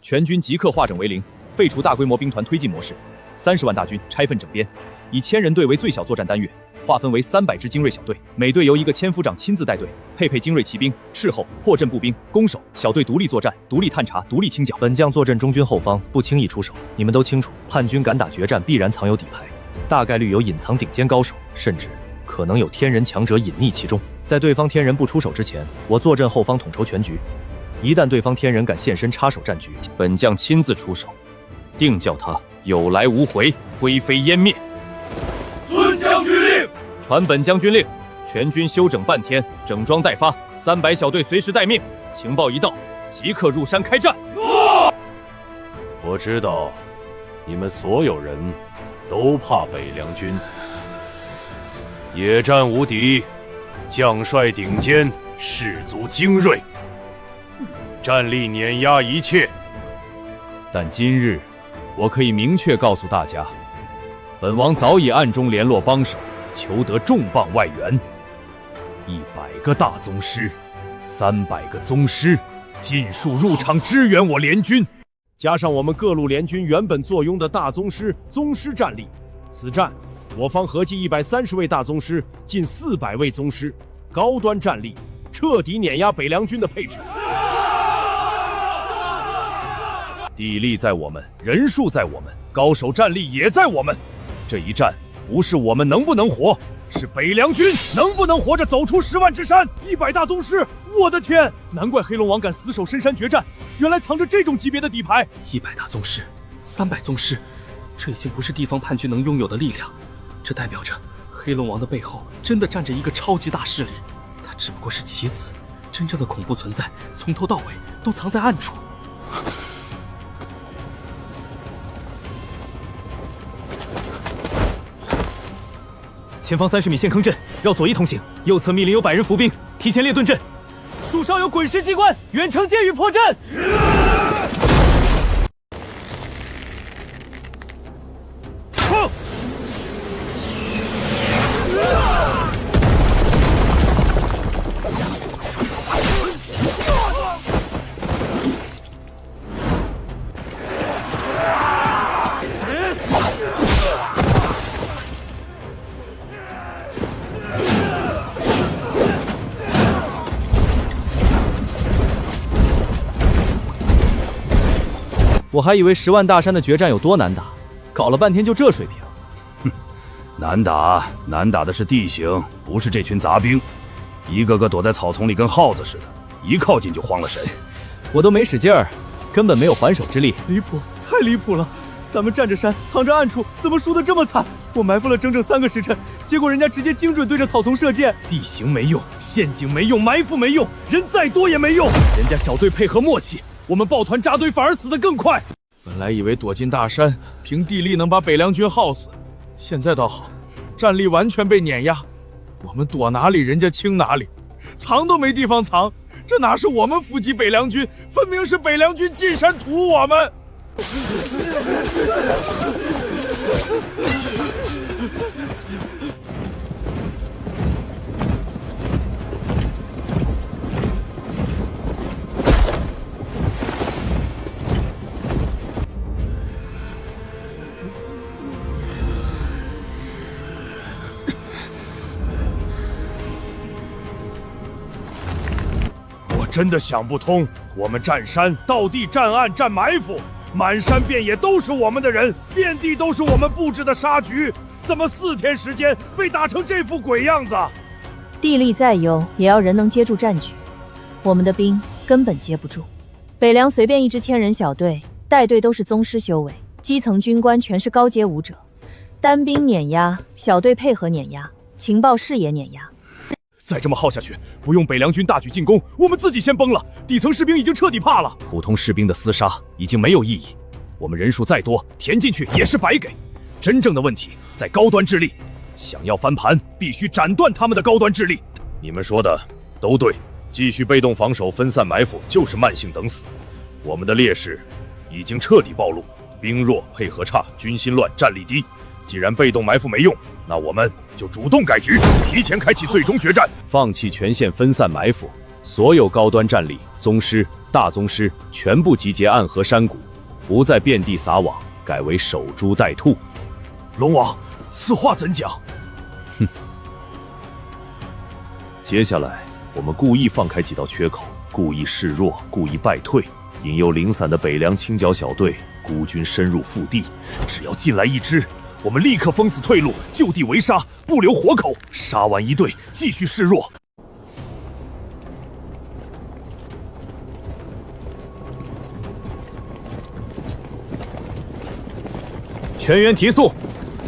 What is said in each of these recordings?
全军即刻化整为零，废除大规模兵团推进模式，30万大军拆分整编，以1000人队为最小作战单元，划分为300支精锐小队，每队由一个千夫长亲自带队，配精锐骑兵、斥候、破阵步兵、攻守，小队独立作战、独立探查、独立清剿。本将坐镇中军后方，不轻易出手。你们都清楚，叛军敢打决战，必然藏有底牌，大概率有隐藏顶尖高手，甚至可能有天人强者隐匿其中。在对方天人不出手之前，我坐镇后方统筹全局。一旦对方天人敢现身插手战局，本将亲自出手，定叫他有来无回，灰飞烟灭。遵将军令。传本将军令，全军休整半天，整装待发，300小队随时待命。情报一到，即刻入山开战。我知道，你们所有人都怕北凉军，野战无敌，将帅顶尖，士卒精锐。战力碾压一切，但今日我可以明确告诉大家，本王早已暗中联络帮手，求得重磅外援，100个大宗师，300个宗师，尽数入场支援我联军，加上我们各路联军原本坐拥的大宗师、宗师战力，此战我方合计130位大宗师，近400位宗师，高端战力，彻底碾压北凉军的配置。地利在我们，人数在我们，高手战力也在我们。这一战不是我们能不能活，是北凉军能不能活着走出10万之山。100大宗师，我的天！难怪黑龙王敢死守深山决战，原来藏着这种级别的底牌。100大宗师，300宗师，这已经不是地方叛军能拥有的力量，这代表着黑龙王的背后真的站着一个超级大势力。他只不过是棋子，真正的恐怖存在从头到尾都藏在暗处。前方30米陷坑阵，绕左一通行，右侧密林有100人伏兵，提前列盾阵。树梢有滚石机关，远程箭雨破阵。我还以为10万大山的决战有多难打，搞了半天就这水平。哼，难打的是地形，不是这群杂兵，一个个躲在草丛里跟耗子似的，一靠近就慌了神。我都没使劲儿，根本没有还手之力。离谱，太离谱了！咱们占着山，藏着暗处，怎么输得这么惨？我埋伏了整整3个时辰，结果人家直接精准对着草丛射箭。地形没用，陷阱没用，埋伏没用，人再多也没用。人家小队配合默契，我们抱团扎堆反而死得更快。本来以为躲进大山，凭地利能把北凉军耗死，现在倒好，战力完全被碾压。我们躲哪里，人家清哪里，藏都没地方藏。这哪是我们伏击北凉军，分明是北凉军进山屠我们。真的想不通，我们占山、盗地、占暗、占埋伏，满山遍野都是我们的人，遍地都是我们布置的杀局，怎么4天时间被打成这副鬼样子？地利再优，也要人能接住战局，我们的兵根本接不住。北凉随便一支1000人小队，带队都是宗师修为，基层军官全是高阶武者，单兵碾压，小队配合碾压，情报视野碾压。再这么耗下去，不用北凉军大举进攻，我们自己先崩了。底层士兵已经彻底怕了，普通士兵的厮杀已经没有意义。我们人数再多，填进去也是白给。真正的问题在高端智力，想要翻盘，必须斩断他们的高端智力。你们说的都对，继续被动防守、分散埋伏就是慢性等死。我们的劣势已经彻底暴露，兵弱、配合差、军心乱、战力低。既然被动埋伏没用，那我们就主动改局，提前开启最终决战，放弃全线分散埋伏，所有高端战力、宗师大宗师全部集结暗河山谷，不再遍地撒网，改为守株待兔。龙王，此话怎讲？接下来，我们故意放开几道缺口，故意示弱，故意败退，引诱零散的北凉清剿小队孤军深入腹地。只要进来一支，我们立刻封死退路，就地围杀，不留活口。杀完一队，继续示弱。全员提速，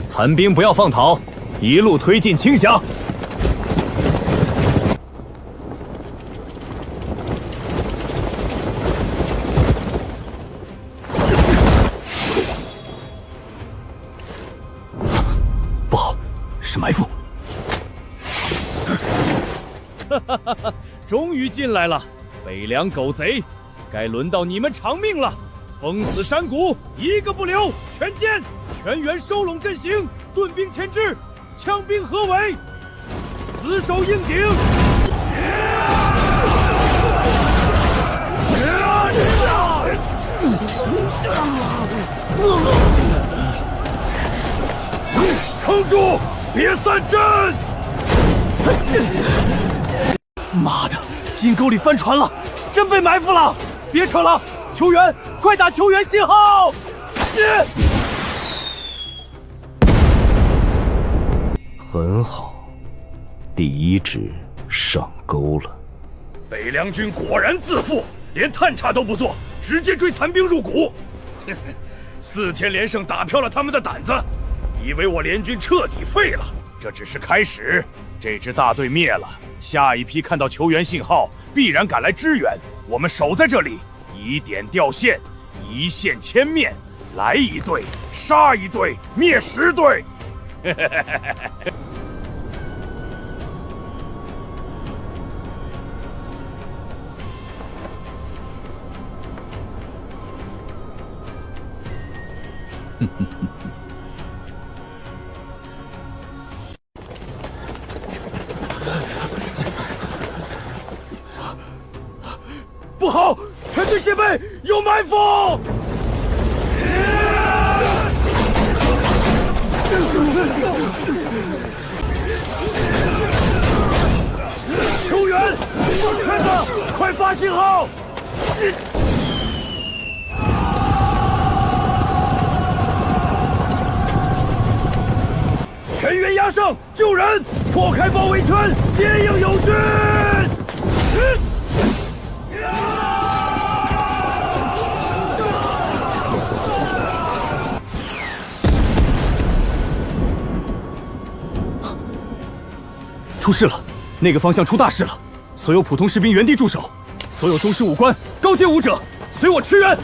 残兵不要放逃，一路推进清峡。不好，是埋伏！终于进来了，北凉狗贼，该轮到你们偿命了！封死山谷，一个不留，全歼！全员收拢阵型，盾兵前置，枪兵合围，死守硬顶！撑住，别散阵！妈的，阴沟里翻船了，真被埋伏了！别扯了，求援，快打求援信号！很好，第一只上钩了。北凉军果然自负，连探查都不做，直接追残兵入谷。4天连胜打飘了他们的胆子，以为我联军彻底废了。这只是开始，这支大队灭了，下一批看到求援信号，必然赶来支援。我们守在这里，以点掉线，一线牵面，来一队，杀一队，灭10队。不好，全队戒备，有埋伏！求援！圈子，快发信号！全员压上，救人！破开包围圈，接应友军！出事了，那个方向出大事了！所有普通士兵原地驻守，所有宗师武官、高阶武者，随我驰援！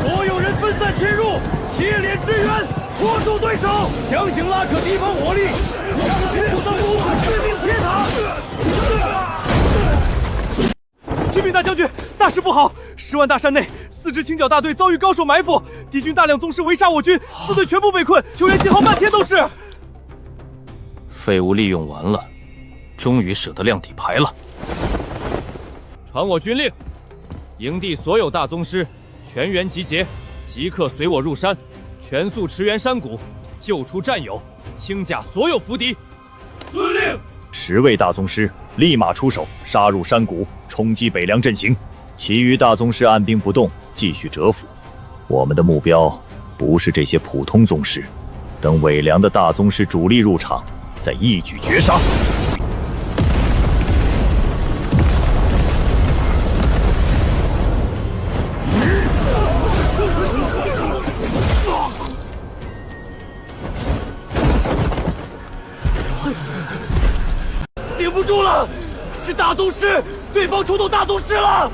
所有人分散切入，贴脸支援，拖住对手，强行拉扯敌方火力，让民主登陆，士兵铁塔！启禀大将军，大事不好！10万大山内，4支清剿大队遭遇高手埋伏，敌军大量宗师围杀我军，4队全部被困，求援信号漫天都是。废物利用完了，终于舍得亮底牌了。传我军令，营地所有大宗师全员集结，即刻随我入山，全速驰援山谷，救出战友，清剿所有伏敌。遵令。10位大宗师立马出手，杀入山谷，冲击北凉阵型。其余大宗师按兵不动，继续蛰伏。我们的目标不是这些普通宗师，等伪凉的大宗师主力入场，再一举绝杀。顶不住了，是大宗师，对方出动大宗师了！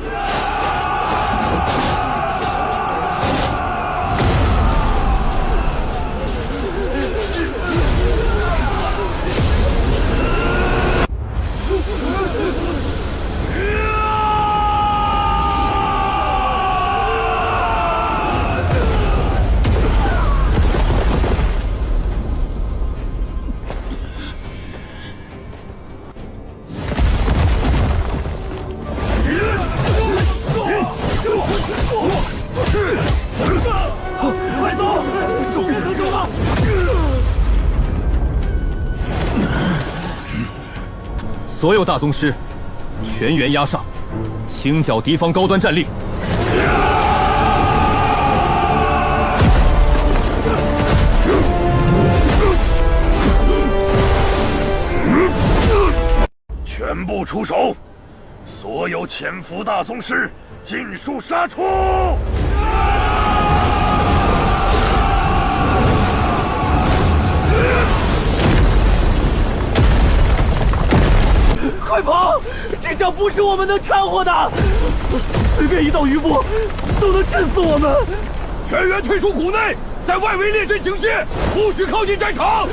所有大宗师全员压上，清剿敌方高端战力。全部出手！所有潜伏大宗师尽数杀出！快跑！这仗不是我们能掺和的，随便一道余波都能震死我们。全员退出谷内，在外围列阵警戒，不许靠近战场。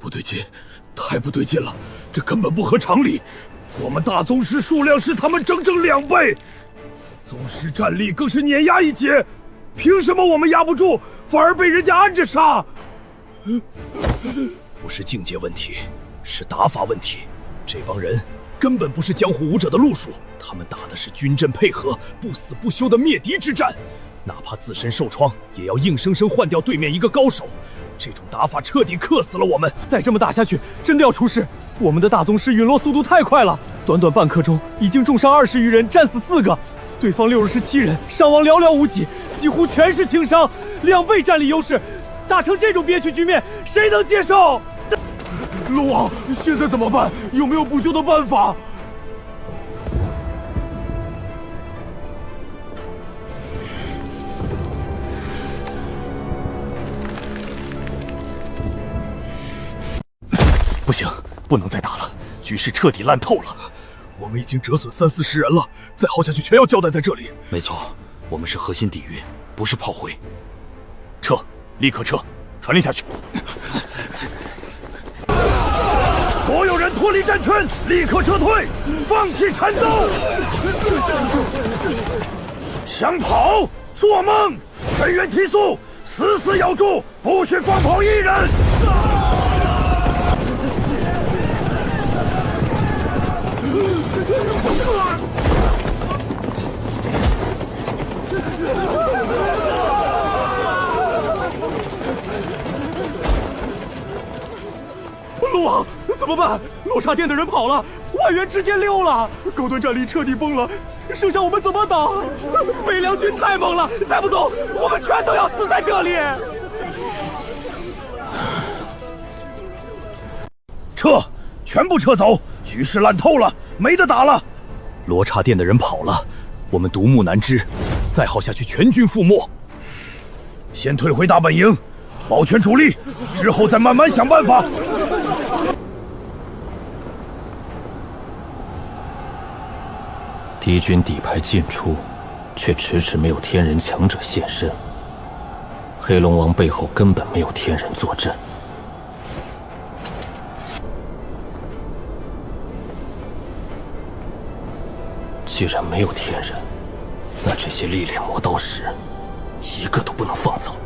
不对劲，太不对劲了！这根本不合常理。我们大宗师数量是他们整整2倍，宗师战力更是碾压一截。凭什么我们压不住，反而被人家按着杀？不是境界问题，是打法问题。这帮人根本不是江湖武者的路数，他们打的是军阵配合、不死不休的灭敌之战，哪怕自身受创，也要硬生生换掉对面一个高手。这种打法彻底克死了我们！再这么打下去，真的要出事！我们的大宗师陨落速度太快了，短短半刻钟已经重伤20余人，战死4个，对方67人，伤亡寥寥无几，几乎全是轻伤，2倍战力优势，打成这种憋屈局面，谁能接受？龙王，现在怎么办？有没有补救的办法？不行，不能再打了，局势彻底烂透了。我们已经折损30-40人了，再耗下去全要交代在这里。没错，我们是核心底蕴，不是炮灰。撤，立刻撤，传令下去。所有人脱离战圈，立刻撤退，放弃缠斗。想跑？做梦！全员提速，死死咬住，不许放跑一人。龙王，怎么办？落沙殿的人跑了，外援直接溜了，高端战力彻底崩了，剩下我们怎么打？北凉军太猛了，再不走，我们全都要死在这里！撤，全部撤走！局势烂透了，没得打了。罗刹殿的人跑了，我们独木难支，再耗下去全军覆没。先退回大本营，保全主力，之后再慢慢想办法。敌军底牌尽出，却迟迟没有天人强者现身。黑龙王背后根本没有天人坐镇。既然没有天人，那这些历练磨刀石，一个都不能放走。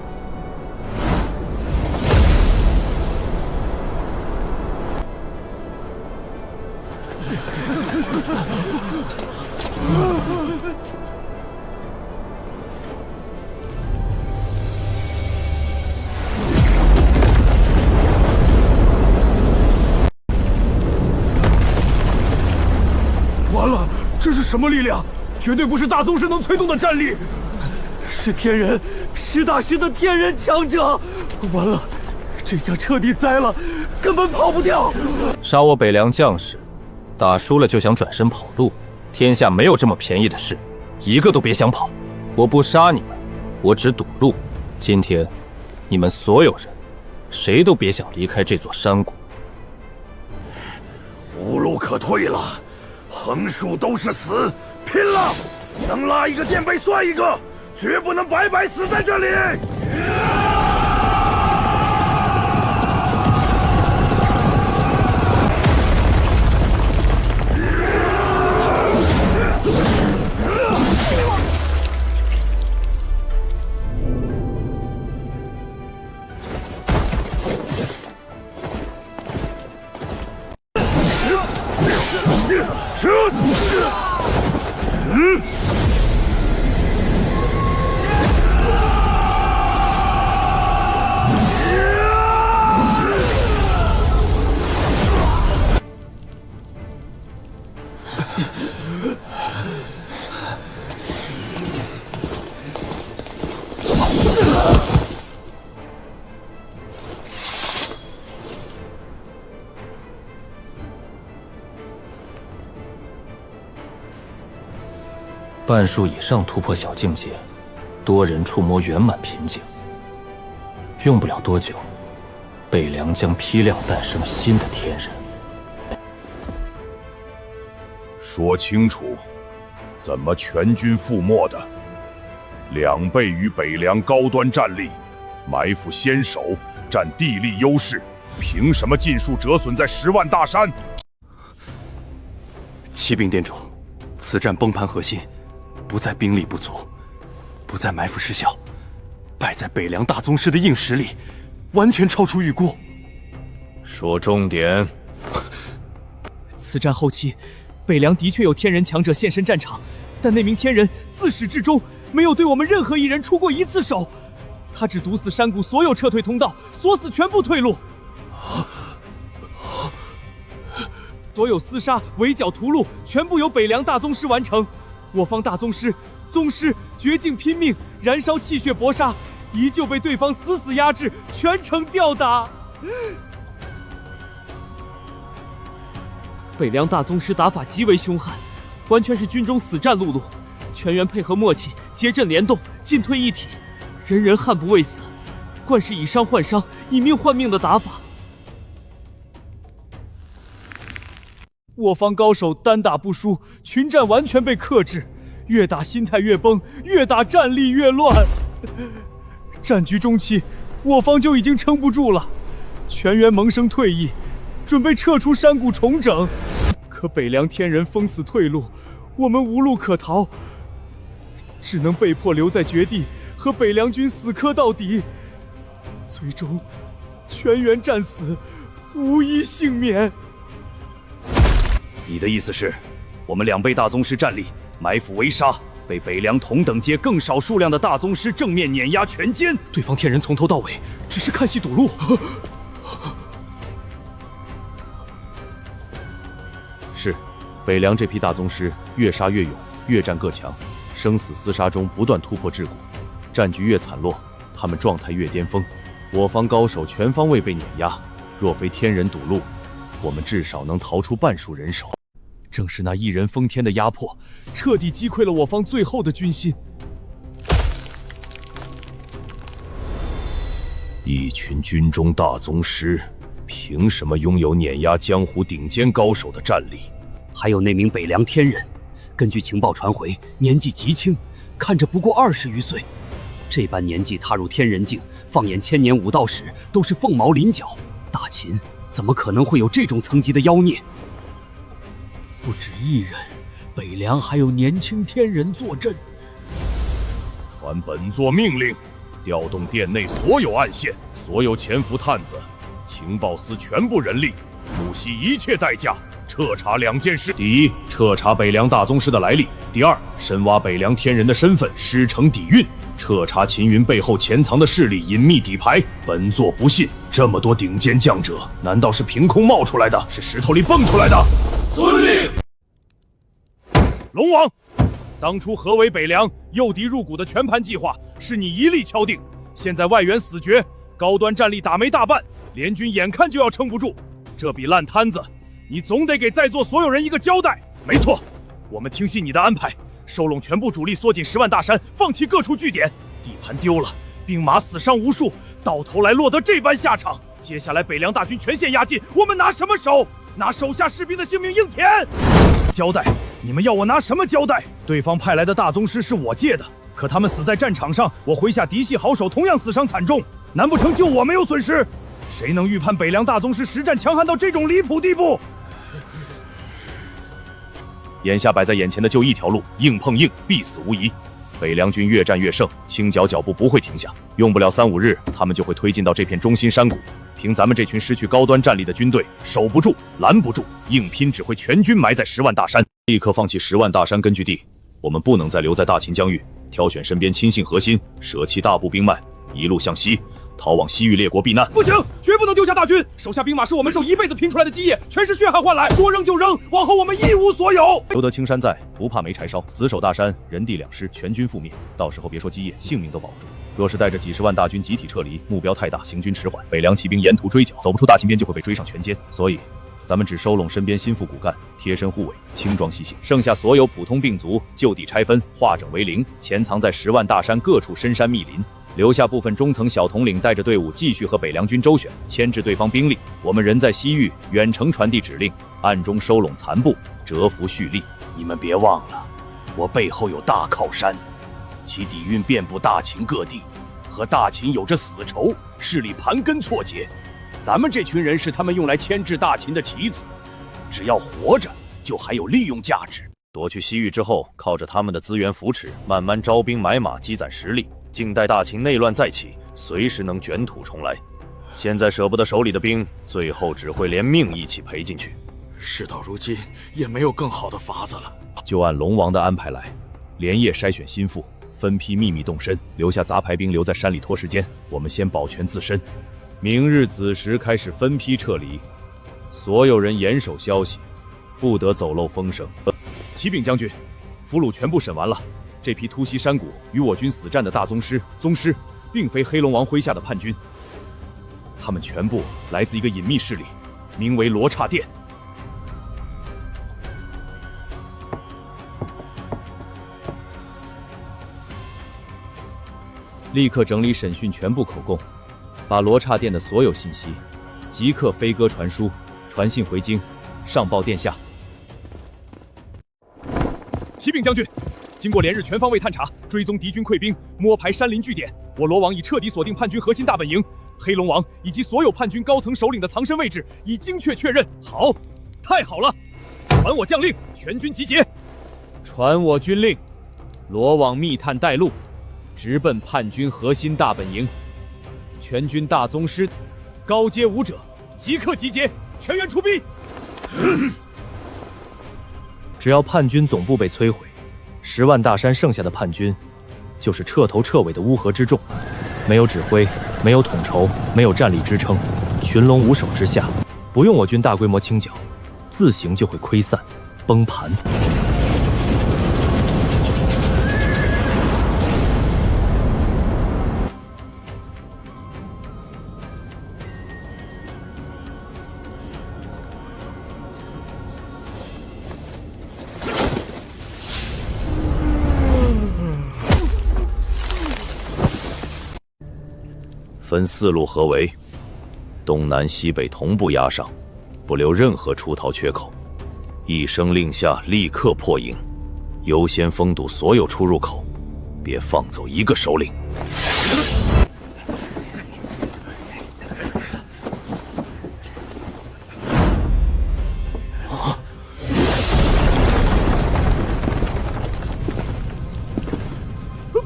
完了，这是什么力量？绝对不是大宗师能催动的战力，是天人，实打实的天人强者。完了，这下彻底栽了，根本跑不掉。杀我北凉将士，打输了就想转身跑路，天下没有这么便宜的事，一个都别想跑。我不杀你们，我只堵路。今天，你们所有人，谁都别想离开这座山谷。无路可退了，横竖都是死，拼了！能拉一个垫背算一个，绝不能白白死在这里！半数以上突破小境界，多人触摸圆满瓶颈。用不了多久，北凉将批量诞生新的天人。说清楚，怎么全军覆没的？2倍于北凉高端战力，埋伏先手，占地利优势，凭什么尽数折损在10万大山？启禀殿主，此战崩盘核心不在兵力不足，不在埋伏失效，败在北凉大宗师的硬实力，完全超出预估。说重点。此战后期，北凉的确有天人强者现身战场，但那名天人自始至终没有对我们任何一人出过一次手，他只毒死山谷所有撤退通道，锁死全部退路，所有厮杀、围剿、屠戮全部由北凉大宗师完成。我方大宗师、宗师绝境拼命，燃烧气血搏杀，依旧被对方死死压制，全程吊打。北凉大宗师打法极为凶悍，完全是军中死战碌碌，全员配合默契，结阵联动，进退一体，人人悍不畏死，惯是以伤换伤，以命换命的打法。我方高手单打不输，群战完全被克制，越打心态越崩，越打战力越乱。战局中期，我方就已经撑不住了，全员萌生退役，准备撤出山谷重整。可北凉天人封死退路，我们无路可逃，只能被迫留在绝地，和北凉军死磕到底。最终，全员战死，无一幸免。你的意思是，我们2倍大宗师战力，埋伏围杀，被北凉同等阶更少数量的大宗师正面碾压全歼？对方天人从头到尾只是看戏堵路。是，北凉这批大宗师越杀越勇，越战各强，生死厮杀中不断突破桎梏，战局越惨落，他们状态越巅峰。我方高手全方位被碾压，若非天人堵路，我们至少能逃出半数人手。正是那一人封天的压迫，彻底击溃了我方最后的军心。一群军中大宗师，凭什么拥有碾压江湖顶尖高手的战力？还有那名北凉天人，根据情报传回，年纪极轻，看着不过20余岁。这般年纪踏入天人境，放眼千年武道史，都是凤毛麟角。大秦怎么可能会有这种层级的妖孽？不止一人，北凉还有年轻天人坐镇。传本座命令，调动殿内所有暗线，所有潜伏探子，情报司全部人力，不惜一切代价彻查2件事：第一，彻查北凉大宗师的来历；第二，深挖北凉天人的身份、师承底蕴，彻查秦云背后潜藏的势力、隐秘底牌。本座不信，这么多顶尖将者，难道是凭空冒出来的？是石头里蹦出来的？遵令。龙王，当初合围北凉、诱敌入谷的全盘计划，是你一力敲定。现在外援死绝，高端战力打没大半，联军眼看就要撑不住。这笔烂摊子，你总得给在座所有人一个交代。没错，我们听信你的安排，收拢全部主力，缩紧10万大山，放弃各处据点。地盘丢了，兵马死伤无数，到头来落得这般下场。接下来北凉大军全线压境，我们拿什么守？拿手下士兵的性命硬填？交代？你们要我拿什么交代？对方派来的大宗师是我借的，可他们死在战场上，我麾下嫡系好手同样死伤惨重，难不成就我没有损失？谁能预判北凉大宗师实战强悍到这种离谱地步？眼下摆在眼前的就一条路，硬碰硬，必死无疑。北凉军越战越盛，清剿脚步不会停下，用不了3、5日，他们就会推进到这片中心山谷。凭咱们这群失去高端战力的军队，守不住，拦不住，硬拼只会全军埋在10万大山。立刻放弃10万大山根据地，我们不能再留在大秦疆域，挑选身边亲信核心，舍弃大部兵脉，一路向西，逃往西域列国避难。不行，绝不能丢下大军！手下兵马是我们手一辈子拼出来的基业，全是血汗换来，说扔就扔，往后我们一无所有。留得青山在，不怕没柴烧。死守大山，人地两失，全军覆灭。到时候别说基业，性命都保不住。若是带着几10万大军集体撤离，目标太大，行军迟缓，北凉骑兵沿途追剿，走不出大秦边就会被追上全歼。所以，咱们只收拢身边心腹骨干，贴身护卫，轻装细行，剩下所有普通兵卒就地拆分，化整为零，潜藏在10万大山各处深山密林。留下部分中层小统领带着队伍继续和北凉军周旋，牵制对方兵力。我们人在西域，远程传递指令，暗中收拢残部，蛰伏蓄力。你们别忘了，我背后有大靠山，其底蕴遍布大秦各地，和大秦有着死仇，势力盘根错节。咱们这群人是他们用来牵制大秦的棋子，只要活着，就还有利用价值。夺去西域之后，靠着他们的资源扶持，慢慢招兵买马，积攒实力。静待大秦内乱再起，随时能卷土重来。现在舍不得手里的兵，最后只会连命一起赔进去。事到如今，也没有更好的法子了。就按龙王的安排来，连夜筛选心腹，分批秘密动身，留下杂牌兵留在山里拖时间。我们先保全自身，明日子时开始分批撤离。所有人严守消息，不得走漏风声。启禀将军，俘虏全部审完了。这批突袭山谷与我军死战的大宗师，并非黑龙王麾下的叛军，他们全部来自一个隐秘势力，名为罗刹殿。立刻整理审讯全部口供，把罗刹殿的所有信息即刻飞鸽传书，传信回京，上报殿下。启禀将军，经过连日全方位探查，追踪敌军溃兵，摸排山林据点，我罗王已彻底锁定叛军核心大本营，黑龙王以及所有叛军高层首领的藏身位置已精确确认。好，太好了！传我将令，全军集结。传我军令，罗网密探带路，直奔叛军核心大本营。全军大宗师、高阶武者即刻集结，全员出兵。只要叛军总部被摧毁，10万大山剩下的叛军，就是彻头彻尾的乌合之众，没有指挥，没有统筹，没有战力支撑，群龙无首之下，不用我军大规模清剿，自行就会溃散、崩盘。分4路合围，东南西北同步压上，不留任何出逃缺口。一声令下，立刻破营，优先封堵所有出入口，别放走一个首领。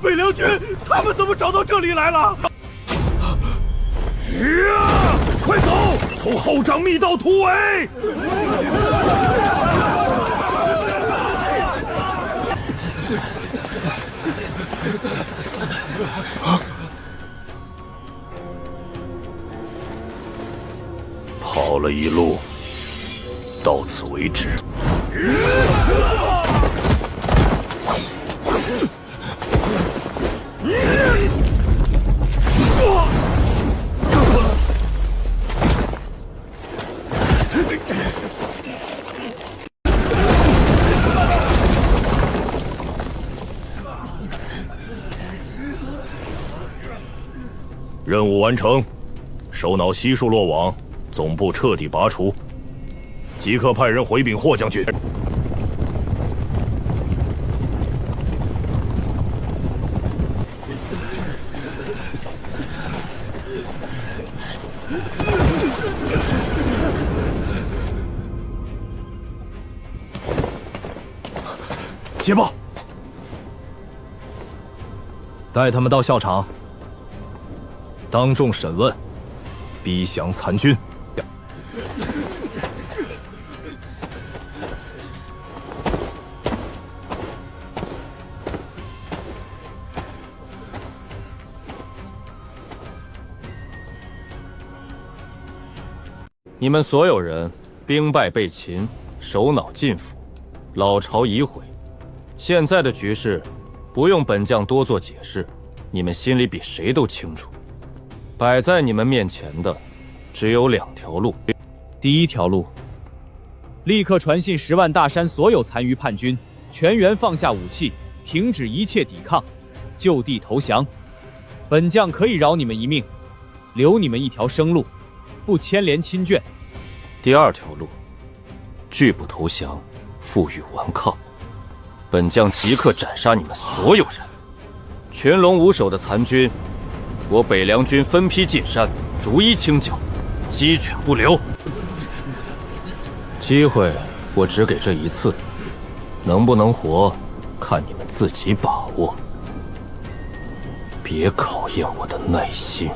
北凉军，他们怎么找到这里来了？快走，从后帐密道突围！跑了一路，到此为止。任务完成，首脑悉数落网，总部彻底拔除。即刻派人回禀霍将军。捷报，带他们到校场，当众审问，逼降残军。你们所有人兵败被擒，首脑尽俘，老巢已毁。现在的局势，不用本将多做解释，你们心里比谁都清楚。摆在你们面前的，只有2条路。第一条路，立刻传信10万大山所有残余叛军，全员放下武器，停止一切抵抗，就地投降。本将可以饶你们一命，留你们一条生路，不牵连亲眷。第2条路，拒不投降，负隅顽抗。本将即刻斩杀你们所有人。群龙无首的残军，我北凉军分批进山，逐一清剿，鸡犬不留。机会我只给这一次，能不能活，看你们自己把握。别考验我的耐心。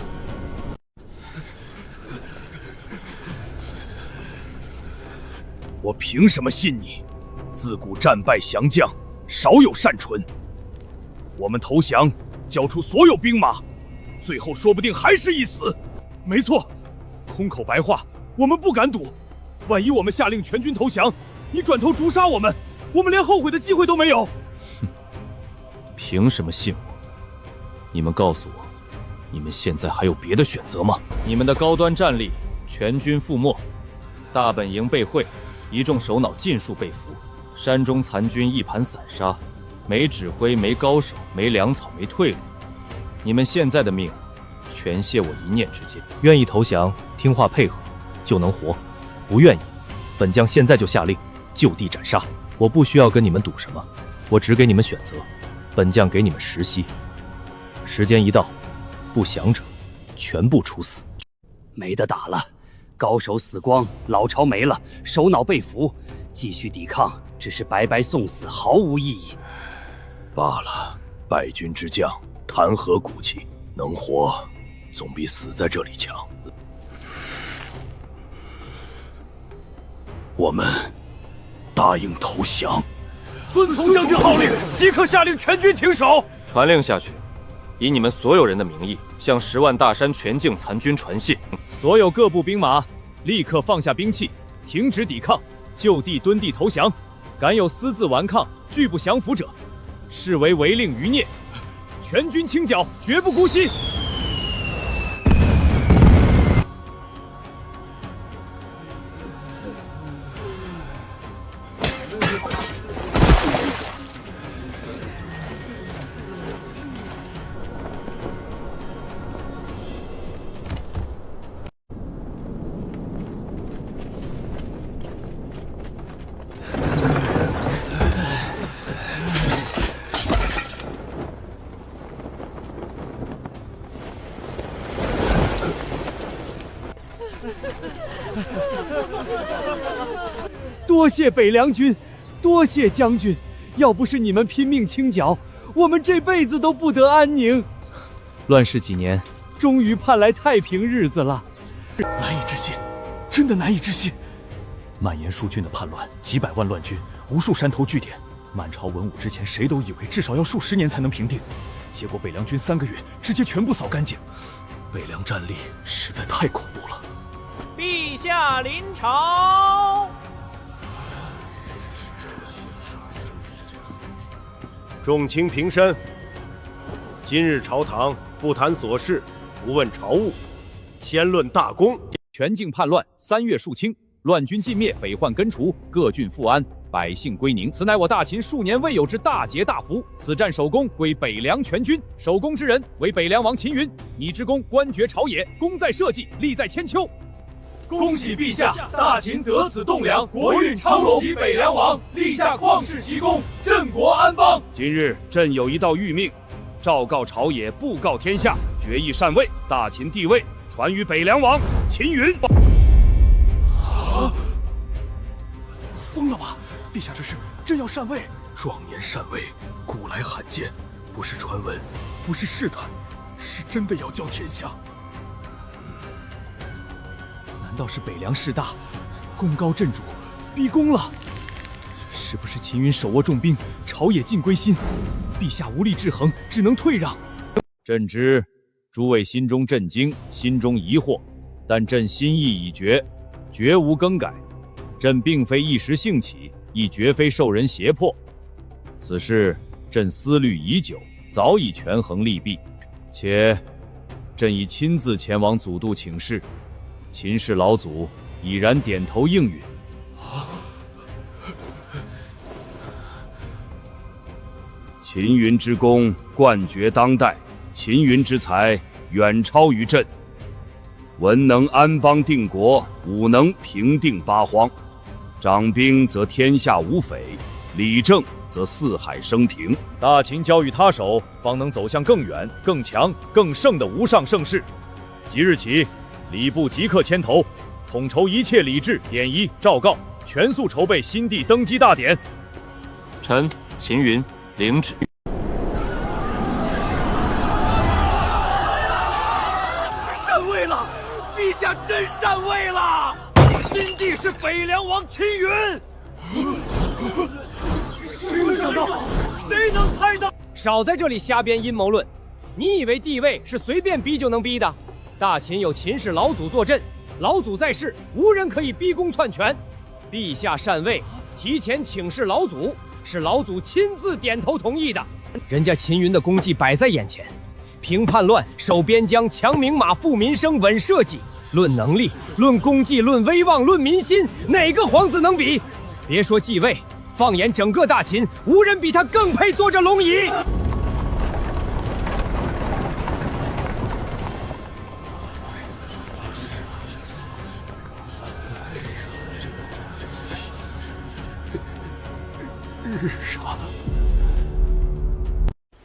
我凭什么信你？自古战败降将，少有善谆。我们投降，交出所有兵马，最后说不定还是一死。没错，空口白话，我们不敢赌。万一我们下令全军投降，你转头诛杀我们，我们连后悔的机会都没有。哼，凭什么信我？你们告诉我，你们现在还有别的选择吗？你们的高端战力全军覆没，大本营被毁，一众首脑尽数被俘，山中残军一盘散沙，没指挥，没高手，没粮草，没退路。你们现在的命，全谢我一念之间。愿意投降，听话配合，就能活；不愿意，本将现在就下令就地斩杀。我不需要跟你们赌什么，我只给你们选择。本将给你们10息，时间一到，不降者全部处死。没得打了，高手死光，老巢没了，首脑被俘，继续抵抗只是白白送死，毫无意义。罢了，败军之将谈何骨气？能活，总比死在这里强。我们答应投降。遵从将军号令，即刻下令全军停手。传令下去，以你们所有人的名义，向10万大山全境残军传信：所有各部兵马立刻放下兵器，停止抵抗，就地蹲地投降。敢有私自顽抗、拒不降服者，视为违令余孽。全军清剿，绝不姑息。多谢北凉军，多谢将军，要不是你们拼命清剿，我们这辈子都不得安宁。乱世几年，终于盼来太平日子了。难以置信，真的难以置信！蔓延数郡的叛乱，几百万乱军，无数山头据点。满朝文武之前谁都以为至少要数10年才能平定，结果北凉军3个月直接全部扫干净。北凉战力实在太恐怖了。陛下临朝。众卿平身。今日朝堂不谈琐事，不问朝务，先论大功。全境叛乱，3月肃清，乱军尽灭，匪患根除，各郡复安，百姓归宁。此乃我大秦数年未有之大捷大福。此战首功归北凉全军，首功之人为北凉王秦云。你之功，官爵朝野，功在社稷，利在千秋。恭喜陛下，大秦得此栋梁，国运昌隆。喜北凉王立下旷世奇功，镇国安邦。今日朕有一道谕命，昭告朝野，布告天下，决议禅位，大秦帝位传于北凉王秦云。疯了吧！陛下这是朕要禅位？壮年禅位，古来罕见，不是传闻，不是试探，是真的要教天下。道是北凉势大，功高震主，逼宫了？是不是秦云手握重兵，朝野尽归心，陛下无力制衡，只能退让？朕知诸位心中震惊，心中疑惑，但朕心意已决，绝无更改。朕并非一时兴起，亦绝非受人胁迫。此事朕思虑已久，早已权衡利弊，且朕已亲自前往祖度请示，秦氏老祖已然点头应允。秦云之功冠绝当代，秦云之才远超于朕。文能安邦定国，武能平定八荒。掌兵则天下无匪，理政则四海升平。大秦交于他手，方能走向更远、更强、更盛的无上盛世。即日起，礼部即刻牵头，统筹一切礼制、典仪、诏告，全速筹备新帝登基大典。臣秦云领旨。禅位了，陛下真禅位了！新帝是北凉王秦云。谁能想到？谁能猜到？少在这里瞎编阴谋论！你以为帝位是随便逼就能逼的？大秦有秦氏老祖坐镇，老祖在世，无人可以逼宫篡权。陛下禅位，提前请示老祖，是老祖亲自点头同意的。人家秦云的功绩摆在眼前，平叛乱、守边疆、强明马、富民生、稳社稷。论能力、论功绩、论威望、论民心，哪个皇子能比？别说继位，放眼整个大秦，无人比他更配坐着龙椅。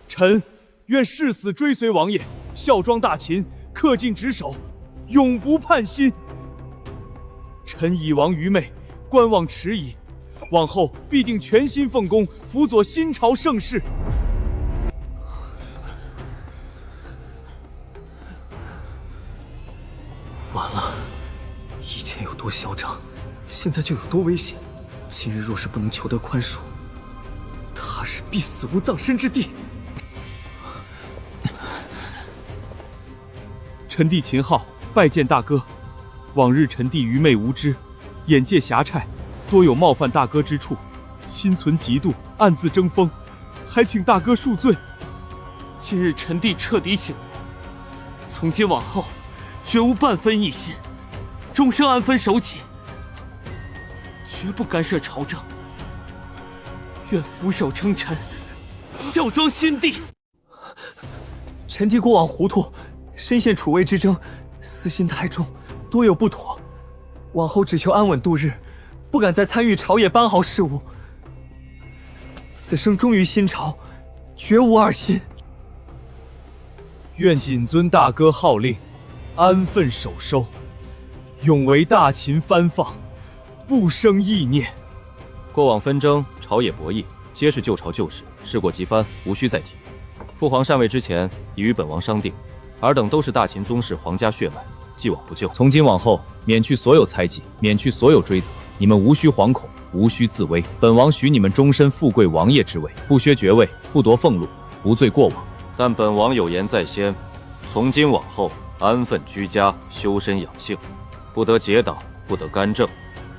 臣愿誓死追随王爷，效忠大秦，恪尽职守，永不叛心。臣已亡愚昧，观望迟疑，往后必定全心奉公，辅佐新朝盛世。完了，以前有多嚣张，现在就有多危险。今日若是不能求得宽恕，他日必死无葬身之地。臣弟秦昊拜见大哥。往日臣弟愚昧无知，眼界狭隘，多有冒犯大哥之处，心存嫉妒，暗自争锋，还请大哥恕罪。今日臣弟彻底醒悟，从今往后，绝无半分异心，终生安分守己，绝不干涉朝政，愿俯首称臣，效忠新帝。臣弟过往糊涂，深陷楚魏之争，私心太重，多有不妥，往后只求安稳度日，不敢再参与朝野班号事务。此生忠于新朝，绝无二心。愿谨遵大哥号令，安分守收，永为大秦藩放，不生异念。过往纷争、朝野博弈，皆是旧朝旧事，事过即翻，无需再提。父皇禅位之前，已与本王商定，尔等都是大秦宗室皇家血脉，既往不咎。从今往后，免去所有猜忌，免去所有追责，你们无需惶恐，无需自危。本王许你们终身富贵王爷之位，不削爵位，不夺俸禄，不罪过往。但本王有言在先，从今往后安分居家，修身养性，不得结党，不得干政，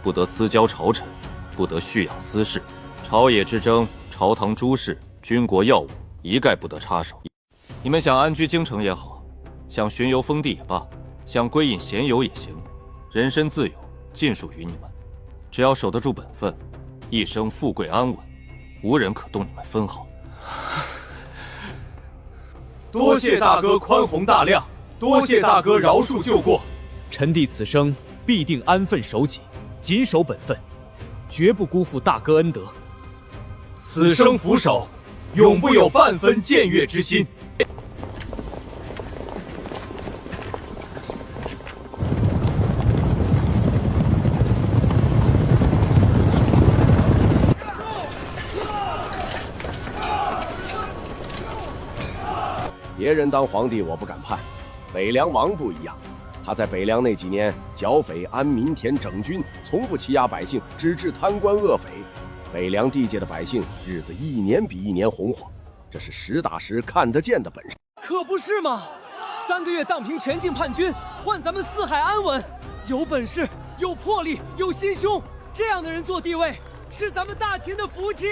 不得私交朝臣，不得蓄养私事。朝野之争，朝堂诸事，军国要务，一概不得插手。你们想安居京城也好，想巡游封地也罢，想归隐闲游也行，人身自由，尽属于你们。只要守得住本分，一生富贵安稳，无人可动你们分毫。多谢大哥宽宏大量，多谢大哥饶恕旧过。臣弟此生必定安分守己，谨守本分，绝不辜负大哥恩德。此生俯首，永不有半分僭越之心。别人当皇帝我不敢判，北凉王不一样，他在北凉那几年，剿匪、安民田、整军，从不欺压百姓，只治贪官恶匪。北凉地界的百姓日子一年比一年红火，这是实打实看得见的本事。可不是吗？3个月荡平全境叛军，换咱们四海安稳。有本事，有魄力，有心胸，这样的人做帝位，是咱们大秦的福气。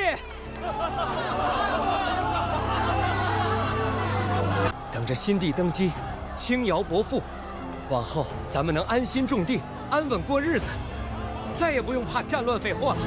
等着新帝登基，轻徭薄赋，往后咱们能安心种地，安稳过日子，再也不用怕战乱匪祸了。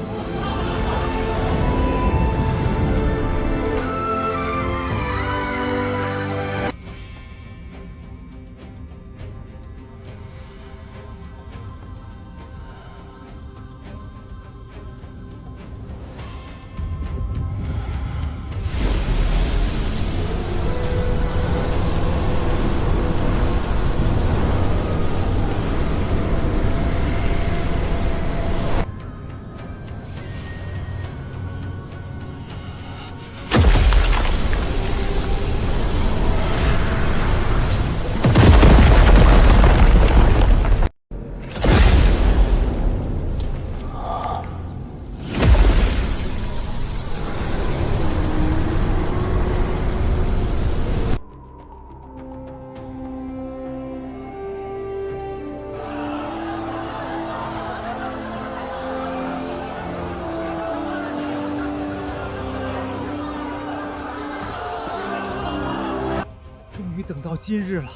等到今日了，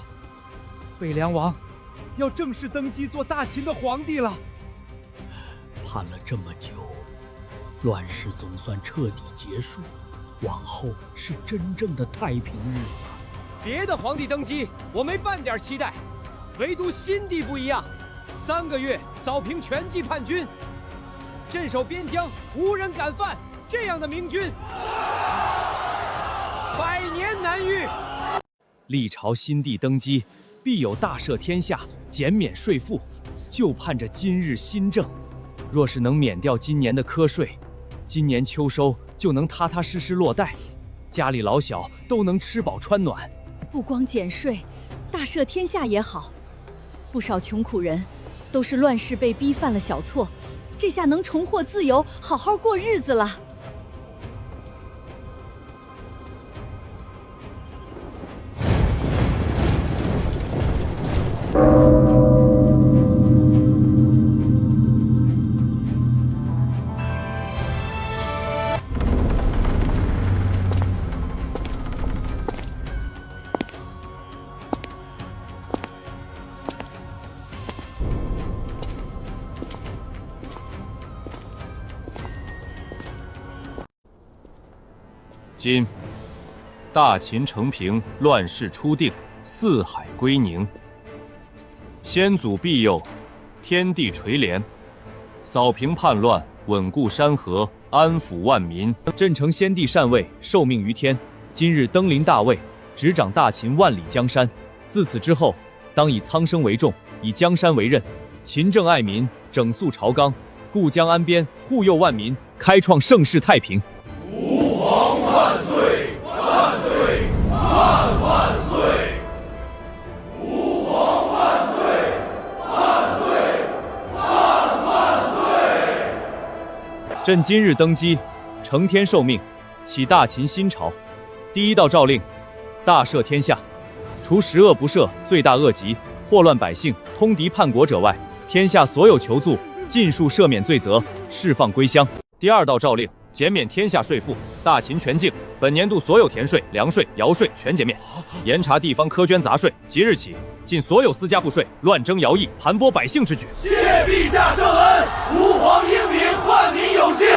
北凉王要正式登基做大秦的皇帝了。盼了这么久，乱世总算彻底结束，往后是真正的太平日子。别的皇帝登基，我没半点期待，唯独新帝不一样，3个月扫平全境叛军，镇守边疆，无人敢犯，这样的明君，100年难遇。历朝新帝登基，必有大赦天下，减免税赋，就盼着今日新政。若是能免掉今年的苛税，今年秋收就能踏踏实实落袋，家里老小都能吃饱穿暖。不光减税，大赦天下也好。不少穷苦人都是乱世被逼犯了小错，这下能重获自由，好好过日子了。今大秦承平，乱世初定，四海归宁。先祖庇佑，天地垂怜，扫平叛乱，稳固山河，安抚万民。朕承先帝禅位，受命于天，今日登临大位，执掌大秦万里江山。自此之后，当以苍生为重，以江山为任，勤政爱民，整肃朝纲，固江安边，护佑万民，开创盛世太平。吾皇万岁！万岁！万万岁！吾皇万岁！万岁！万万岁！朕今日登基，承天受命，启大秦新朝。第一道诏令：大赦天下，除十恶不赦、罪大恶极、祸乱百姓、通敌叛国者外，天下所有囚卒尽数赦免罪责，释放归乡。第二道诏令：减免天下税赋，大秦全境本年度所有田税、粮税、徭税全减免，严查地方苛捐杂税。即日起，禁所有私家赋税、乱征徭役、盘剥百姓之举。谢陛下圣恩，吾皇英明，万民有幸。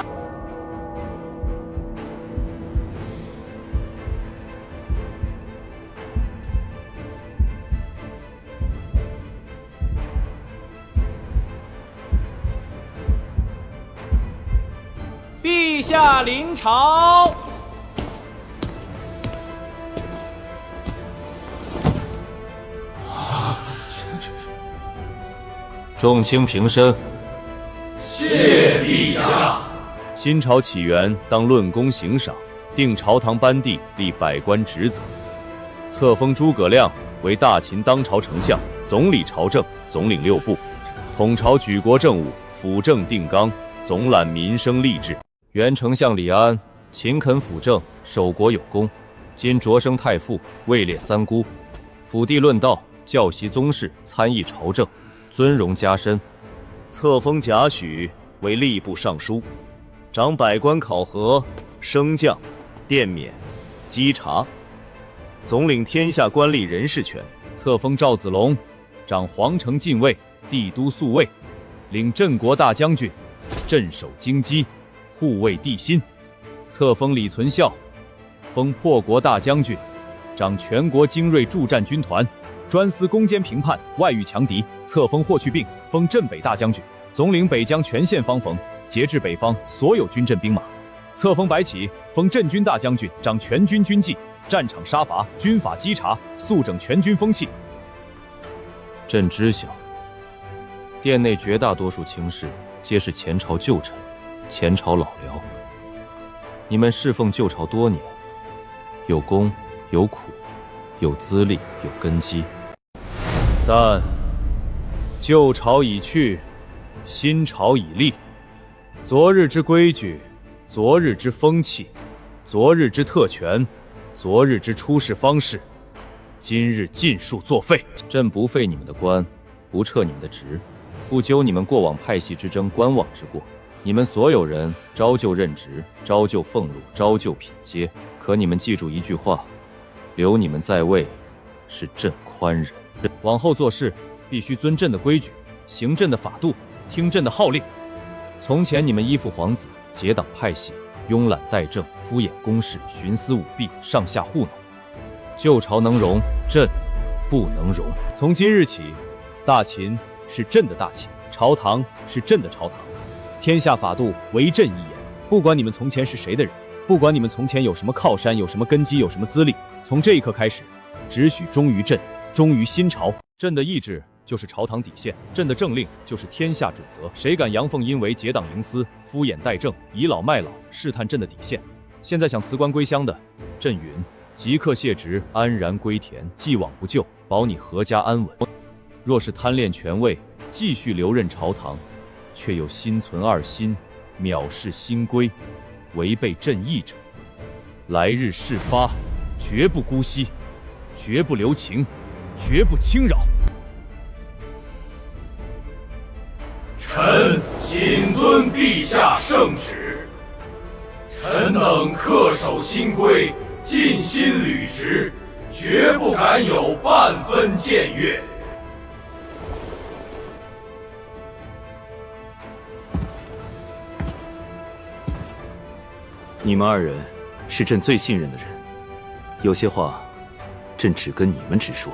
陛下临朝。众卿平身。谢陛下。新朝起源，当论功行赏，定朝堂班第，立百官职责。册封诸葛亮为大秦当朝丞相，总理朝政，总领六部，统筹举国政务，辅政定纲，总揽民生吏治。原丞相李安勤恳辅政，守国有功，今擢升太傅，位列三姑，辅帝论道，教习宗室，参议朝政，尊荣加身。册封贾诩为吏部尚书，掌百官考核、升降、殿免、稽查，总领天下官吏人事权。册封赵子龙，掌皇城禁卫、帝都宿卫，领镇国大将军，镇守京畿，护卫帝心。册封李存孝，封破国大将军，掌全国精锐助战军团，专司攻坚平叛，外御强敌。册封霍去病，封镇北大将军，总领北疆全线方缝，节制北方所有军镇兵马。册封白起，封镇军大将军，掌全军军纪，战场杀伐，军法稽查，肃整全军风气。朕知晓，殿内绝大多数卿士皆是前朝旧臣，前朝老僚。你们侍奉旧朝多年，有功有苦，有资历有根基。但旧朝已去，新朝已立。昨日之规矩，昨日之风气，昨日之特权，昨日之出仕方式，今日尽数作废。朕不废你们的官，不撤你们的职，不究你们过往派系之争、官网之过。你们所有人招就任职，招就俸禄，招就品阶。可你们记住一句话：留你们在位，是朕宽仁。往后做事必须遵朕的规矩，行朕的法度，听朕的号令。从前你们依附皇子，结党派系，慵懒怠政，敷衍公事，徇私舞弊，上下糊弄。旧朝能容，朕不能容。从今日起，大秦是朕的大秦，朝堂是朕的朝堂，天下法度唯朕一言。不管你们从前是谁的人，不管你们从前有什么靠山，有什么根基，有什么资历，从这一刻开始，只许忠于朕，忠于新朝。朕的意志就是朝堂底线，朕的政令就是天下准则。谁敢阳奉阴违，结党营私，敷衍待政，倚老卖老，试探朕的底线？现在想辞官归乡的，朕允即刻卸职，安然归田，既往不咎，保你阖家安稳。若是贪恋权位，继续留任朝堂，却又心存二心，藐视新规，违背朕意者，来日事发，绝不姑息，绝不留情，绝不轻饶。臣谨遵陛下圣旨，臣等恪守新规，尽心履职，绝不敢有半分僭越。你们二人是朕最信任的人，有些话，朕只跟你们直说。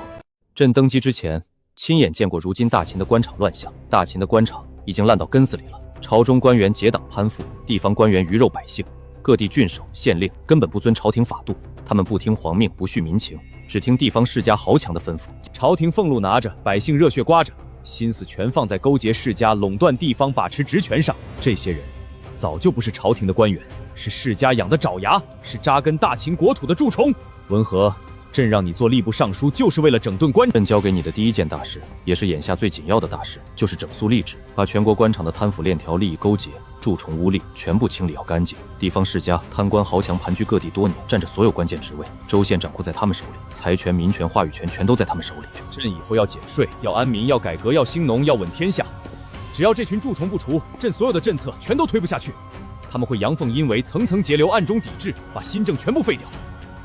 朕登基之前，亲眼见过如今大秦的官场乱象，大秦的官场已经烂到根子里了。朝中官员结党攀附，地方官员鱼肉百姓，各地郡守、县令根本不遵朝廷法度，他们不听皇命，不恤民情，只听地方世家豪强的吩咐。朝廷俸禄拿着，百姓热血刮着，心思全放在勾结世家、垄断地方、把持职权上。这些人早就不是朝廷的官员，是世家养的爪牙，是扎根大秦国土的蛀虫。文和，朕让你做吏部尚书，就是为了整顿官。朕交给你的第一件大事，也是眼下最紧要的大事，就是整肃吏治，把全国官场的贪腐链条、利益勾结、蛀虫污吏全部清理要干净。地方世家、贪官豪强盘踞各地多年，占着所有关键职位，州县掌握在他们手里，财权、民权、话语权全都在他们手里。朕以后要减税，要安民，要改革，要兴农，要稳天下。只要这群蛀虫不除，朕所有的政策全都推不下去。他们会阳奉阴违，层层节流，暗中抵制，把新政全部废掉。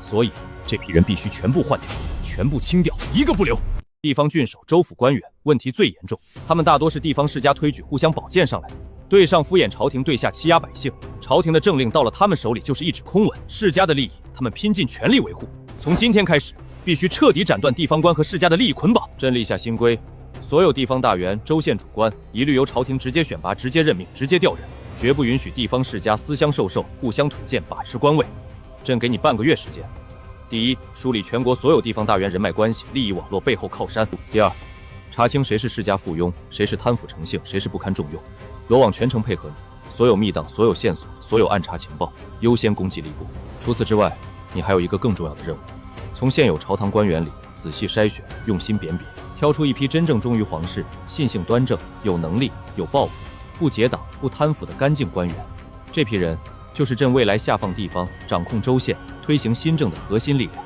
所以这批人必须全部换掉，全部清掉，一个不留。地方郡守、州府官员问题最严重，他们大多是地方世家推举、互相保荐上来的，对上敷衍朝廷，对下欺压百姓。朝廷的政令到了他们手里就是一纸空文，世家的利益他们拼尽全力维护。从今天开始，必须彻底斩断地方官和世家的利益捆绑。朕立下新规，所有地方大员、州县主官一律由朝廷直接选拔、直接任命、直接调任，绝不允许地方世家私相授受、互相推荐、把持官位。朕给你半个月时间。第一，梳理全国所有地方大员人脉关系、利益网络背后靠山。第二，查清谁是世家附庸，谁是贪腐成性，谁是不堪重用。罗网全程配合你，所有密档、所有线索、所有暗查情报，优先攻击吏部。除此之外，你还有一个更重要的任务，从现有朝堂官员里仔细筛选，用心辨别，挑出一批真正忠于皇室、信性端正、有能力、有抱负、不结党、不贪腐的干净官员。这批人就是朕未来下放地方、掌控州县、推行新政的核心力量。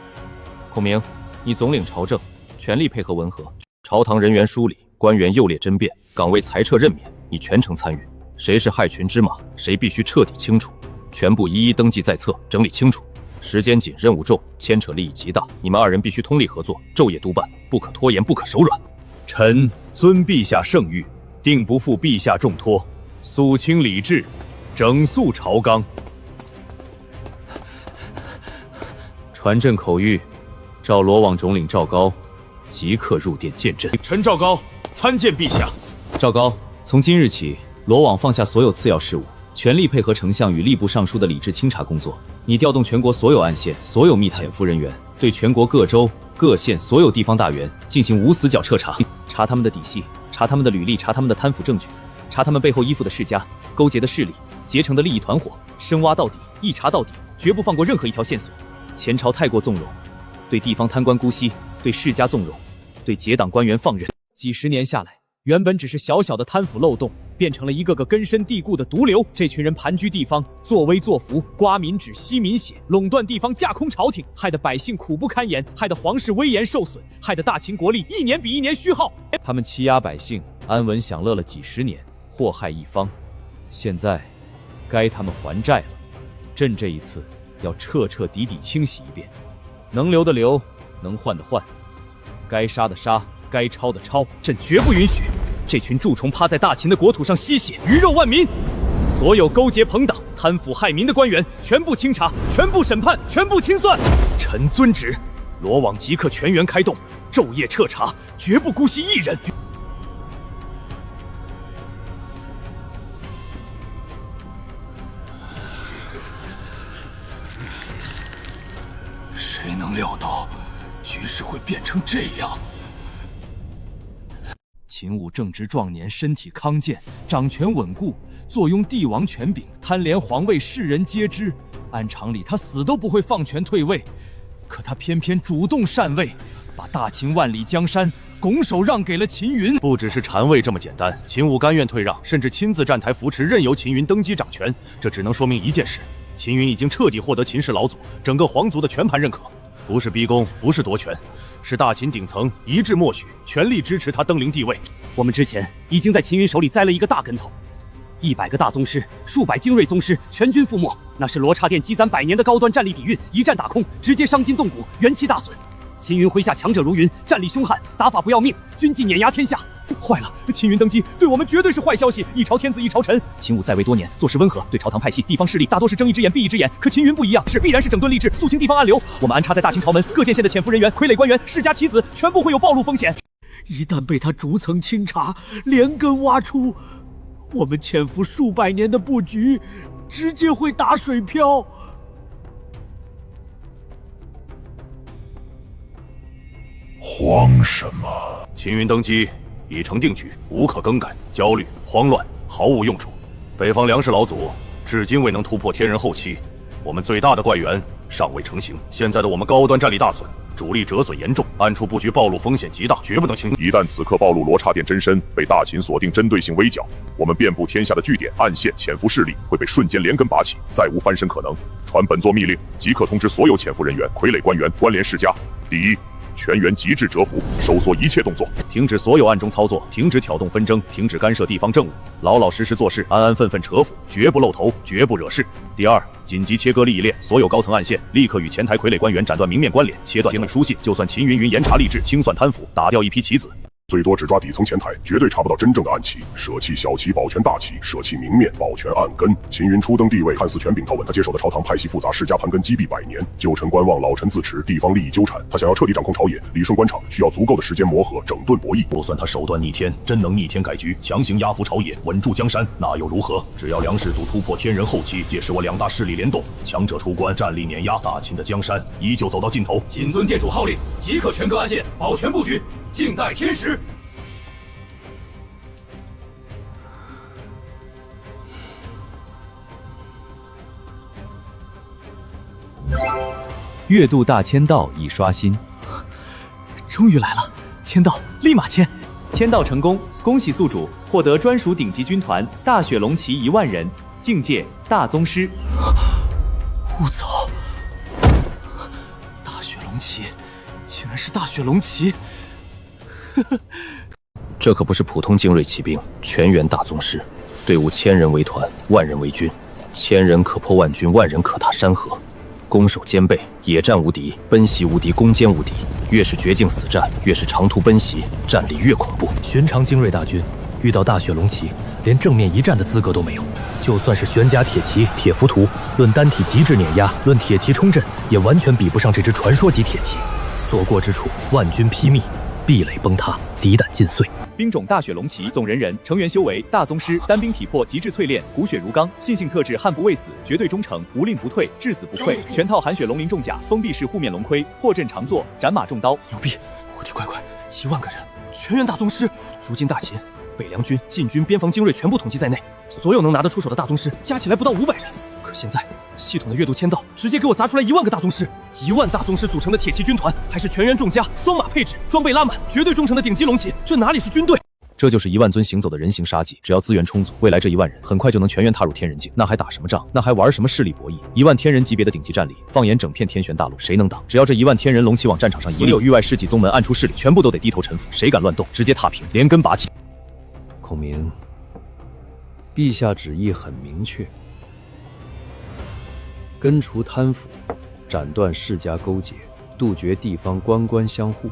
孔明，你总领朝政，全力配合文和，朝堂人员梳理，官员优劣甄辩，岗位裁撤任免，你全程参与。谁是害群之马，谁必须彻底清楚，全部一一登记在册，整理清楚。时间紧，任务重，牵扯利益极大，你们二人必须通力合作，昼夜督办，不可拖延，不可手软。臣遵陛下圣谕，定不负陛下重托，肃清礼制，整肃朝纲。传朕口谕，召罗网总领赵高即刻入殿见朕。臣赵高参见陛下。赵高，从今日起，罗网放下所有次要事务，全力配合丞相与吏部尚书的理智清查工作。你调动全国所有案县、所有密探潜伏人员，对全国各州、各县所有地方大员进行无死角彻查，查他们的底细，查他们的履历，查他们的贪腐证据，查他们背后依附的世家、勾结的势力、结成的利益团伙，深挖到底，一查到底，绝不放过任何一条线索。前朝太过纵容，对地方贪官姑息，对世家纵容，对结党官员放任，几十年下来，原本只是小小的贪腐漏洞，变成了一个个根深蒂固的毒瘤。这群人盘踞地方，作威作福，刮民脂吸民血，垄断地方，架空朝廷，害得百姓苦不堪言，害得皇室威严受损，害得大秦国力一年比一年虚耗。他们欺压百姓，安稳享乐了几十年，祸害一方，现在该他们还债了。朕这一次要彻彻底底清洗一遍，能留的留，能换的换，该杀的杀，该抄的抄，朕绝不允许这群蛀虫趴在大秦的国土上吸血，鱼肉万民。所有勾结朋党、贪腐害民的官员，全部清查，全部审判，全部清算。臣遵旨，罗网即刻全员开动，昼夜彻查，绝不姑息一人。谁能料到局势会变成这样？秦武正值壮年，身体康健，掌权稳固，坐拥帝王权柄，贪连皇位，世人皆知。按常理，他死都不会放权退位，可他偏偏主动禅位，把大秦万里江山拱手让给了秦云。不只是禅位这么简单，秦武甘愿退让，甚至亲自站台扶持，任由秦云登基掌权。这只能说明一件事：秦云已经彻底获得秦氏老祖、整个皇族的全盘认可。不是逼宫，不是夺权，是大秦顶层一致默许，全力支持他登临帝位。我们之前已经在秦云手里栽了一个大跟头，100个大宗师，数百精锐宗师，全军覆没，那是罗刹殿积攒100年的高端战力底蕴，一战打空，直接伤筋动骨，元气大损。秦云麾下强者如云，战力凶悍，打法不要命，军纪碾压天下。坏了，秦云登基对我们绝对是坏消息，一朝天子一朝臣。秦武在位多年，做事温和，对朝堂派系、地方势力大多是睁一只眼闭一只眼，可秦云不一样，必然是整顿吏治，肃清地方暗流。我们安插在大秦朝门各县县的潜伏人员、傀儡官员、世家棋子，全部会有暴露风险。一旦被他逐层清查，连根挖出，我们潜伏数百年的布局直接会打水漂。慌什么？秦云登基已成定局，无可更改，焦虑、慌乱毫无用处。北方梁氏老祖至今未能突破天人后期，我们最大的怪源尚未成型。现在的我们高端战力大损，主力折损严重，暗处布局暴露风险极大，绝不能轻。一旦此刻暴露罗刹殿真身，被大秦锁定针对性围剿，我们遍布天下的据点、暗线、潜伏势力会被瞬间连根拔起，再无翻身可能。传本座密令，即刻通知所有潜伏人员、傀儡官员、关联世家：第一，全员极致蛰伏，收缩一切动作，停止所有暗中操作，停止挑动纷争，停止干涉地方政务，老老实实做事，安安分分蛰伏，绝不露头，绝不惹事。第二，紧急切割利益链，所有高层暗线立刻与前台傀儡官员斩断明面关联，切断书信。就算秦云严查吏治，清算贪腐，打掉一批棋子，最多只抓底层前台，绝对查不到真正的暗棋。舍弃小棋，保全大棋；舍弃明面，保全暗根。秦云初登帝位，看似权柄靠稳，他接手的朝堂派系复杂，世家盘根积弊100年，旧臣观望，老臣自持，地方利益纠缠。他想要彻底掌控朝野，理顺官场，需要足够的时间磨合、整顿博弈。就算他手段逆天，真能逆天改局，强行压服朝野，稳住江山，那又如何？只要梁氏族突破天人后期，届时我2大势力联动，强者出关，战力碾压，大秦的江山依旧走到尽头。谨遵殿主号令，即刻全割暗线，保全布局，静待天时。月度大签到已刷新，终于来了，签到。立马签。签到成功，恭喜宿主获得专属顶级军团大雪龙旗1万人，境界大宗师。雾草，大雪龙旗，竟然是大雪龙旗！这可不是普通精锐骑兵，全员大宗师，队伍1000人为团，10000人为军，1000人可破万军，10000人可踏山河。攻守兼备，野战无敌，奔袭无敌，攻坚无敌。越是绝境死战，越是长途奔袭，战力越恐怖。寻常精锐大军遇到大雪龙旗，连正面一战的资格都没有。就算是玄甲铁骑、铁浮屠，论单体极致碾压，论铁骑冲阵，也完全比不上这支传说级铁骑。所过之处，万军披靡，壁垒崩塌，敌胆尽碎。兵种大雪龙旗，总人人，成员修为大宗师，单兵体魄极致淬炼，骨血如钢，性性特质悍不畏死，绝对忠诚，无令不退，至死不愧。全套含雪龙鳞重甲，封闭式护面龙盔，破阵长坐，斩马重刀。牛逼！我的乖乖，1万个人，全员大宗师。如今大秦北凉军、晋军、边防精锐全部统计在内，所有能拿得出手的大宗师加起来不到500人。可现在系统的阅读签到直接给我砸出来1万个大宗师，1万大宗师组成的铁骑军团，还是全员重甲，双马配置，装备拉满，绝对忠诚的顶级龙骑，这哪里是军队？这就是1万尊行走的人形杀技，只要资源充足，未来这1万人很快就能全员踏入天人境，那还打什么仗？那还玩什么势力博弈？1万天人级别的顶级战力，放眼整片天玄大陆，谁能挡？只要这1万天人龙骑往战场上一立，所有域外世纪宗门暗出势力，全部都得低头臣服，谁敢乱动，直接踏平，连根拔起。孔明，陛下旨意很明确，根除贪腐，斩断世家勾结，杜绝地方官官相护。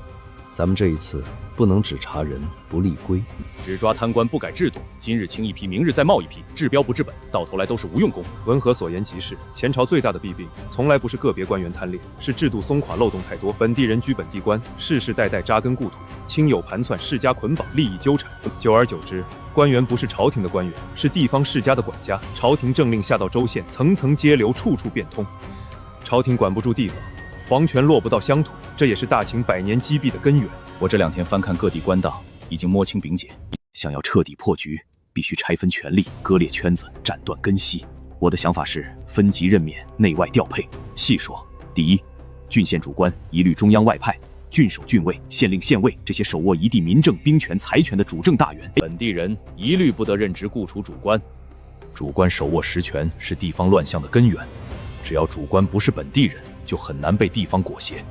咱们这一次不能只查人不立规，只抓贪官不改制度，今日清一批，明日再冒一批，治标不治本，到头来都是无用功。文和所言极是，前朝最大的弊病从来不是个别官员贪劣，是制度松垮，漏洞太多，本地人居本地官，世世代代扎根故土，亲友盘算，世家捆绑，利益纠缠，久而久之，官员不是朝廷的官员，是地方世家的管家。朝廷政令下到州县，层层接流，处处变通。朝廷管不住地方，皇权落不到乡土，这也是大秦100年积弊的根源。我这2天翻看各地官档，已经摸清柄解，想要彻底破局，必须拆分权力，割裂圈子，斩断根系。我的想法是分级任免，内外调配。细说：第一，郡县主官一律中央外派，郡守、郡尉、县令、县尉这些手握一地民政、兵权、财权的主政大员，本地人一律不得任职雇除主官。主官手握实权，是地方乱象的根源。只要主官不是本地人，就很难被地方裹挟。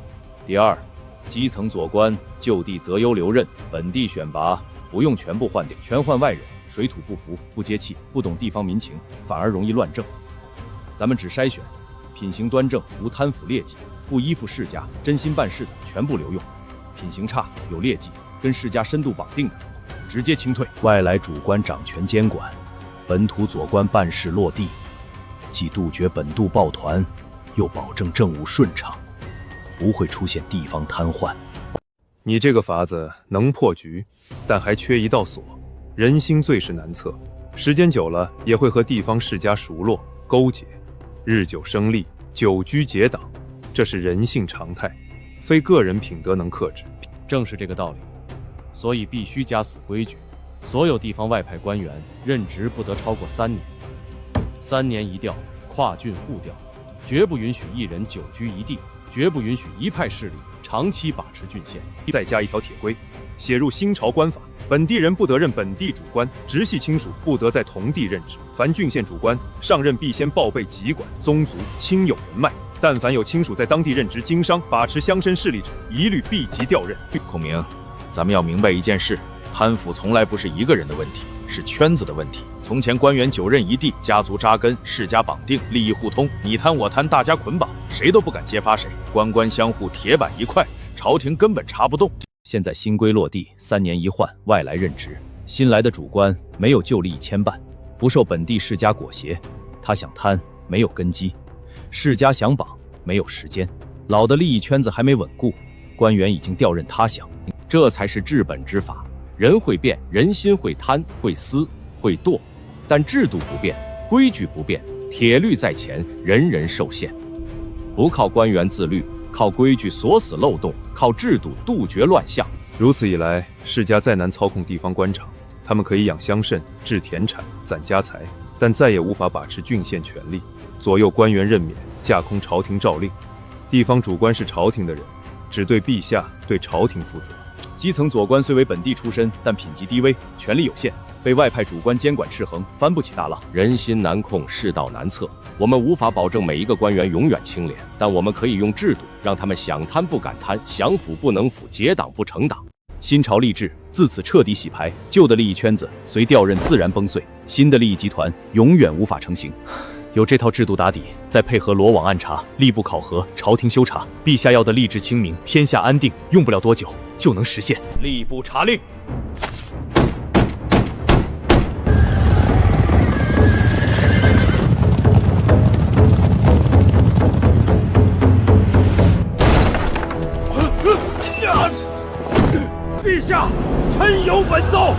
第二，基层左官就地择优留任，本地选拔不用全部换掉，全换外人，水土不服，不接气，不懂地方民情，反而容易乱政。咱们只筛选品行端正、无贪腐劣迹、不依附世家、真心办事的，全部留用；品行差、有劣迹、跟世家深度绑定的，直接清退。外来主官掌权监管，本土左官办事落地，既杜绝本度抱团，又保证政务顺畅，不会出现地方瘫痪。你这个法子能破局，但还缺一道锁。人心最是难测，时间久了也会和地方世家熟络勾结，日久生利，久居结党，这是人性常态，非个人品德能克制。正是这个道理，所以必须加死规矩，所有地方外派官员任职不得超过3年，3年一调，跨郡互调，绝不允许一人久居一地，绝不允许一派势力长期把持郡县。再加一条铁规，写入新朝官法，本地人不得任本地主官，直系亲属不得在同地任职。凡郡县主官上任，必先报备籍管、宗族、亲友人脉，但凡有亲属在当地任职经商、把持乡绅势力者，一律避级调任。孔明，咱们要明白一件事，贪腐从来不是一个人的问题，是圈子的问题。从前官员久任一地，家族扎根，世家绑定，利益互通，你贪我贪，大家捆绑，谁都不敢揭发谁，官官相护，铁板一块，朝廷根本查不动。现在新规落地，3年一换，外来任职，新来的主官没有旧利益牵绊，不受本地世家裹挟，他想贪没有根基，世家想绑没有时间，老的利益圈子还没稳固，官员已经调任他乡，这才是治本之法。人会变，人心会贪，会私，会惰，但制度不变，规矩不变，铁律在前，人人受限。不靠官员自律，靠规矩锁死漏洞，靠制度杜绝乱象。如此一来，世家再难操控地方官场，他们可以养乡绅、治田产、攒家财，但再也无法把持郡县权力，左右官员任免，架空朝廷诏令。地方主官是朝廷的人，只对陛下、对朝廷负责。基层左官虽为本地出身，但品级低微，权力有限，被外派主官监管制衡，翻不起大浪。人心难控，世道难测。我们无法保证每一个官员永远清廉，但我们可以用制度让他们想贪不敢贪，想腐不能腐，结党不成党。新朝立制自此彻底洗牌，旧的利益圈子随调任自然崩碎，新的利益集团永远无法成型。有这套制度打底，再配合罗网暗查、吏部考核、朝廷修查，陛下要的吏治清明、天下安定，用不了多久就能实现。吏部查令。陛下，臣有本奏。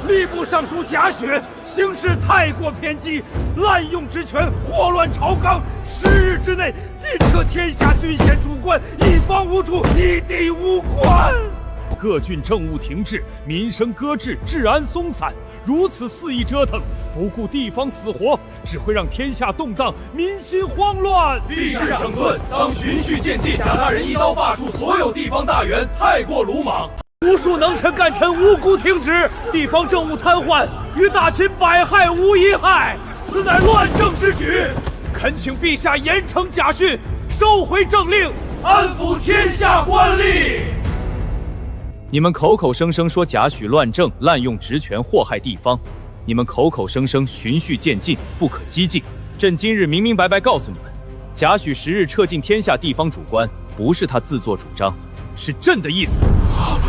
吏部尚书贾诩行事太过偏激，滥用职权，祸乱朝纲。10日之内尽撤天下郡县主官，一方无主，一地无官。各郡政务停滞，民生搁置，治安松散，如此肆意折腾，不顾地方死活，只会让天下动荡，民心慌乱。陛下整顿，当循序渐进。贾大人一刀罢黜所有地方大员，太过鲁莽。无数能臣干臣无辜停职，地方政务瘫痪，与大秦百害无一害，此乃乱政之举。恳请陛下严惩贾训，收回政令，安抚天下官吏。你们口口声声说贾诩乱政、滥用职权、祸害地方，你们口口声声循序渐进、不可激进。朕今日明明白白告诉你们，贾诩10日撤尽天下地方主官，不是他自作主张，是朕的意思。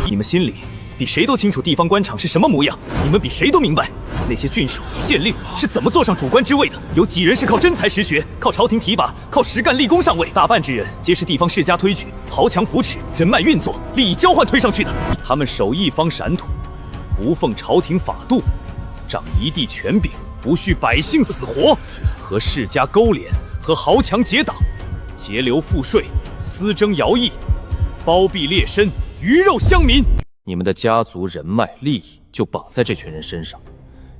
你们心里比谁都清楚地方官场是什么模样，你们比谁都明白那些郡守、县令是怎么坐上主官之位的。有几人是靠真才实学、靠朝廷提拔、靠实干立功上位？大半之人皆是地方世家推举、豪强扶持、人脉运作、利益交换推上去的。他们守一方闪土，不奉朝廷法度，掌一地权柄，不恤百姓死活，和世家勾连，和豪强结党，节流赋税，私征徭役，包庇劣绅，鱼肉乡民。你们的家族人脉利益就绑在这群人身上。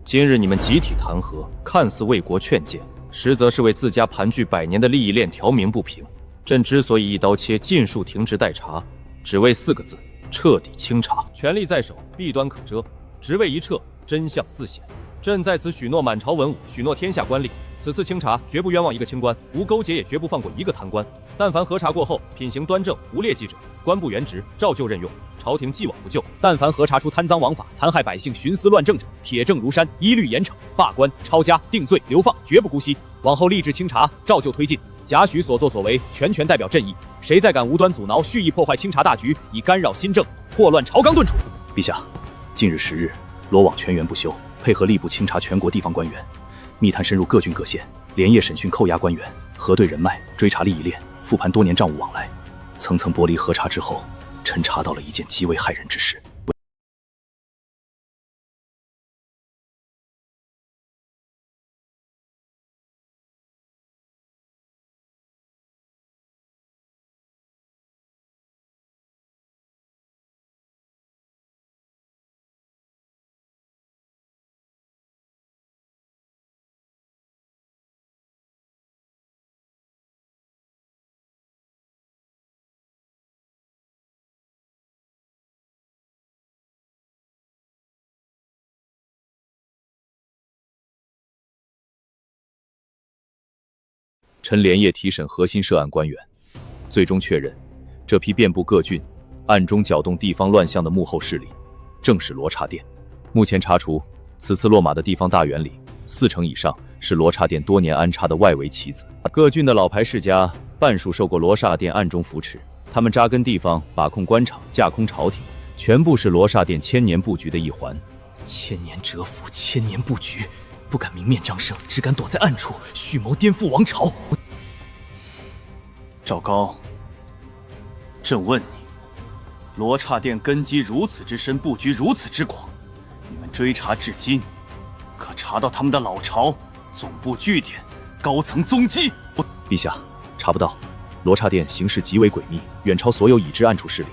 今日你们集体弹劾，看似为国劝谏，实则是为自家盘踞100年的利益链调鸣不平。朕之所以一刀切，尽数停职待查，只为4个字：彻底清查。权力在手，弊端可遮，职位一撤，真相自显。朕在此许诺满朝文武，许诺天下官吏，此次清查绝不冤枉一个清官，无勾结也绝不放过一个贪官。但凡核查过后品行端正无劣迹者，官不原职，照旧任用，朝廷既往不咎。但凡核查出贪赃枉法、残害百姓、徇私乱政者，铁证如山，一律严惩，罢官、抄家、定罪、流放，绝不姑息。往后吏治清查，照旧推进。贾诩所作所为，全代表朕意。谁再敢无端阻挠、蓄意破坏清查大局，以干扰新政，祸乱朝纲，顿处。陛下，近日10日，罗网全员不休，配合吏部清查全国地方官员，密探深入各郡各县，连夜审讯扣押官员，核对人脉，追查利益链，复盘多年账务往来。层层剥离核查之后，臣查到了一件极为骇人之事。臣连夜提审核心涉案官员，最终确认，这批遍布各郡、暗中搅动地方乱象的幕后势力，正是罗刹殿。目前查出，此次落马的地方大员里，40%以上是罗刹殿多年安插的外围棋子。各郡的老牌世家，半数受过罗刹殿暗中扶持，他们扎根地方，把控官场，架空朝廷，全部是罗刹殿千年布局的一环。千年蛰伏，千年布局。不敢明面张声，只敢躲在暗处，蓄谋颠覆王朝。赵高，朕问你，罗刹殿根基如此之深，布局如此之广，你们追查至今，可查到他们的老巢、总部据点、高层踪迹？陛下，查不到。罗刹殿行事极为诡秘，远超所有已知暗处势力。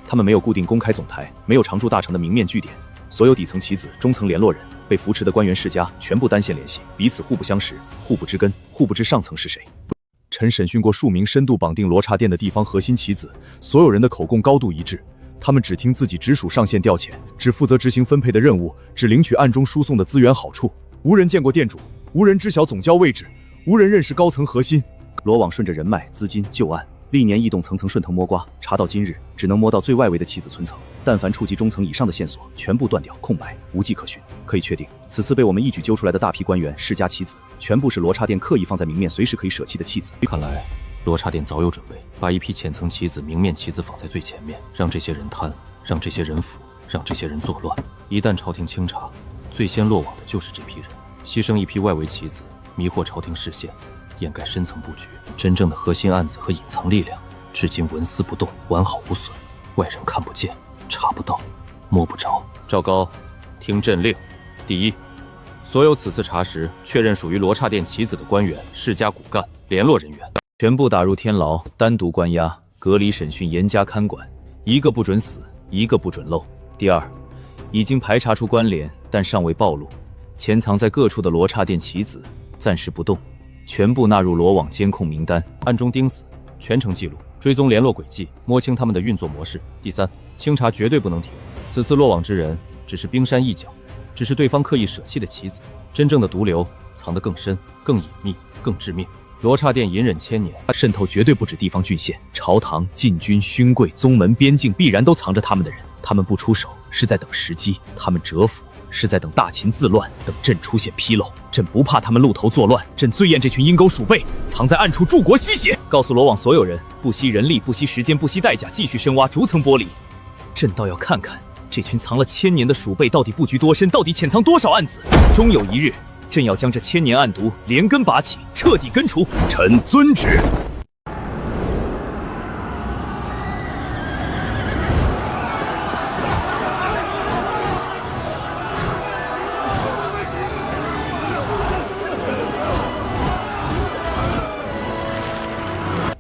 他们没有固定公开总台，没有常驻大城的明面据点，所有底层棋子、中层联络人。被扶持的官员世家全部单线联系，彼此互不相识，互不知根，互不知上层是谁。臣审讯过数名深度绑定罗刹殿的地方核心棋子，所有人的口供高度一致，他们只听自己直属上线调遣，只负责执行分配的任务，只领取暗中输送的资源好处，无人见过店主，无人知晓总交位置，无人认识高层核心。罗网顺着人脉、资金、旧案，历年异动层层顺藤摸瓜，查到今日，只能摸到最外围的棋子存层，但凡触及中层以上的线索，全部断掉，空白，无迹可寻。可以确定，此次被我们一举揪出来的大批官员、世家棋子，全部是罗刹店刻意放在明面，随时可以舍弃的棋子。看来罗刹店早有准备，把一批浅层棋子、明面棋子放在最前面，让这些人贪，让这些人腐，让这些人作乱。一旦朝廷清查，最先落网的就是这批人。牺牲一批外围棋子，迷惑朝廷视线，掩盖深层布局，真正的核心案子和隐藏力量，至今纹丝不动，完好无损，外人看不见，查不到，摸不着。赵高，听朕令。第一，所有此次查实确认属于罗刹店棋子的官员、世家骨干、联络人员，全部打入天牢，单独关押，隔离审讯，严加看管，一个不准死，一个不准漏。第二，已经排查出关联，但尚未暴露，潜藏在各处的罗刹店棋子，暂时不动，全部纳入罗网监控名单，暗中盯死，全程记录，追踪联络轨迹，摸清他们的运作模式。第三，清查绝对不能停。此次落网之人只是冰山一角，只是对方刻意舍弃的棋子，真正的毒瘤藏得更深、更隐秘、更致命。罗刹店隐忍千年，渗透绝对不止地方郡县、朝堂、禁军、勋贵、宗门、边境，必然都藏着他们的人。他们不出手，是在等时机；他们蛰伏，是在等大秦自乱，等朕出现纰漏。朕不怕他们露头作乱，朕最厌这群阴沟鼠辈，藏在暗处助国吸血。告诉罗网所有人，不惜人力，不惜时间，不惜代价，继续深挖逐层剥离。朕倒要看看这群藏了千年的鼠辈到底布局多深，到底潜藏多少案子。终有一日，朕要将这千年暗毒连根拔起，彻底根除。臣遵旨。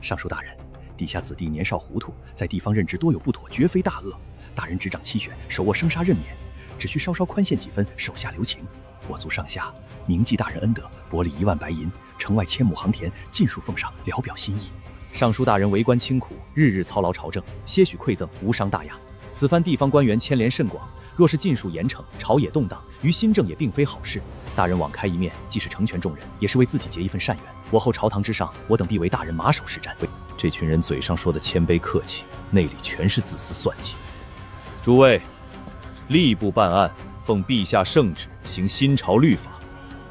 尚书大人，地下子弟年少糊涂，在地方任职多有不妥，绝非大恶。大人执掌期选，手握生杀任免，只需稍稍宽限几分，手下留情。我族上下铭记大人恩德，薄礼1万白银，城外1000亩航田，尽数奉上，聊表心意。尚书大人为官清苦，日日操劳朝政，些许馈赠无伤大雅。此番地方官员牵连甚广，若是尽数严惩，朝野动荡，于新政也并非好事。大人网开一面，既是成全众人，也是为自己结一份善缘。我后朝堂之上，我等必为大人马首是瞻。这群人嘴上说的谦卑客气，内里全是自私算计。诸位，吏部办案，奉陛下圣旨，行新朝律法，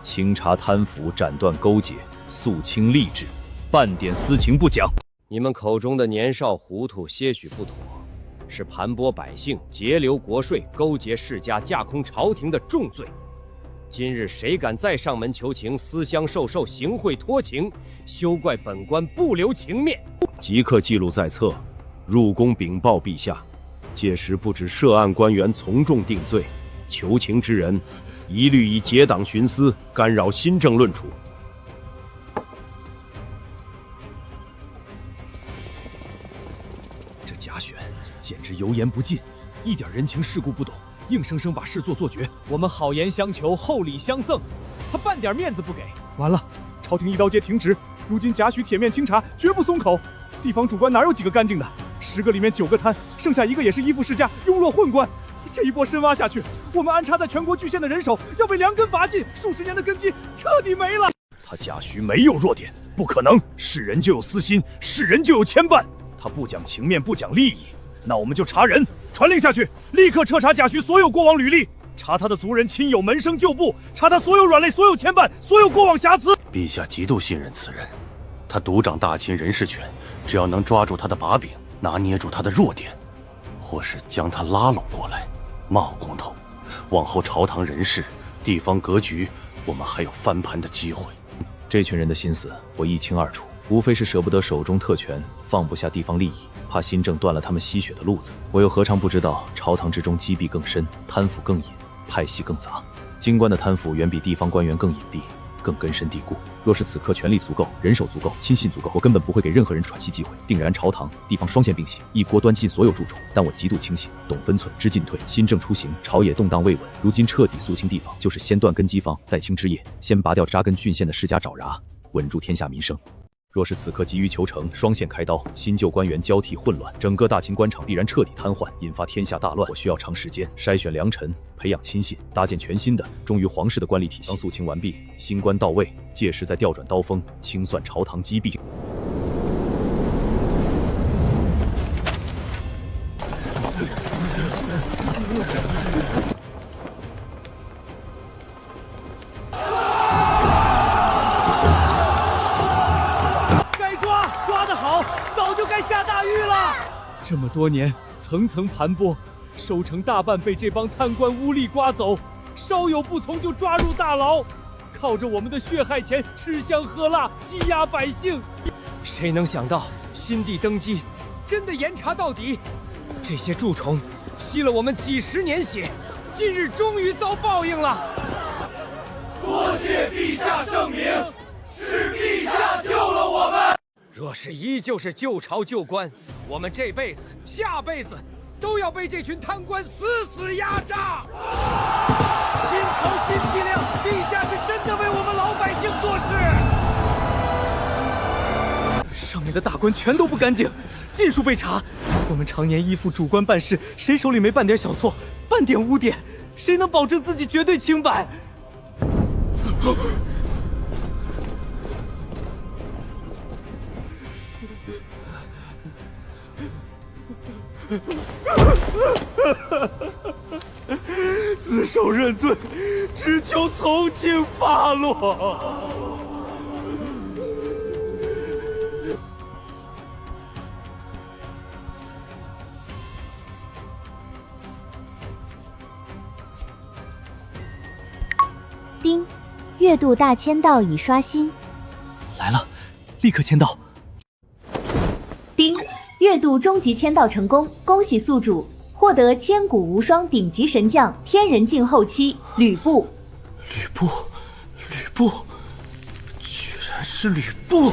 清查贪腐，斩断勾结，肃清吏治，半点私情不讲。你们口中的年少糊涂些许不妥，是盘剥百姓、截留国税、勾结世家、架空朝廷的重罪。今日谁敢再上门求情、私相授受、行贿托情，休怪本官不留情面。即刻记录在册，入宫禀报陛下。届时不止涉案官员从重定罪，求情之人一律以结党徇私、干扰新政论处。这贾选简直油盐不进，一点人情世故不懂，硬生生把事做绝。我们好言相求，厚礼相赠，他半点面子不给。完了，朝廷一刀接停职，如今贾诩铁面清查，绝不松口。地方主官哪有几个干净的？10个里面9个贪，剩下1个也是依附世家、庸弱混官。这一波深挖下去，我们安插在全国郡县的人手要被2根拔尽，数十年的根基彻底没了。他贾诩没有弱点，不可能。是人就有私心，是人就有牵绊。他不讲情面，不讲利益，那我们就查人。传令下去，立刻彻查贾诩所有过往履历，查他的族人、亲友、门生旧部，查他所有软肋、所有牵绊、所有过往瑕疵。陛下极度信任此人，他独掌大秦人事权，只要能抓住他的把柄，拿捏住他的弱点，或是将他拉拢过来，冒公头，往后朝堂人事、地方格局，我们还有翻盘的机会。这群人的心思我一清二楚，无非是舍不得手中特权，放不下地方利益，怕新政断了他们吸血的路子。我又何尝不知道，朝堂之中积弊更深，贪腐更隐，派系更杂。京官的贪腐远比地方官员更隐蔽，更根深蒂固。若是此刻权力足够，人手足够，亲信足够，我根本不会给任何人喘息机会，定然朝堂、地方双线并行，一锅端尽所有蛀虫。但我极度清醒，懂分寸，知进退。新政出行，朝野动荡未稳，如今彻底肃清地方，就是先断根基方，再清枝叶，先拔掉扎根郡县的世家爪牙，稳住天下民生。若是此刻急于求成，双线开刀，新旧官员交替混乱，整个大秦官场必然彻底瘫痪，引发天下大乱。我需要长时间筛选良臣，培养亲信，搭建全新的忠于皇室的官吏体系。当肃清完毕，新官到位，届时再调转刀锋，清算朝堂积弊。这么多年层层盘剥，收成大半被这帮贪官污吏刮走，稍有不从就抓入大牢，靠着我们的血汗钱吃香喝辣，欺压百姓。谁能想到新帝登基，真的严查到底？这些蛀虫吸了我们几十年血，今日终于遭报应了。多谢陛下圣明，是陛下救了我们。若是依旧是旧朝旧官，我们这辈子、下辈子都要被这群贪官死死压榨。新朝新气量，陛下是真的为我们老百姓做事。上面的大官全都不干净，尽数被查。我们常年依附主官办事，谁手里没半点小错、半点污点？谁能保证自己绝对清白？自首认罪，只求从轻发落。丁，月度大签到已刷新。来了，立刻签到。丁，月度终极签到成功，恭喜宿主获得千古无双顶级神将天人境后期吕布。吕布，居然是吕布！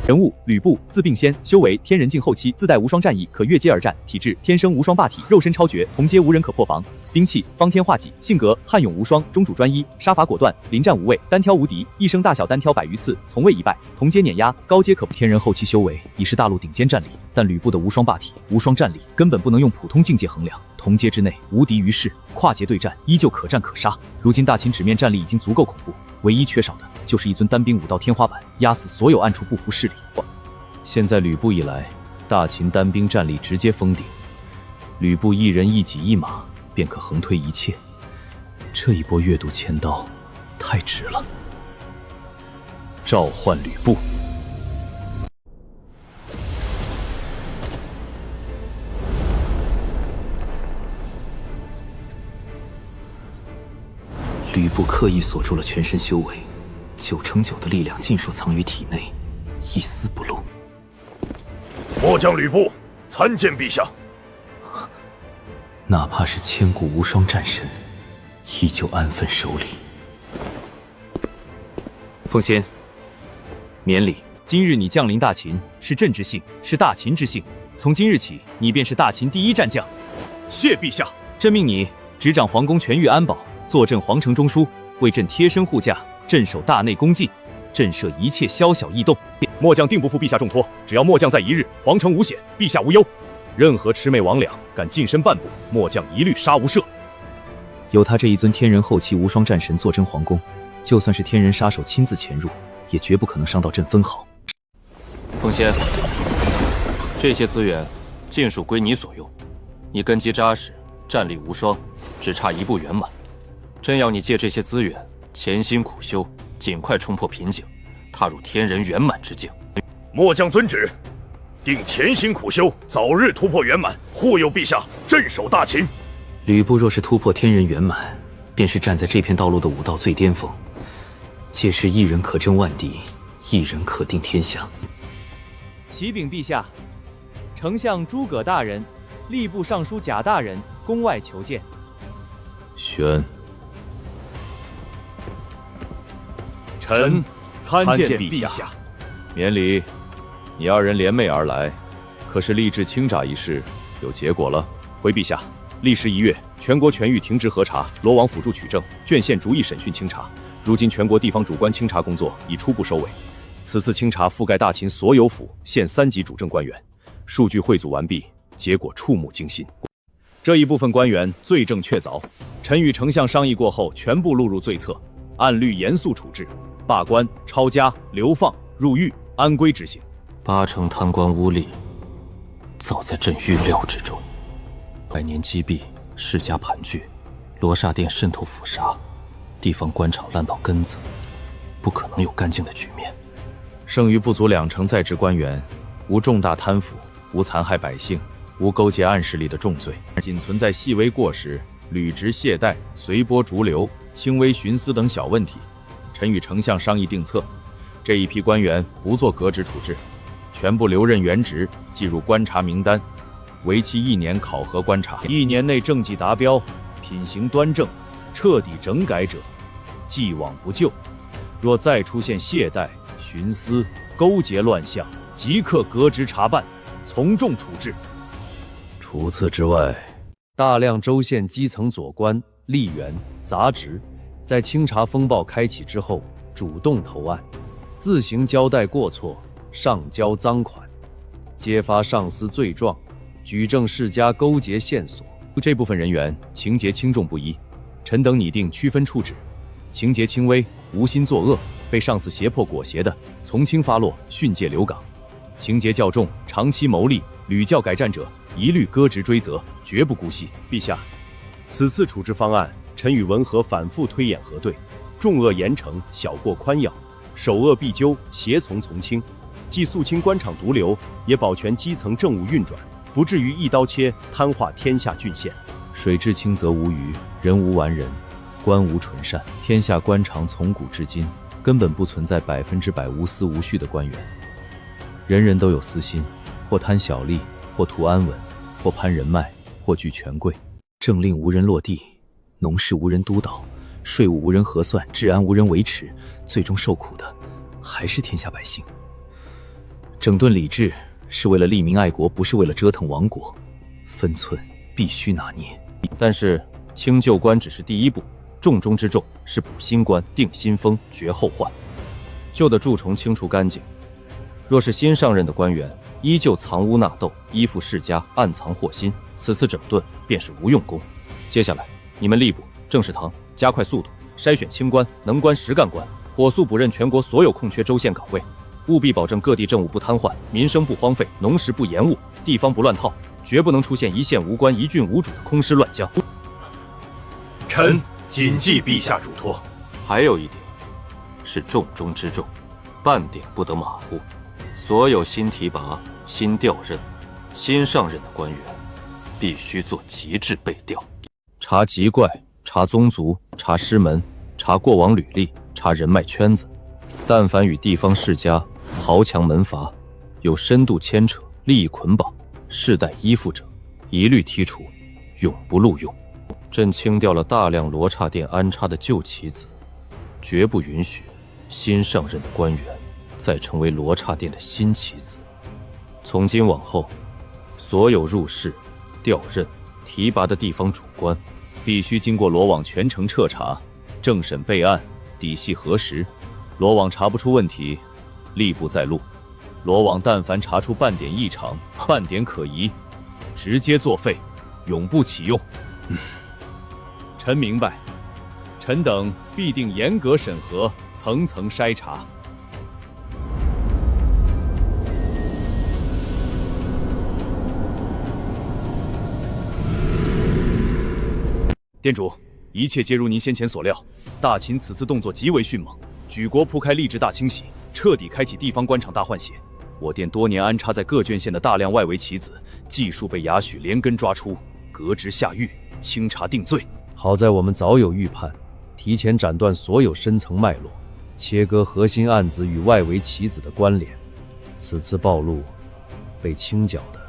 人物：吕布，字并仙，修为天人境后期，自带无双战役，可越阶而战。体质：天生无双霸体，肉身超绝，同阶无人可破防。兵器：方天画戟。性格：悍勇无双，忠主专一，杀伐果断，临战无畏，单挑无敌，一生大小单挑100余次，从未一败。同阶碾压，高阶可天人后期修为已是大陆顶尖战力，但吕布的无双霸体、无双战力根本不能用普通境界衡量，同阶之内无敌于世，跨界对战依旧可战可杀。如今大秦纸面战力已经足够恐怖，唯一缺少的就是一尊单兵武道天花板，压死所有暗处不服势力。现在吕布一来，大秦单兵战力直接封顶，吕布一人一戟一马便可横推一切。这一波月度签刀太值了。召唤吕布。吕布刻意锁住了全身修为，9成9的力量尽数藏于体内，一丝不露。末将吕布参见陛下。哪怕是千古无双战神，依旧安分守礼。奉先，免礼。今日你降临大秦，是朕之幸，是大秦之幸。从今日起，你便是大秦第一战将。谢陛下。朕命你执掌皇宫全域安保，坐镇皇城中枢，为朕贴身护驾，镇守大内宫禁，震慑一切宵小异动。末将定不负陛下重托，只要末将在一日，皇城无险，陛下无忧。任何魑魅魍魉敢近身半步，末将一律杀无赦。有他这一尊天人后期无双战神坐镇皇宫，就算是天人杀手亲自潜入，也绝不可能伤到朕分毫。奉先，这些资源尽数归你所用，你根基扎实，战力无双，只差一步圆满。朕要你借这些资源，潜心苦修，尽快冲破瓶颈，踏入天人圆满之境。末将遵旨，定潜心苦修，早日突破圆满，护佑陛下，镇守大秦。吕布若是突破天人圆满，便是站在这片道路的武道最巅峰，届时一人可征万敌，一人可定天下。启禀陛下，丞相诸葛大人、吏部尚书贾大人宫外求见。宣。臣参见陛下。免礼。你二人联袂而来，可是吏治清查一事有结果了？回陛下，历时1月，全国全域停职核查，罗网辅助取证，郡县逐一审讯清查。如今全国地方主官清查工作已初步收尾。此次清查覆盖大秦所有府县3级主政官员，数据汇组完毕，结果触目惊心。这一部分官员罪证确凿，臣与丞相商议过后，全部录入罪册，按律严肃处置，罢官、抄家、流放、入狱，安规执行。八成贪官污吏，早在朕预料之中。百年积弊，世家盘踞，罗刹殿渗透腐杀，地方官场烂到根子，不可能有干净的局面。剩余不足2成在职官员，无重大贪腐，无残害百姓，无勾结暗势力的重罪，仅存在细微过失、履职懈怠、随波逐流、轻微徇私等小问题。臣与丞相商议定策，这一批官员不做革职处置，全部留任原职，记入观察名单，为期1年考核观察。1年内政绩达标、品行端正、彻底整改者，既往不咎；若再出现懈怠、徇私、勾结乱象，即刻革职查办，从重处置。除此之外，大量州县基层左官、吏员、杂职，在清查风暴开启之后，主动投案，自行交代过错，上交赃款，揭发上司罪状，举证世家勾结线索。这部分人员情节轻重不一，臣等拟定区分处置。情节轻微、无心作恶、被上司胁迫裹挟的，从轻发落，训诫留岗；情节较重、长期牟利、屡教改战者，一律革职追责，绝不姑息。陛下，此次处置方案，臣与文和反复推演核对，重恶严惩，小过宽徭，首恶必究，胁从从轻，既肃清官场毒瘤，也保全基层政务运转，不至于一刀切瘫痪天下郡县。水至清则无鱼，人无完人，官无纯善。天下官场从古至今根本不存在100%无私无序的官员，人人都有私心，或贪小利，或图安稳，或攀人脉，或惧权贵。政令无人落地，农事无人督导，税务无人核算，治安无人维持，最终受苦的还是天下百姓。整顿礼制是为了利民爱国，不是为了折腾亡国，分寸必须拿捏。但是清旧官只是第一步，重中之重是补新官、定新风、绝后患。旧的蛀虫清除干净，若是新上任的官员依旧藏污纳垢，依附世家，暗藏祸心，此次整顿便是无用功。接下来你们吏部、政事堂加快速度筛选清官、能官、实干官，火速补任全国所有空缺州县岗位，务必保证各地政务不瘫痪，民生不荒废，农时不延误，地方不乱套，绝不能出现一县无官、一郡无主的空师乱将。臣谨记陛下嘱托。还有一点是重中之重，半点不得马虎。所有新提拔、新调任、新上任的官员，必须做极致背调，查籍贯、查宗族、查师门、查过往履历、查人脉圈子。但凡与地方世家、豪强门阀有深度牵扯、利益捆绑、世代依附者，一律剔除，永不录用。朕清掉了大量罗刹殿安插的旧棋子，绝不允许新上任的官员再成为罗刹殿的新棋子。从今往后，所有入仕、调任、提拔的地方主官，必须经过罗网全程彻查，政审备案，底细核实。罗网查不出问题，吏部再录；罗网但凡查出半点异常、半点可疑，直接作废，永不启用。臣明白，臣等必定严格审核，层层筛查。店主，一切皆如您先前所料，大秦此次动作极为迅猛，举国铺开吏治大清洗，彻底开启地方官场大换血。我店多年安插在各郡县的大量外围棋子，技术被雅许连根抓出，革职下狱，清查定罪。好在我们早有预判，提前斩断所有深层脉络，切割核心案子与外围棋子的关联。此次暴露，被清剿的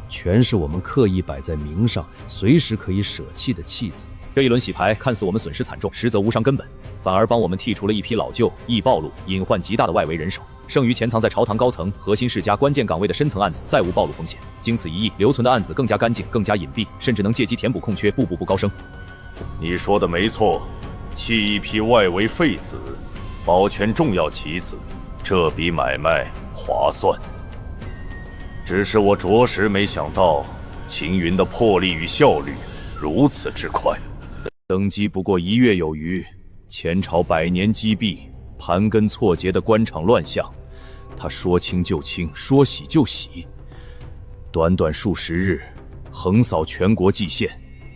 全是我们刻意摆在明上，随时可以舍弃的弃子。这一轮洗牌看似我们损失惨重，实则无伤根本，反而帮我们剔除了一批老旧、易暴露、隐患极大的外围人手。剩余潜藏在朝堂高层、核心世家关键岗位的深层案子，再无暴露风险。经此一役，留存的案子更加干净、更加隐蔽，甚至能借机填补空缺，步步高升。你说的没错，弃一批外围废子，保全重要棋子，这笔买卖划算。只是我着实没想到秦云的魄力与效率如此之快。登基不过1月有余，前朝100年积弊、盘根错节的官场乱象，他说清就清，说洗就洗。短短数十日，横扫全国蓟县，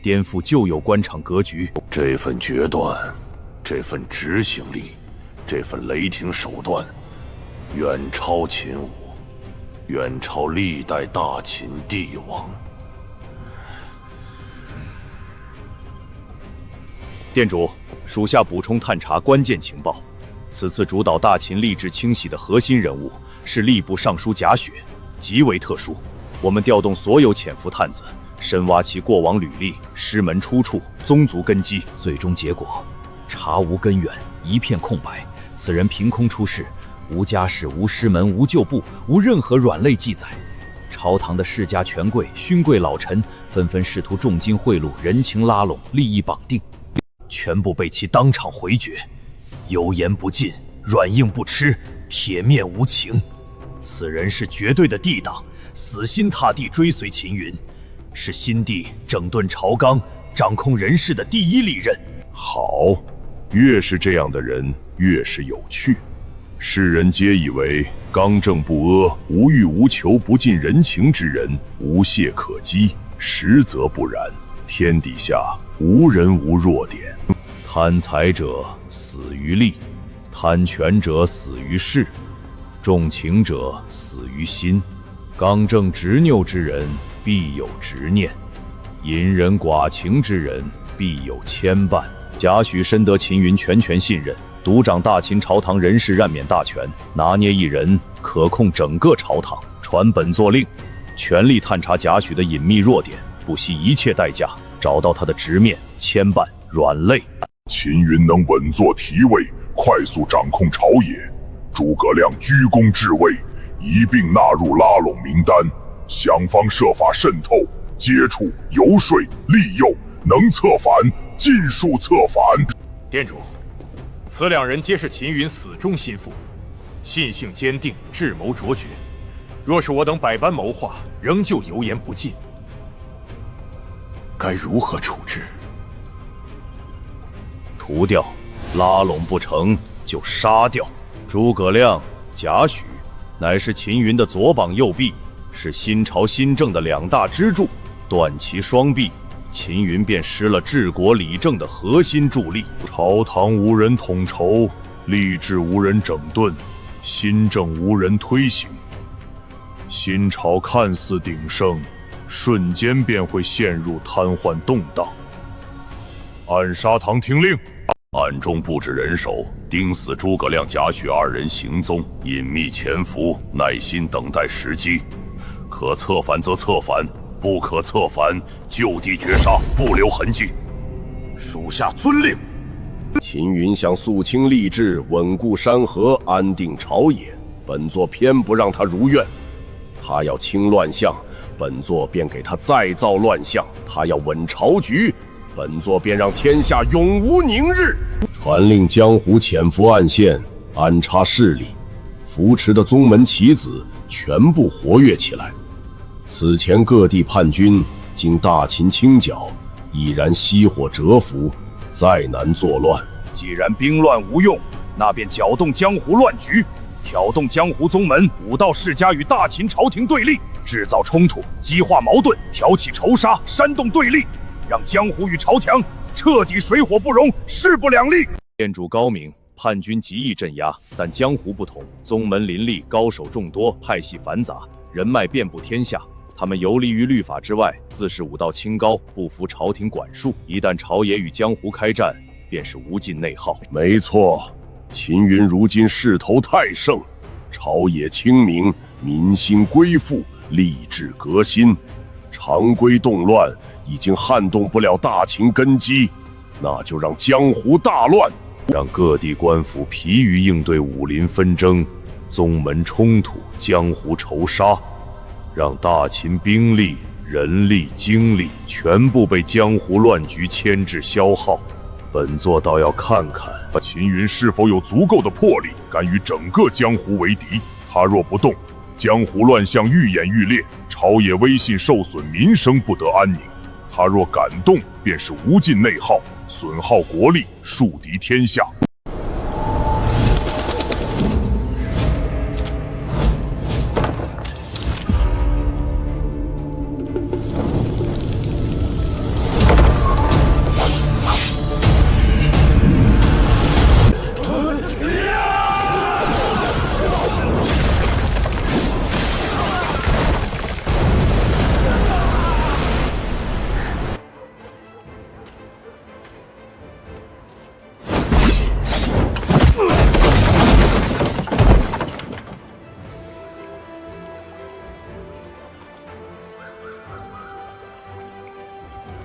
颠覆旧有官场格局。这份决断，这份执行力，这份雷霆手段，远超秦武，远超历代大秦帝王。店主，属下补充探查关键情报。此次主导大秦吏治清洗的核心人物是吏部尚书贾诩，极为特殊。我们调动所有潜伏探子，深挖其过往履历、师门出处、宗族根基，最终结果查无根源，一片空白。此人凭空出世，无家世、无师门、无旧部，无任何软肋记载。朝堂的世家权贵、勋贵老臣纷纷试图重金贿赂、人情拉拢、利益绑定，全部被其当场回绝。油盐不进，软硬不吃，铁面无情。此人是绝对的帝党，死心塌地追随秦云，是新帝整顿朝纲、掌控人事的第一利刃。好，越是这样的人，越是有趣。世人皆以为刚正不阿、无欲无求、不近人情之人无懈可击，实则不然。天底下无人无弱点。贪财者死于利，贪权者死于势，重情者死于心。刚正执拗之人必有执念，隐忍寡情之人必有牵绊。贾诩深得秦云全权信任，独掌大秦朝堂人事任免大权，拿捏一人可控整个朝堂。传本作令，全力探查贾诩的隐秘弱点，不惜一切代价找到他的直面、牵绊、软肋。秦云能稳坐提位，快速掌控朝野，诸葛亮居功至伟，一并纳入拉拢名单，想方设法渗透、接触、游说、利诱，能策反尽数策反。店主，此2人皆是秦云死忠心腹，信性坚定，智谋卓绝。若是我等百般谋划，仍旧油盐不进，该如何处置？除掉，拉拢不成就杀掉。诸葛亮、贾诩乃是秦云的左膀右臂，是新朝新政的2大支柱。断其双臂，秦云便失了治国理政的核心助力。朝堂无人统筹，吏治无人整顿，新政无人推行，新朝看似鼎盛，瞬间便会陷入瘫痪动荡。暗杀堂听令，暗中布置人手，盯死诸葛亮、贾诩2人行踪，隐秘潜伏，耐心等待时机。可策反则策反，不可策反，就地绝杀，不留痕迹。属下遵令。秦云想肃清吏治，稳固山河，安定朝野，本座偏不让他如愿。他要清乱象，本座便给他再造乱象；他要稳朝局，本座便让天下永无宁日。传令江湖潜伏暗线，安插势力，扶持的宗门棋子全部活跃起来。此前各地叛军经大秦清剿，已然熄火蛰伏，再难作乱。既然兵乱无用，那便搅动江湖乱局，挑动江湖宗门、武道世家与大秦朝廷对立，制造冲突，激化矛盾，挑起仇杀，煽动对立，让江湖与朝廷彻底水火不容，势不两立。店主高明，叛军极易镇压，但江湖不同，宗门林立，高手众多，派系繁杂，人脉遍布天下。他们游离于律法之外，自恃武道清高，不服朝廷管束。一旦朝野与江湖开战，便是无尽内耗。没错，秦云如今势头太盛，朝野清明，民心归附，吏治革新，常规动乱已经撼动不了大秦根基，那就让江湖大乱，让各地官府疲于应对武林纷争、宗门冲突、江湖仇杀，让大秦兵力、人力、精力全部被江湖乱局牵制消耗。本座倒要看看秦云是否有足够的魄力，敢与整个江湖为敌？他若不动，江湖乱象愈演愈烈，朝野威信受损，民生不得安宁。他若敢动，便是无尽内耗，损耗国力，树敌天下。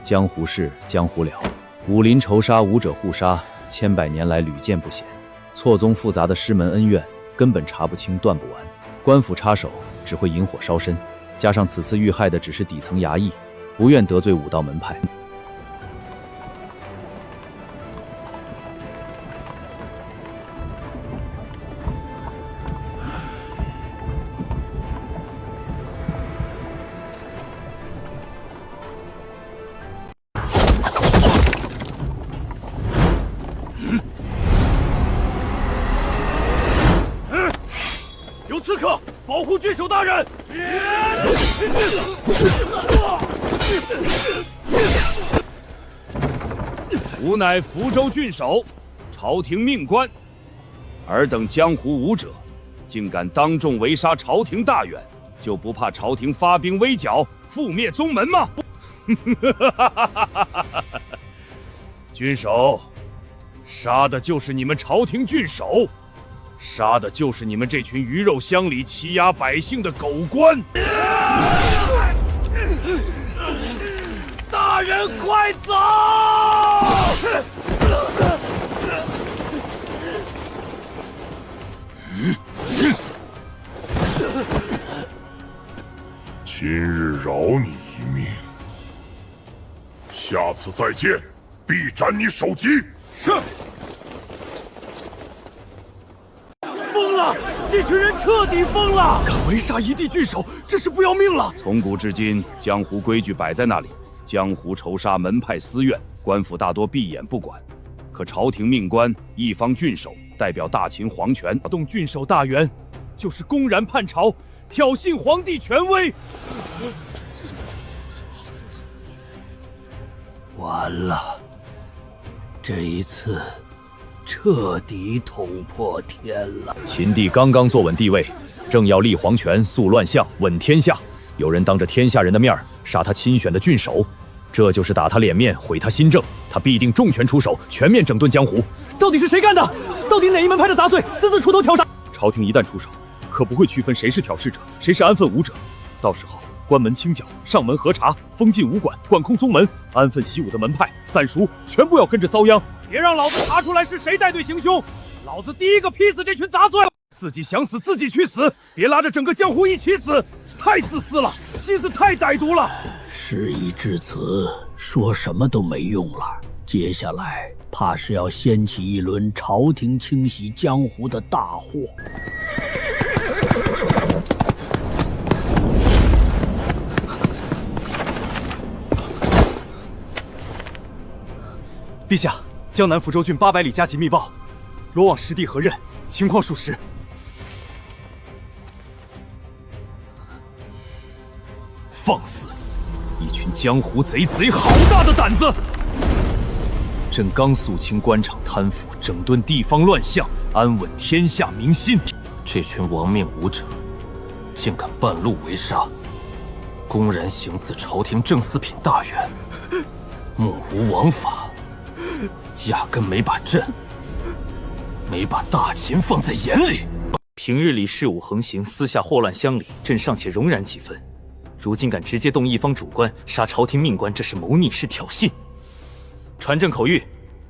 江湖事，江湖了。武林仇杀，武者互杀，千百年来屡见不鲜。错综复杂的师门恩怨，根本查不清，断不完。官府插手，只会引火烧身。加上此次遇害的只是底层衙役，不愿得罪武道门派。刺客，保护郡守大人！吾乃福州郡守，朝廷命官。尔等江湖武者，竟敢当众围杀朝廷大员，就不怕朝廷发兵围剿，覆灭宗门吗？郡守，杀的就是你们朝廷郡守。杀的就是你们这群鱼肉乡里欺压百姓的狗官！大人快走！今日饶你一命，下次再见，必斩你首级。是。疯了！这群人彻底疯了！敢围杀一地郡守，这是不要命了！从古至今，江湖规矩摆在那里，江湖仇杀、门派私怨，官府大多闭眼不管。可朝廷命官一方郡守，代表大秦皇权，动郡守大员，就是公然叛朝，挑衅皇帝权威。完了，这一次彻底捅破天了。秦帝刚刚坐稳帝位，正要立皇权、肃乱象、稳天下，有人当着天下人的面杀他亲选的郡守，这就是打他脸面、毁他新政。他必定重拳出手，全面整顿江湖。到底是谁干的？到底哪一门派的杂碎私自出头挑杀？朝廷一旦出手，可不会区分谁是挑事者，谁是安分武者。到时候关门清剿，上门核查，封禁武馆，管控宗门，安分习武的门派、散塾全部要跟着遭殃。别让老子查出来是谁带队行凶，老子第一个劈死这群杂碎！自己想死自己去死，别拉着整个江湖一起死！太自私了，心思太歹毒了。事已至此，说什么都没用了。接下来怕是要掀起一轮朝廷清洗江湖的大祸。陛下，江南福州郡800里加急密报，罗网实地核认，情况属实。放肆！一群江湖贼，好大的胆子！朕刚肃清官场贪腐，整顿地方乱象，安稳天下民心。这群亡命武者，竟敢半路围杀，公然行刺朝廷正四品大员，目无王法，压根没把朕、没把大秦放在眼里。平日里事务横行，私下祸乱乡里，朕尚且容忍几分。如今敢直接动一方主官，杀朝廷命官，这是谋逆，是挑衅。传朕口谕，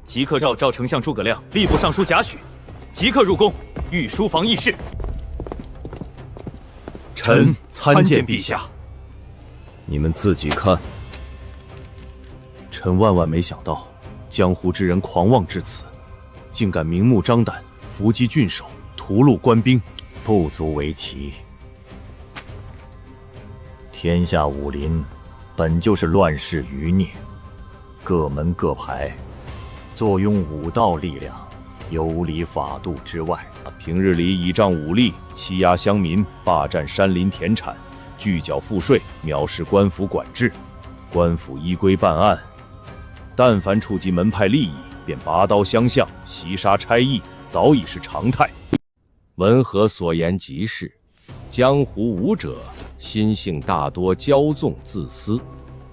即刻召赵丞相诸葛亮、吏部尚书贾诩，即刻入宫，御书房议事。臣参见陛下。你们自己看。臣万万没想到，江湖之人狂妄至此，竟敢明目张胆伏击郡守，屠戮官兵，不足为奇。天下武林本就是乱世余孽，各门各派坐拥武道力量，游离法度之外。平日里倚仗武力欺压乡民，霸占山林田产，拒缴赋税，藐视官府管制。官府依规办案，但凡触及门派利益，便拔刀相向，袭杀差役，早已是常态。文和所言极是，江湖武者心性大多骄纵自私，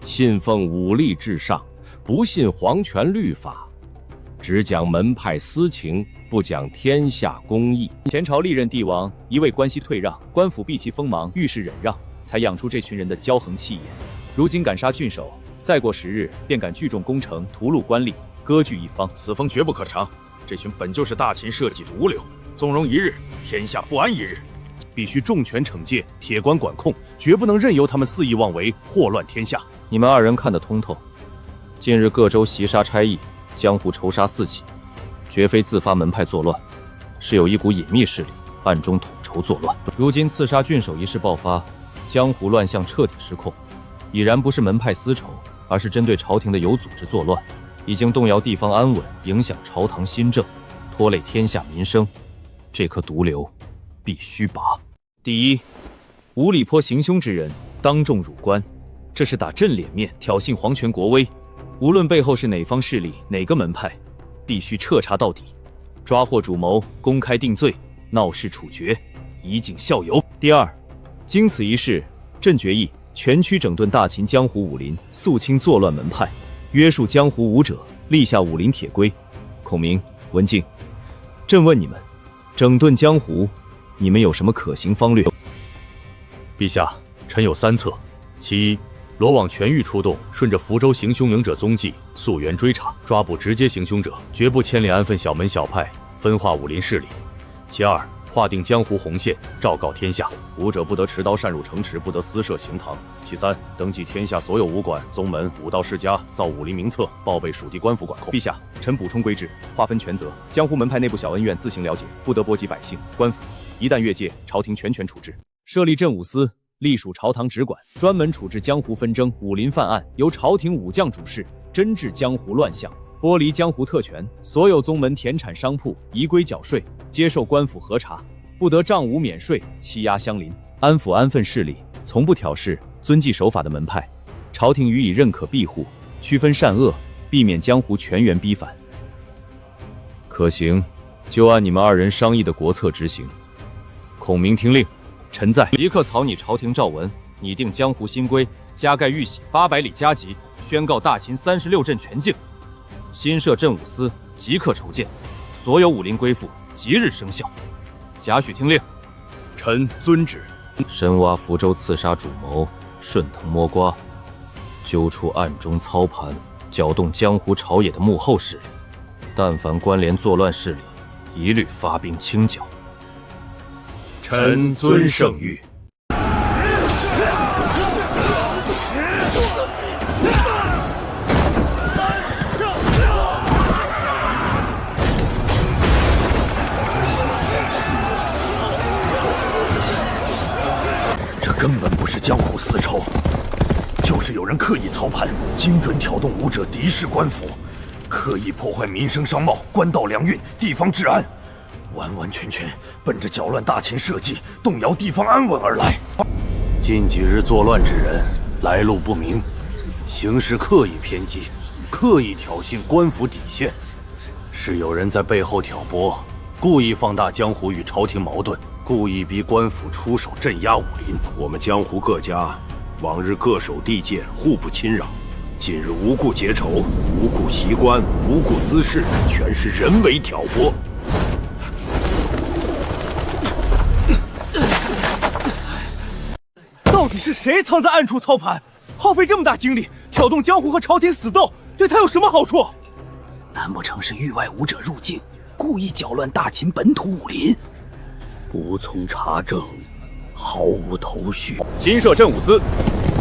信奉武力至上，不信皇权律法，只讲门派私情，不讲天下公义。前朝历任帝王一味关系退让，官府避其锋芒，遇事忍让，才养出这群人的骄横气焰。如今敢杀郡守，再过10日便敢聚众攻城，屠戮官吏，割据一方，此风绝不可长。这群本就是大秦社稷毒瘤，纵容一日，天下不安一日。必须重拳惩戒，铁官管控，绝不能任由他们肆意妄为，祸乱天下。你们2人看得通透。近日各州袭杀差役，江湖仇杀四起，绝非自发门派作乱，是有一股隐秘势力暗中统筹作乱。如今刺杀郡守一事爆发，江湖乱象彻底失控，已然不是门派私仇，而是针对朝廷的有组织作乱，已经动摇地方安稳，影响朝堂新政，拖累天下民生。这颗毒瘤必须拔。第一，五里坡行凶之人当众辱官，这是打朕脸面，挑衅皇权国威。无论背后是哪方势力，哪个门派，必须彻查到底，抓获主谋，公开定罪，闹事处决，以儆效尤。第二，经此一事，朕决议全区整顿大秦江湖武林，肃清作乱门派，约束江湖武者，立下武林铁规。孔明、文静，朕问你们，整顿江湖，你们有什么可行方略？陛下，臣有3策：其一，罗网全域出动，顺着福州行凶营者踪迹溯源追查，抓捕直接行凶者，绝不牵连安分小门小派，分化武林势力。其二，划定江湖红线，昭告天下，武者不得持刀擅入城池，不得私设行堂。其三，登记天下所有武馆、宗门、武道世家，造武林名册，报备属地官府管控。陛下，臣补充规制，划分权责，江湖门派内部小恩怨自行了解，不得波及百姓、官府，一旦越界，朝廷全权处置。设立镇武司，隶属朝堂直管，专门处置江湖纷争、武林犯案，由朝廷武将主事，侦治江湖乱象，剥离江湖特权。所有宗门、田产、商铺依规缴税，接受官府核查，不得仗武免税，欺压乡邻。安抚安分势力，从不挑事，遵纪守法的门派，朝廷予以认可庇护，区分善恶，避免江湖全员逼反。可行，就按你们2人商议的国策执行。孔明听令。臣在。立刻草拟朝廷诏文，拟定江湖新规，加盖玉玺800里加急，宣告大秦36镇全境。新设镇武司，即刻筹建，所有武林归附，即日生效。贾诩听令。臣遵旨。深挖福州刺杀主谋，顺藤摸瓜，揪出暗中操盘、搅动江湖朝野的幕后势力，但凡关联作乱势力，一律发兵清剿。臣遵圣谕。这根本不是江湖私仇，就是有人刻意操盘，精准挑动武者敌视官府，刻意破坏民生商贸、官道良运、地方治安。完完全全奔着搅乱大秦社稷、动摇地方安稳而来。近几日作乱之人来路不明，行事刻意偏激，刻意挑衅官府底线，是有人在背后挑拨，故意放大江湖与朝廷矛盾，故意逼官府出手镇压武林。我们江湖各家往日各守地界，互不侵扰，近日无故结仇，无故袭官，无故滋事，全是人为挑拨。到底是谁藏在暗处操盘，耗费这么大精力挑动江湖和朝廷死斗，对他有什么好处？难不成是域外武者入境，故意搅乱大秦本土武林？无从查证，毫无头绪。新设镇武司，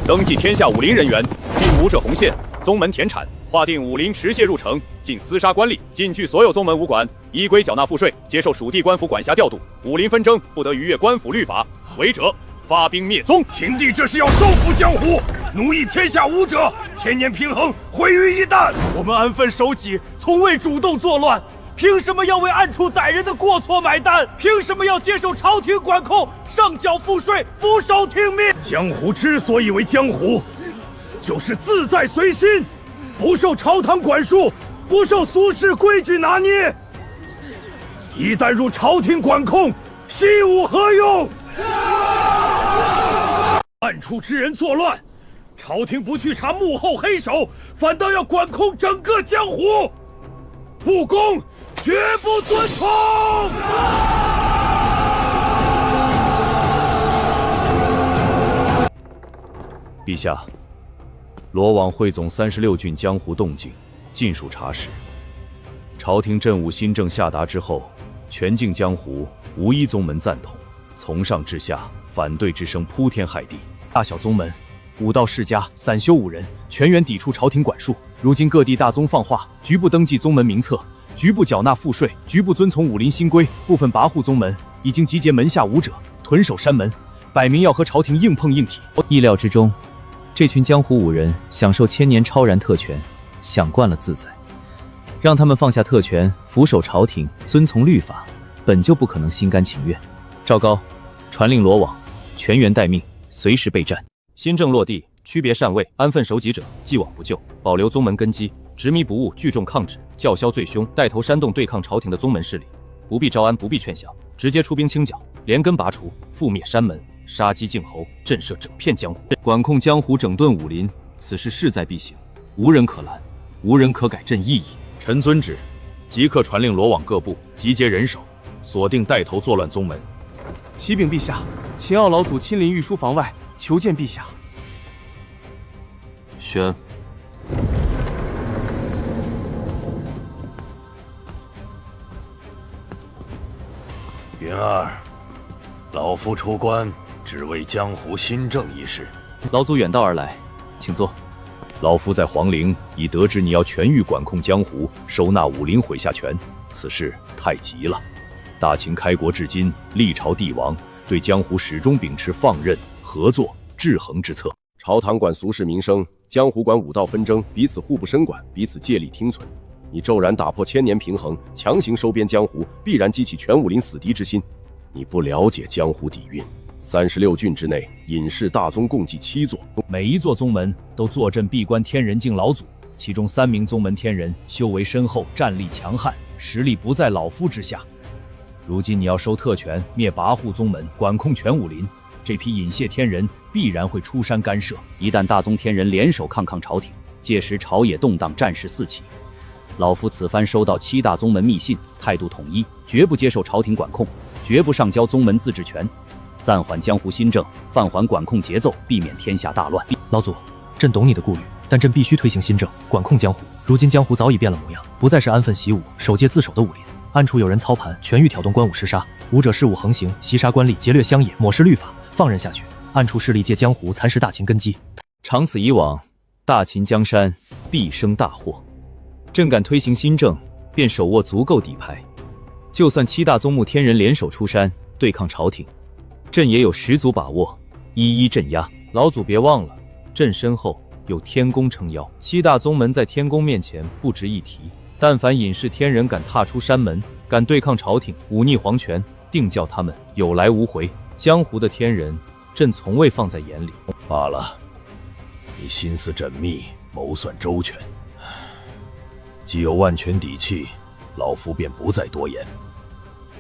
登记天下武林人员，定武者红线、宗门田产、划定武林持械入城，禁厮杀官吏，禁据所有宗门武馆，依规缴纳赋税，接受属地官府管辖调度。武林纷争不得逾越官府律法，违者发兵灭宗。秦帝这是要收复江湖，奴役天下武者，千年平衡毁于一旦。我们安分守己，从未主动作乱，凭什么要为暗处歹人的过错买单？凭什么要接受朝廷管控，上缴赋税，俯首听命？江湖之所以为江湖，就是自在随心，不受朝堂管束，不受俗世规矩拿捏。一旦入朝廷管控，习武何用？暗处之人作乱，朝廷不去查幕后黑手，反倒要管控整个江湖，不公，绝不遵从。陛下，罗网汇总36郡江湖动静，尽数查实。朝廷镇武新政下达之后，全境江湖无一宗门赞同，从上至下反对之声铺天盖地。大小宗门、武道世家、散修武人全员抵触朝廷管束。如今各地大宗放话，局部登记宗门名册，局部缴纳赋税，局部遵从武林新规。部分跋扈宗门已经集结门下武者，屯守山门，摆明要和朝廷硬碰硬体。意料之中，这群江湖武人享受千年超然特权，享惯了自在，让他们放下特权，俯首朝廷，遵从律法，本就不可能心甘情愿。赵高传令罗网，全员待命，随时备战。新政落地，区别禅位，安分守己者既往不咎，保留宗门根基，执迷不悟，聚众抗旨，叫嚣最凶，带头煽动对抗朝廷的宗门势力，不必招安，不必劝降，直接出兵清剿，连根拔除，覆灭山门，杀鸡儆猴，震慑整片江湖，管控江湖，整顿武林，此事势在必行，无人可拦，无人可改朕意矣。臣遵旨，即刻传令罗网各部集结人手，锁定带头作乱宗门。启禀陛下，秦傲老祖亲临御书房外，求见陛下。宣。云儿，老夫出关，只为江湖新政一事。老祖远道而来，请坐。老夫在皇陵已得知你要全域管控江湖，收纳武林麾下权，此事太急了。大秦开国至今，历朝帝王对江湖始终秉持放任、合作、制衡之策。朝堂管俗世民生，江湖管武道纷争，彼此互不生管，彼此借力听存。你骤然打破千年平衡，强行收编江湖，必然激起全武林死敌之心。你不了解江湖底蕴。36郡之内，隐士大宗共计7座，每一座宗门都坐镇闭关天人境老祖，其中3名宗门天人修为深厚，战力强悍，实力不在老夫之下。如今你要收特权，灭跋扈宗门，管控全武林，这批隐谢天人必然会出山干涉。一旦大宗天人联手抗朝廷，届时朝野动荡，战事四起。老夫此番收到7大宗门密信，态度统一，绝不接受朝廷管控，绝不上交宗门自治权，暂缓江湖新政，放缓管控节奏，避免天下大乱。老祖，朕懂你的顾虑，但朕必须推行新政，管控江湖。如今江湖早已变了模样，不再是安分习武、守戒自守的武林，暗处有人操盘，全域挑动官武厮杀，武者恃武横行，袭杀官吏，劫掠乡野，抹失律法，放任下去，暗处势力借江湖蚕食大秦根基。长此以往，大秦江山必生大祸。朕敢推行新政，便手握足够底牌，就算7大宗目天人联手出山对抗朝廷，朕也有10足把握一一镇压。老祖别忘了，朕身后有天宫撑腰，7大宗门在天宫面前不值一提。但凡隐士天人敢踏出山门，敢对抗朝廷，忤逆皇权，定叫他们有来无回。江湖的天人，朕从未放在眼里。罢了，你心思缜密，谋算周全。既有万全底气，老夫便不再多言。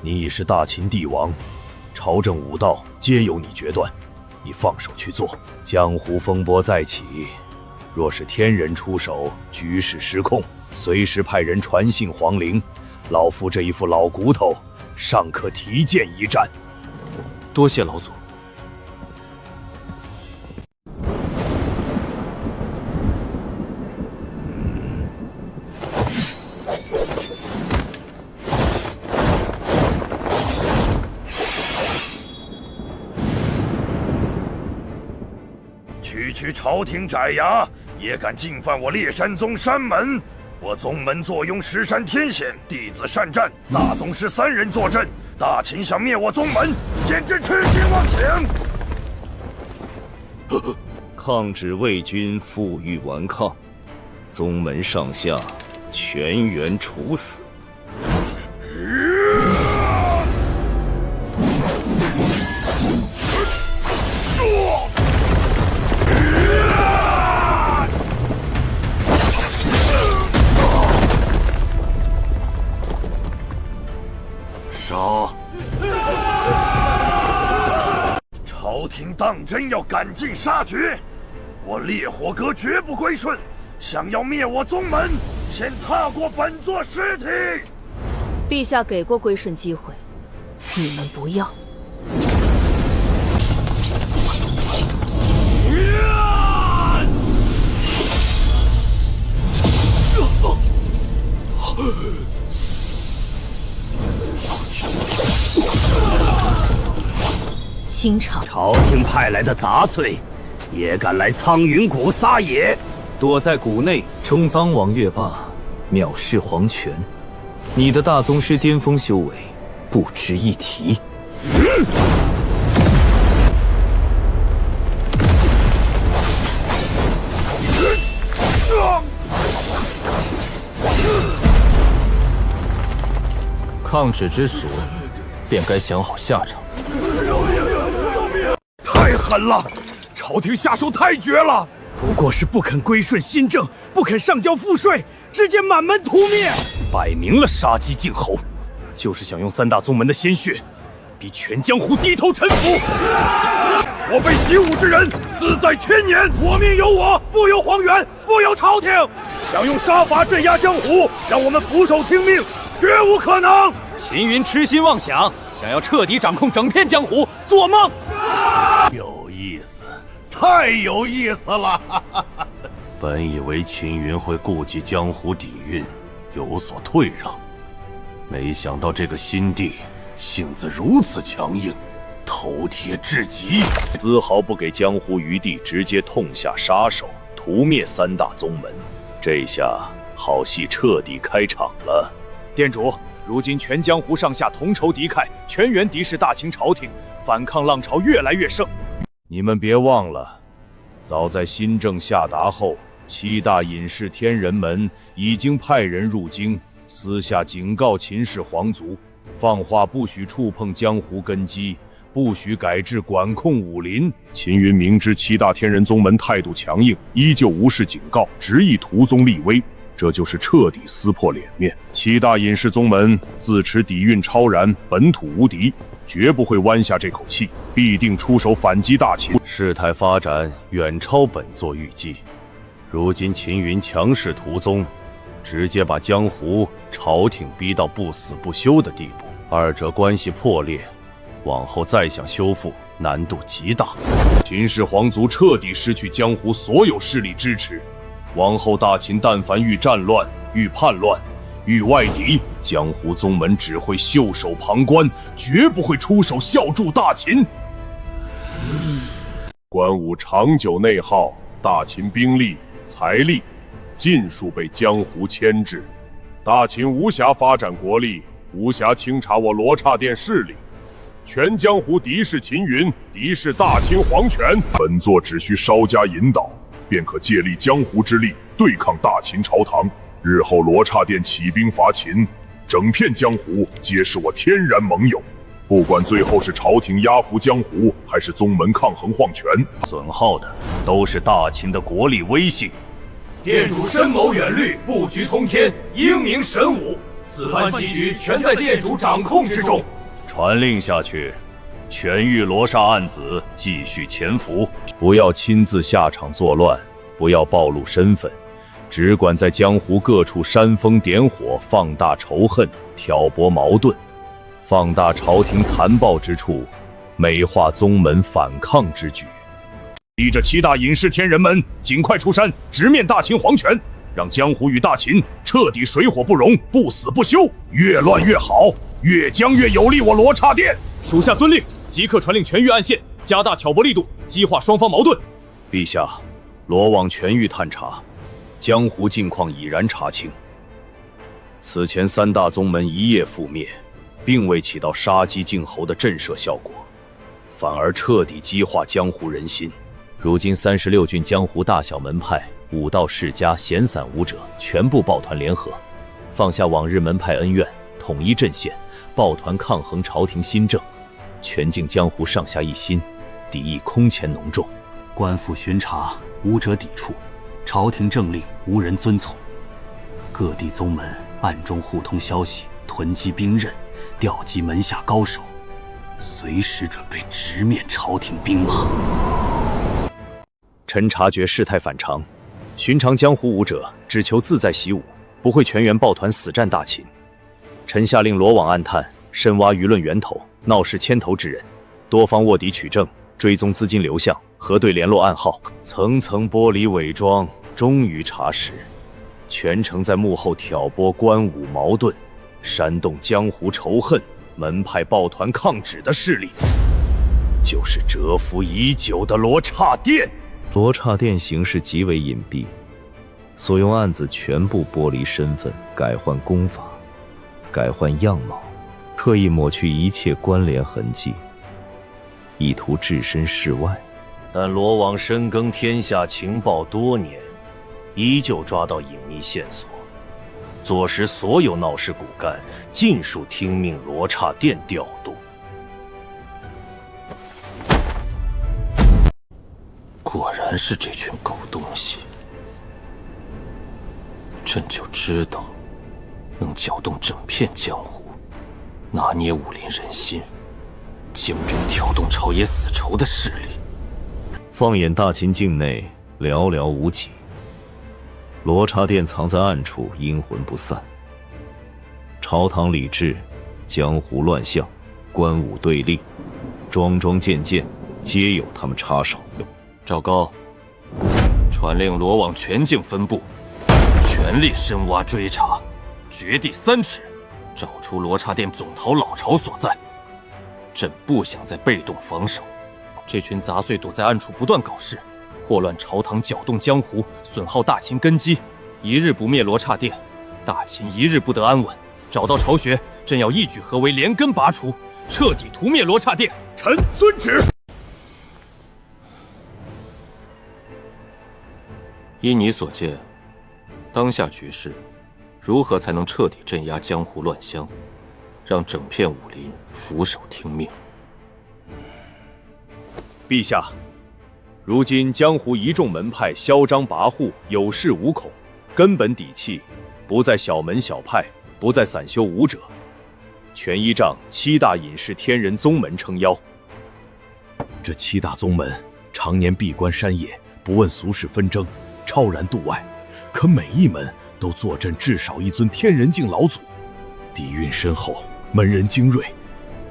你已是大秦帝王，朝政武道皆由你决断，你放手去做。江湖风波再起，若是天人出手，局势失控，随时派人传信皇陵，老夫这一副老骨头尚可提剑一战。多谢老祖。区朝廷窄衙，也敢进犯我烈山宗山门？我宗门坐拥石山天险，弟子善战，大宗师3人坐镇。大秦想灭我宗门，简直痴心妄想！抗旨魏军负隅顽抗，宗门上下全员处死。杀！朝廷当真要赶尽杀绝？我烈火阁绝不归顺！想要灭我宗门，先踏过本座尸体！陛下给过归顺机会，你们不要。清朝朝廷派来的杂碎，也敢来苍云谷撒野？躲在谷内充脏王月霸，藐视皇权，你的大宗师巅峰修为不值一提。抗旨之时，便该想好下场。太狠了！朝廷下手太绝了！不过是不肯归顺新政，不肯上交赋税，直接满门屠灭，摆明了杀鸡儆猴，就是想用3大宗门的鲜血，逼全江湖低头臣服。我辈习武之人，自在千年，我命由我，不由皇权，不由朝廷。想用杀伐镇压江湖，让我们俯首听命，绝无可能。秦云痴心妄想，想要彻底掌控整片江湖，做梦！有意思，太有意思了！本以为秦云会顾及江湖底蕴，有所退让，没想到这个新帝性子如此强硬，头铁至极，丝毫不给江湖余地，直接痛下杀手，屠灭3大宗门。这下好戏彻底开场了。店主，如今全江湖上下同仇敌忾，全员敌视大秦朝廷，反抗浪潮越来越盛。你们别忘了，早在新政下达后，7大隐士天人门已经派人入京，私下警告秦氏皇族，放话不许触碰江湖根基，不许改制管控武林。秦云明知7大天人宗门态度强硬，依旧无视警告，执意屠宗立威，这就是彻底撕破脸面。7大隐士宗门自持底蕴超然，本土无敌，绝不会弯下这口气，必定出手反击大秦。事态发展远超本座预计，如今秦云强势屠宗，直接把江湖、朝廷逼到不死不休的地步，二者关系破裂，往后再想修复难度极大。秦氏皇族彻底失去江湖所有势力支持，往后大秦但凡遇战乱、遇叛乱、遇外敌，江湖宗门只会袖手旁观，绝不会出手效助大秦。关武长久内耗，大秦兵力、财力尽数被江湖牵制，大秦无暇发展国力，无暇清查我罗刹殿势力，全江湖敌视秦云，敌视大秦皇权。本座只需稍加引导，便可借力江湖之力对抗大秦朝堂。日后罗刹殿起兵伐秦，整片江湖皆是我天然盟友。不管最后是朝廷压服江湖，还是宗门抗衡皇权，损耗的都是大秦的国力威信。店主深谋远虑，布局通天，英明神武，此番棋局全在店主掌控之中。传令下去，全域罗刹暗子继续潜伏，不要亲自下场作乱，不要暴露身份，只管在江湖各处煽风点火，放大仇恨，挑拨矛盾，放大朝廷残暴之处，美化宗门反抗之举。逼着7大隐士天人门尽快出山，直面大秦皇权，让江湖与大秦彻底水火不容，不死不休。越乱越好，越僵越有利我罗刹殿。属下遵令，即刻传令全域暗线，加大挑拨力度，激化双方矛盾。陛下，罗网全域探查，江湖境况已然查清。此前三大宗门一夜覆灭，并未起到杀鸡儆猴的震慑效果，反而彻底激化江湖人心。如今36郡江湖大小门派、武道世家、闲散武者全部抱团联合，放下往日门派恩怨，统一阵线，抱团抗衡朝廷新政。全境江湖上下一心，敌意空前浓重。官府巡查，无者抵触；朝廷政令，无人遵从。各地宗门暗中互通消息，囤积兵刃，调集门下高手，随时准备直面朝廷兵马。臣察觉事态反常，寻常江湖武者只求自在习武，不会全员抱团死战大秦。臣下令罗网暗探，深挖舆论源头、闹事牵头之人，多方卧底取证，追踪资金流向，核对联络暗号，层层剥离伪装，终于查实，全程在幕后挑拨官武矛盾，煽动江湖仇恨、门派抱团抗旨的势力，就是蛰伏已久的罗刹殿。罗刹殿行事极为隐蔽，所用案子全部剥离身份，改换功法，改换样貌，刻意抹去一切关联痕迹，意图置身事外。但罗网深耕天下情报多年，依旧抓到隐秘线索，坐实所有闹事骨干尽数听命罗刹殿调度。果然是这群狗东西，朕就知道能搅动整片江湖，拿捏武林人心，精准挑动朝野死仇的势力。放眼大秦境内，寥寥无几。罗刹殿藏在暗处，阴魂不散。朝堂理治，江湖乱象，官武对立，桩桩件件，皆有他们插手。赵高，传令罗网全境分部，全力深挖追查，掘地3尺，找出罗刹殿总逃老巢所在。朕不想再被动防守，这群杂碎躲在暗处不断搞事，祸乱朝堂，搅动江湖，损耗大秦根基。一日不灭罗刹殿，大秦一日不得安稳。找到巢穴，朕要一举合围，连根拔除，彻底屠灭罗刹殿。臣遵旨。依你所见，当下局势，如何才能彻底镇压江湖乱象，让整片武林俯首听命？陛下，如今江湖一众门派嚣张跋扈，有恃无恐，根本底气不在小门小派，不在散修武者，全依仗7大隐士天人宗门撑腰。这7大宗门常年闭关山野，不问俗世纷争，超然度外，可每一门都坐镇至少一尊天人境老祖，底蕴深厚，门人精锐，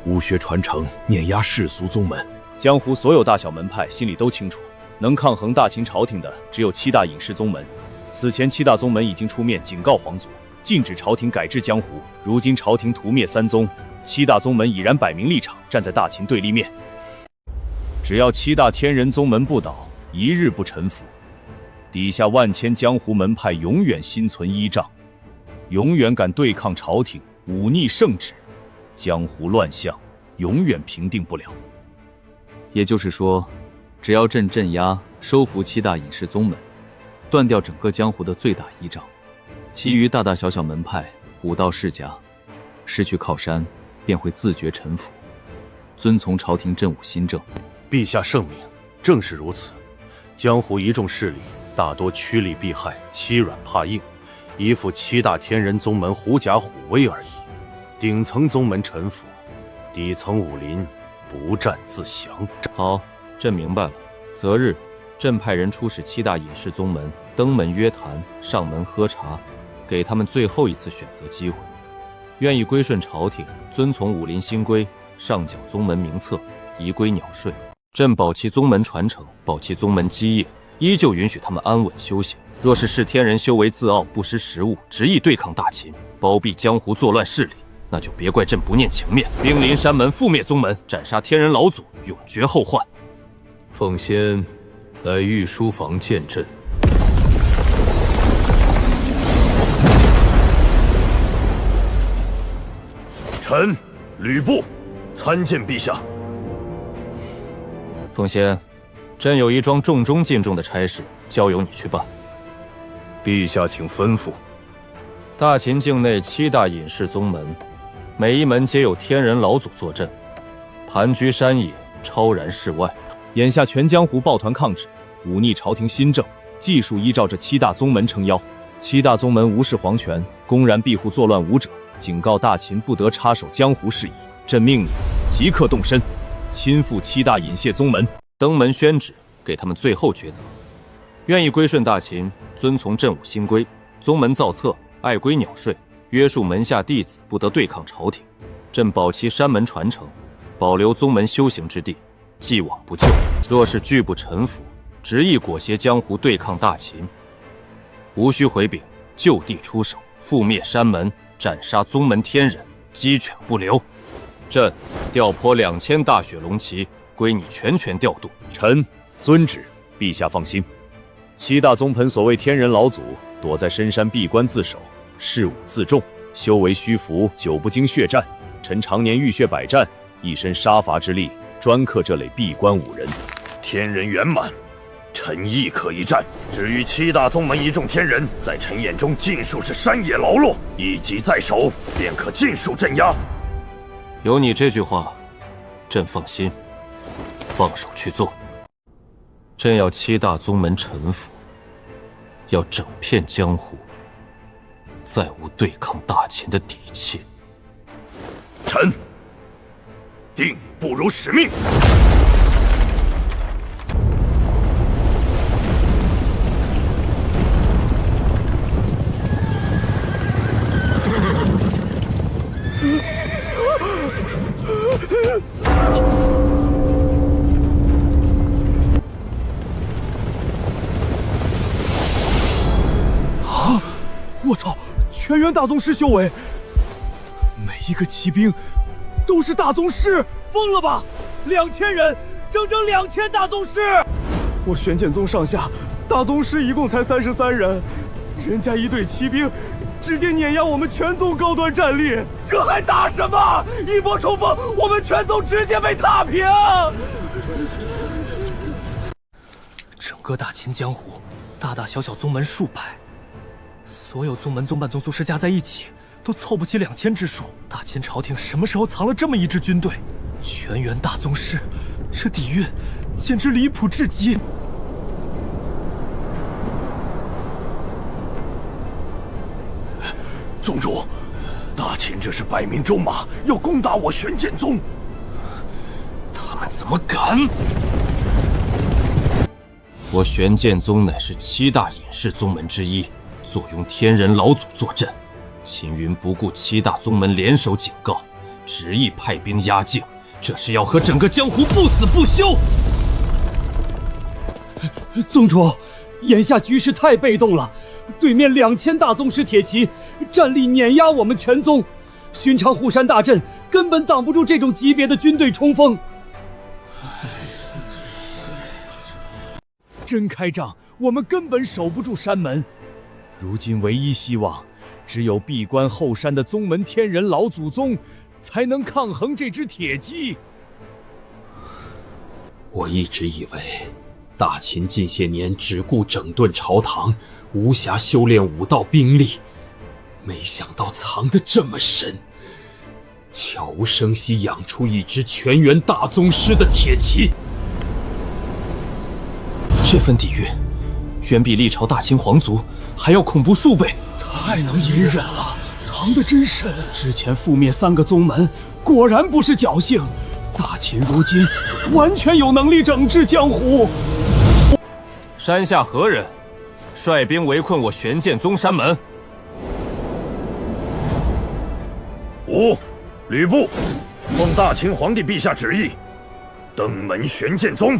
武学传承碾压世俗宗门。江湖所有大小门派心里都清楚，能抗衡大秦朝廷的只有7大隐士宗门。此前7大宗门已经出面警告皇族，禁止朝廷改制江湖。如今朝廷屠灭3宗，7大宗门已然摆明立场，站在大秦对立面。只要7大天人宗门不倒，一日不臣服，底下万千江湖门派永远心存依仗，永远敢对抗朝廷，忤逆圣旨，江湖乱象永远平定不了。也就是说，只要朕镇压、收服7大隐士宗门，断掉整个江湖的最大依仗，其余大大小小门派、武道世家，失去靠山，便会自觉臣服，遵从朝廷镇武新政。陛下圣明，正是如此。江湖一众势力大多趋利避害，欺软怕硬，依附7大天人宗门狐假虎威而已。顶层宗门臣服，底层武林不战自降。好，朕明白了。择日，朕派人出使7大隐士宗门，登门约谈，上门喝茶，给他们最后一次选择机会。愿意归顺朝廷，遵从武林新规，上缴宗门名册，移归鸟税。朕保其宗门传承，保其宗门基业，依旧允许他们安稳修行。若是视天人修为自傲，不识时务，执意对抗大秦，包庇江湖作乱势力，那就别怪朕不念情面，兵临山门，覆灭宗门，斩杀天人老祖，永绝后患。奉先来御书房见朕。臣吕布参见陛下。奉先，朕有一桩重中尽重的差事，交由你去办。陛下请吩咐。大秦境内7大隐士宗门，每一门皆有天人老祖坐镇，盘踞山野，超然世外。眼下全江湖抱团抗旨，忤逆朝廷新政，技术依照这7大宗门撑腰。7大宗门无视皇权，公然庇护作乱武者，警告大秦不得插手江湖事宜。朕命你即刻动身，亲赴7大隐谢宗门，登门宣旨，给他们最后抉择。愿意归顺大秦，遵从镇武新规，宗门造册，爱归鸟税，约束门下弟子不得对抗朝廷。朕保其山门传承，保留宗门修行之地，既往不咎。若是拒不臣服，执意裹挟江湖对抗大秦，无需回禀，就地出手，覆灭山门，斩杀宗门天人，鸡犬不留。朕调拨2000大雪龙旗，归你全权调度。臣遵旨，陛下放心。7大宗门所谓天人老祖，躲在深山闭关自守，恃武自重，修为虚浮，久不经血战。臣常年浴血百战，一身杀伐之力，专克这类闭关武人。天人圆满，臣亦可一战。至于7大宗门一众天人，在臣眼中尽数是山野劳碌，一击在手，便可尽数镇压。有你这句话，朕放心，放手去做。朕要7大宗门臣服，要整片江湖再无对抗大秦的底气。臣定不辱使命。我操！全员大宗师修为，每一个骑兵都是大宗师，疯了吧？2000人，整整2000大宗师！我玄剑宗上下大宗师一共才33人，人家一队骑兵直接碾压我们全宗高端战力，这还打什么？一波冲锋，我们全宗直接被踏平！整个大秦江湖，大大小小宗门数百。所有宗门宗办宗族师加在一起，都凑不齐2000之数。大秦朝廷什么时候藏了这么一支军队？全员大宗师，这底蕴简直离谱至极。宗主，大秦这是摆明种马，要攻打我玄剑宗。他们怎么敢？我玄剑宗乃是7大隐士宗门之一。坐拥天人老祖坐镇，秦云不顾7大宗门联手警告，执意派兵压境，这是要和整个江湖不死不休。宗主，眼下局势太被动了，对面2000大宗师铁骑，战力碾压我们全宗，寻常护山大阵根本挡不住这种级别的军队冲锋。真开仗，我们根本守不住山门。如今唯一希望，只有闭关后山的宗门天人老祖宗，才能抗衡这只铁骑。我一直以为，大秦近些年只顾整顿朝堂，无暇修炼武道兵力，没想到藏得这么深，悄无声息养出一支全员大宗师的铁骑。这份底蕴，远比历朝大秦皇族还要恐怖数倍，太能隐忍了，藏得真深。之前覆灭3个宗门，果然不是侥幸。大秦如今完全有能力整治江湖。山下何人率兵围困我玄剑宗山门？吾吕布奉大秦皇帝陛下旨意，登门玄剑宗。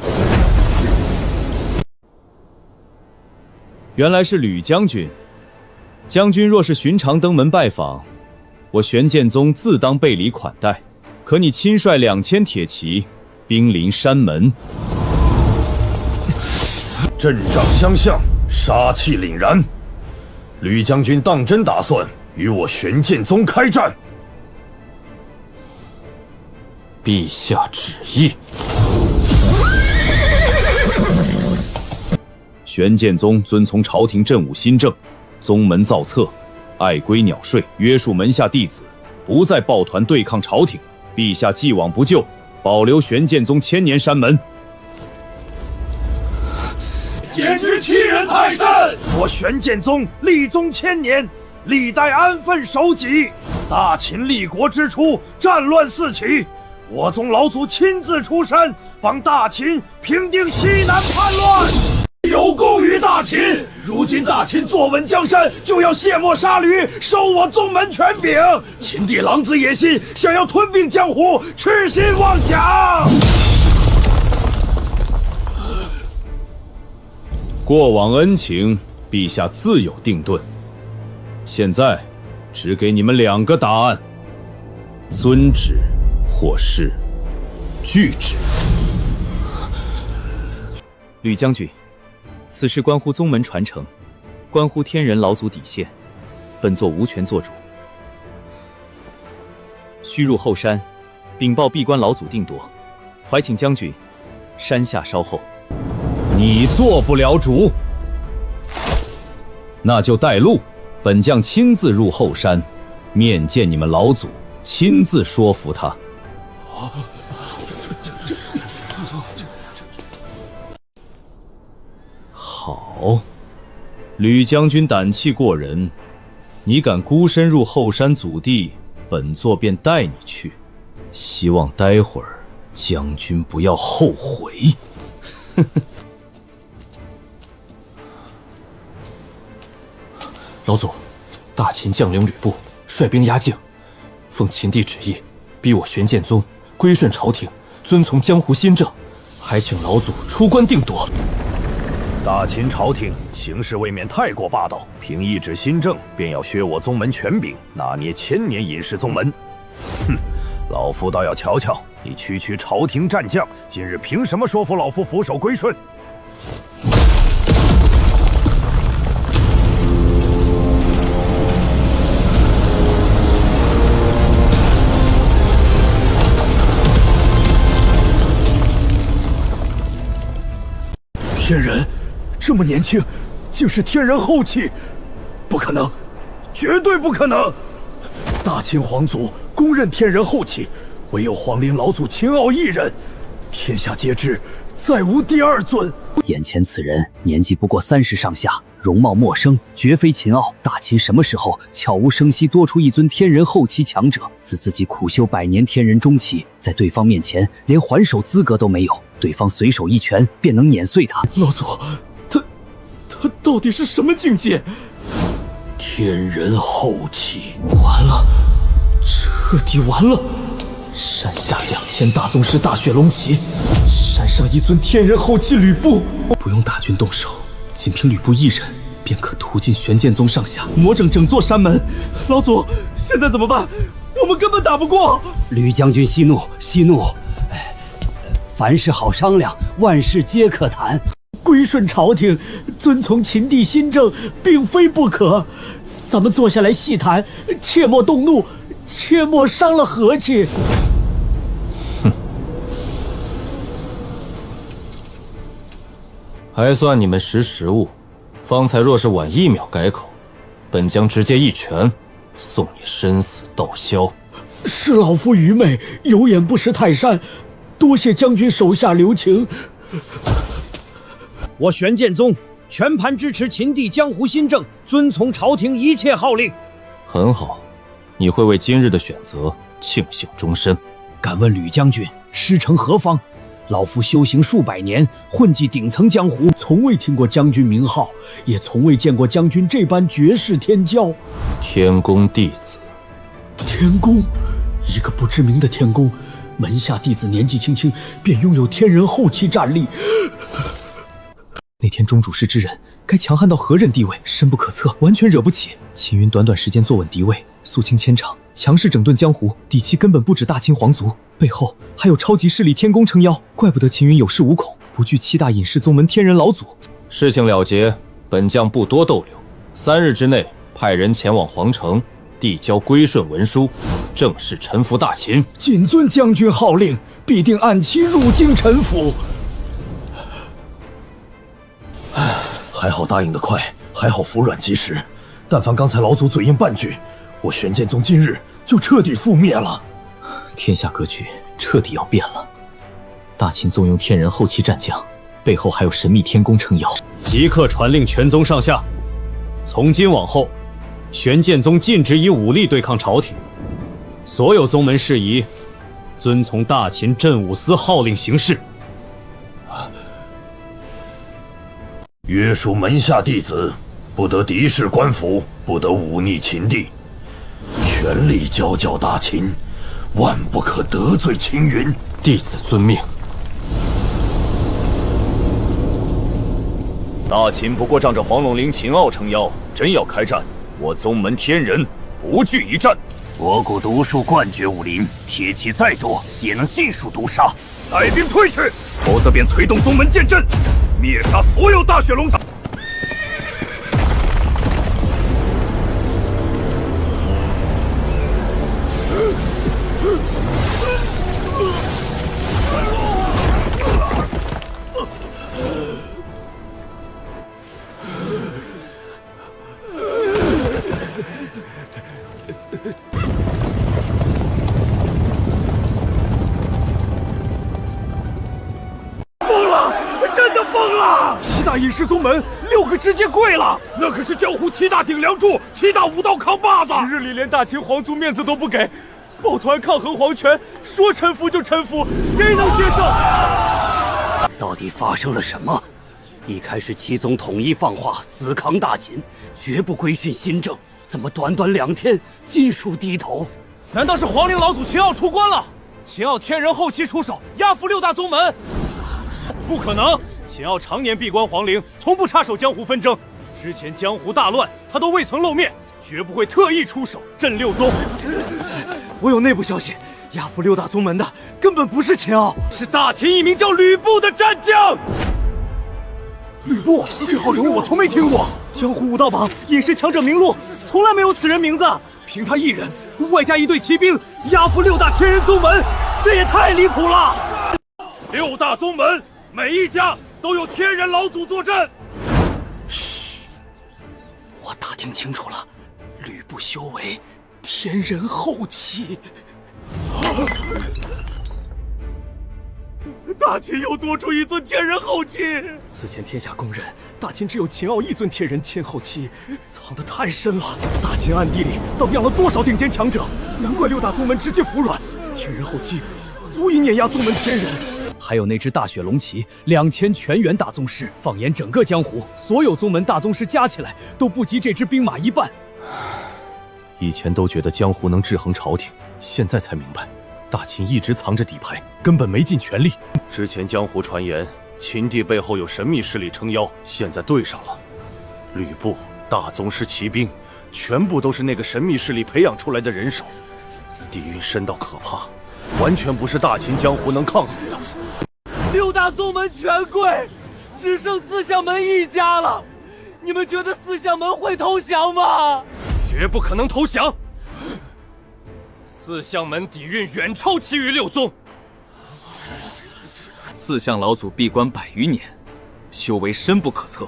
原来是吕将军。将军若是寻常登门拜访，我玄剑宗自当备礼款待。可你亲率2000铁骑，兵临山门，阵仗相向，杀气凛然。吕将军当真打算与我玄剑宗开战？陛下旨意。玄剑宗遵从朝廷镇武新政，宗门造册，爱归鸟税，约束门下弟子，不再抱团对抗朝廷。陛下既往不咎，保留玄剑宗千年山门。简直欺人太甚！我玄剑宗立宗千年，历代安分守己。大秦立国之初，战乱四起，我宗老祖亲自出山，帮大秦平定西南叛乱，有功于大秦。如今大秦坐稳江山，就要卸磨杀驴，收我宗门权柄。秦帝狼子野心，想要吞并江湖，痴心妄想。过往恩情，陛下自有定论。现在，只给你们2个答案：遵旨，或是拒旨。吕将军，此事关乎宗门传承，关乎天人老祖底线，本座无权做主。须入后山，禀报闭关老祖定夺，还请将军山下稍后。你做不了主，那就带路，本将亲自入后山，面见你们老祖，亲自说服他。好，吕将军胆气过人，你敢孤身入后山祖地，本座便带你去。希望待会儿将军不要后悔。老祖，大秦将领吕布率兵压境，奉秦帝旨意，逼我玄剑宗归顺朝廷，遵从江湖新政，还请老祖出关定夺。大秦朝廷行事未免太过霸道，凭一纸新政便要削我宗门权柄，拿捏千年隐世宗门。哼，老夫倒要瞧瞧你区区朝廷战将，今日凭什么说服老夫俯首归顺？天人这么年轻，竟是天人后期，不可能，绝对不可能！大秦皇族公认天人后期，唯有皇陵老祖秦傲一人，天下皆知，再无第二尊。眼前此人年纪不过30上下，容貌陌生，绝非秦傲。大秦什么时候悄无声息多出一尊天人后期强者？自己苦修100年天人中期，在对方面前连还手资格都没有，对方随手一拳便能碾碎他。老祖，他到底是什么境界？天人后期，完了，彻底完了！山下2000大宗师大雪龙旗，山上一尊天人后期吕布，不用大军动手，仅凭吕布一人便可屠尽玄剑宗上下，魔整整座山门。老祖，现在怎么办？我们根本打不过。吕将军息怒，息怒。凡事好商量，万事皆可谈。归顺朝廷，遵从秦帝新政，并非不可。咱们坐下来细谈，切莫动怒，切莫伤了和气。还算你们识时务，方才若是晚1秒改口，本将直接一拳送你身死道消。是老夫愚昧，有眼不识泰山，多谢将军手下留情。我玄剑宗全盘支持秦帝江湖新政，遵从朝廷一切号令。很好，你会为今日的选择庆幸终身。敢问吕将军，师承何方？老夫修行数百年，混迹顶层江湖，从未听过将军名号，也从未见过将军这般绝世天骄。天宫弟子。天宫，一个不知名的天宫，门下弟子年纪轻轻便拥有天人后期战力。那天中主事之人，该强悍到何人地位？深不可测，完全惹不起。秦云短短时间坐稳敌位，肃清千场，强势整顿江湖，底气根本不止大秦皇族，背后还有超级势力天宫撑腰，怪不得秦云有恃无恐，不惧7大隐世宗门天人老祖。事情了结，本将不多逗留，3日之内派人前往皇城，递交归顺文书，正式臣服大秦。谨遵将军号令，必定按期入京臣服。还好答应得快，还好服软及时。但凡刚才老祖嘴硬半句，我玄剑宗今日就彻底覆灭了。天下格局彻底要变了。大秦纵用天人后期战将，背后还有神秘天宫撑腰。即刻传令全宗上下，从今往后，玄剑宗禁止以武力对抗朝廷，所有宗门事宜，遵从大秦镇武司号令行事。约束门下弟子，不得敌视官府，不得忤逆秦帝，全力教教大秦，万不可得罪青云。弟子遵命。大秦不过仗着黄龙陵秦傲撑腰，真要开战，我宗门天人不惧一战。我股毒术冠绝武林，铁骑再多也能尽数毒杀。带兵退去，否则便催动宗门剑阵，灭杀所有大血龙爪。7大隐世宗门6个直接跪了，那可是江湖7大顶梁柱，7大武道扛把子。日里连大秦皇族面子都不给，抱团抗衡皇权，说臣服就臣服，谁能接受？到底发生了什么？一开始七宗统一放话，死扛大秦，绝不规训新政，怎么短短2天尽数低头？难道是皇陵老祖秦傲出关了？秦傲天人后期出手，压服6大宗门？不可能！秦傲常年闭关皇陵，从不插手江湖纷争。之前江湖大乱，他都未曾露面，绝不会特意出手镇6宗。我有内部消息，压服6大宗门的根本不是秦傲，是大秦一名叫吕布的战将。吕布这号人物我从没听过，江湖武道榜隐世强者名录从来没有此人名字。凭他一人，外加1队骑兵，压服6大天人宗门，这也太离谱了！6大宗门每一家都有天人老祖坐镇。嘘，我打听清楚了，吕布修为天人后期。大秦又多出1尊天人后期。此前天下公认，大秦只有秦傲1尊天人前后期，藏得太深了。大秦暗地里到底养了多少顶尖强者？难怪6大宗门直接服软，天人后期足以碾压宗门天人。还有那只大雪龙旗，2000全员大宗师，放眼整个江湖，所有宗门大宗师加起来都不及这支兵马1半。以前都觉得江湖能制衡朝廷，现在才明白，大秦一直藏着底牌，根本没尽全力。之前江湖传言秦帝背后有神秘势力撑腰，现在对上了。吕布、大宗师骑兵，全部都是那个神秘势力培养出来的人手，底蕴深到可怕，完全不是大秦江湖能抗衡的。6大宗门全跪，只剩四象门一家了。你们觉得四象门会投降吗？绝不可能投降。四象门底蕴远超其余6宗。四象老祖闭关100余年，修为深不可测，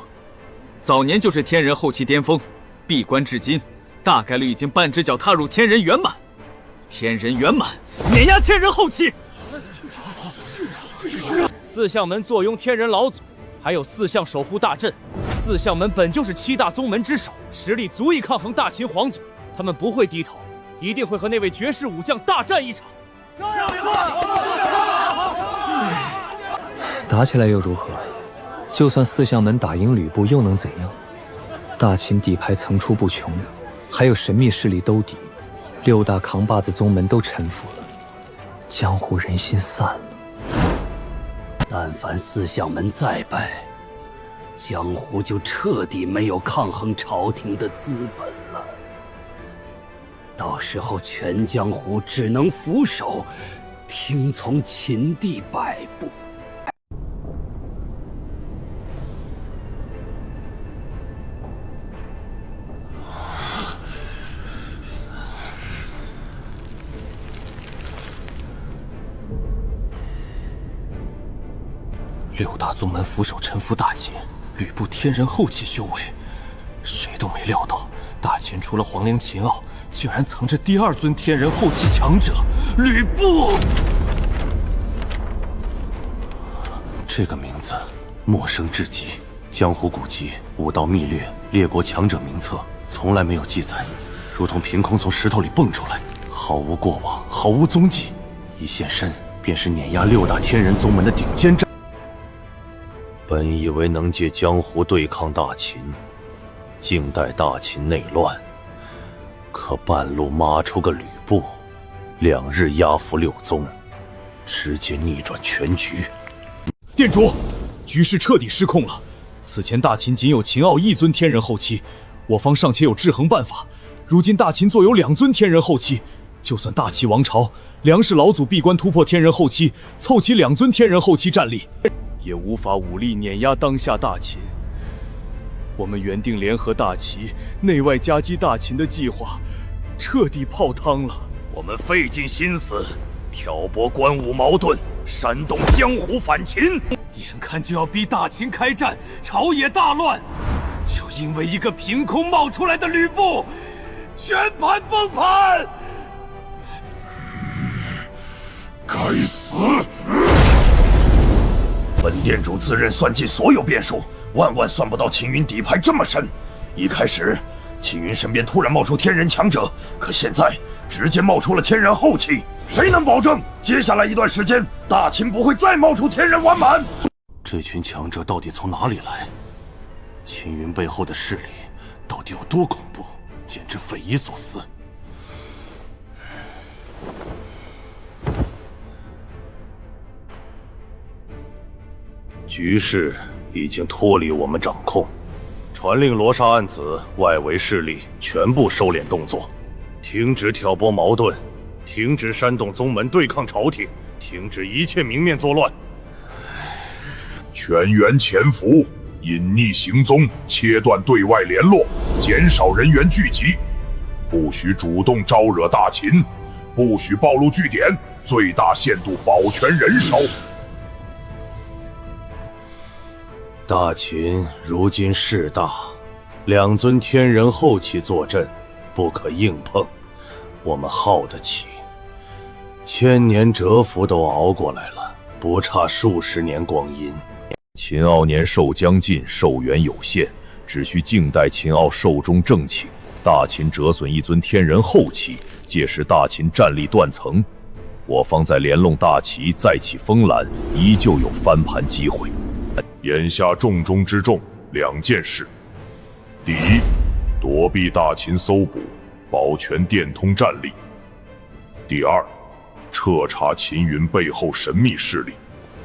早年就是天人后期巅峰，闭关至今，大概率已经半只脚踏入天人圆满。天人圆满，碾压天人后期。四象门坐拥天人老祖，还有四象守护大阵。四象门本就是7大宗门之首，实力足以抗衡大秦皇祖。他们不会低头，一定会和那位绝世武将大战一场。打起来又如何？就算四象门打赢吕布，又能怎样？大秦底牌层出不穷，还有神秘势力兜底，6大扛把子宗门都臣服了，江湖人心散了。但凡四象门再败，江湖就彻底没有抗衡朝廷的资本了。到时候全江湖只能俯首，听从秦帝摆布。6大宗门俯首臣服大秦，吕布天人后期修为，谁都没料到大秦除了黄陵秦傲，竟然藏着第2尊天人后期强者吕布。这个名字陌生至极，江湖古籍、武道秘略、列国强者名册从来没有记载，如同凭空从石头里蹦出来，毫无过往，毫无踪迹，一现身便是碾压6大天人宗门的顶尖战。本以为能借江湖对抗大秦，静待大秦内乱，可半路抹出个吕布，2日压服6宗，直接逆转全局。店主，局势彻底失控了。此前大秦仅有秦傲1尊天人后期，我方尚且有制衡办法。如今大秦坐有2尊天人后期，就算大齐王朝、梁氏老祖闭关突破天人后期，凑齐2尊天人后期战力，也无法武力碾压当下大秦。我们原定联合大齐，内外夹击大秦的计划，彻底泡汤了。我们费尽心思挑拨官武矛盾，煽动江湖反秦，眼看就要逼大秦开战，朝野大乱，就因为一个凭空冒出来的吕布，全盘崩盘。该死！本店主自认算计所有变数，万万算不到秦云底牌这么深。一开始，秦云身边突然冒出天人强者，可现在直接冒出了天人后期。谁能保证接下来一段时间，大秦不会再冒出天人完满？这群强者到底从哪里来？秦云背后的势力到底有多恐怖？简直匪夷所思。局势已经脱离我们掌控，传令罗刹暗子外围势力全部收敛动作，停止挑拨矛盾，停止煽动宗门对抗朝廷，停止一切明面作乱。全员潜伏，隐匿行踪，切断对外联络，减少人员聚集，不许主动招惹大秦，不许暴露据点，最大限度保全人手。大秦如今势大，2尊天人后期坐镇，不可硬碰，我们耗得起。千年蛰伏都熬过来了，不差数十年光阴。秦傲年寿将近，寿元有限，只需静待秦傲寿终正寝。大秦折损1尊天人后期，届时大秦战力断层，我方在联拢大齐，再起风澜，依旧有翻盘机会。眼下重中之重2件事：第一，躲避大秦搜捕，保全电通战力；第二，彻查秦云背后神秘势力，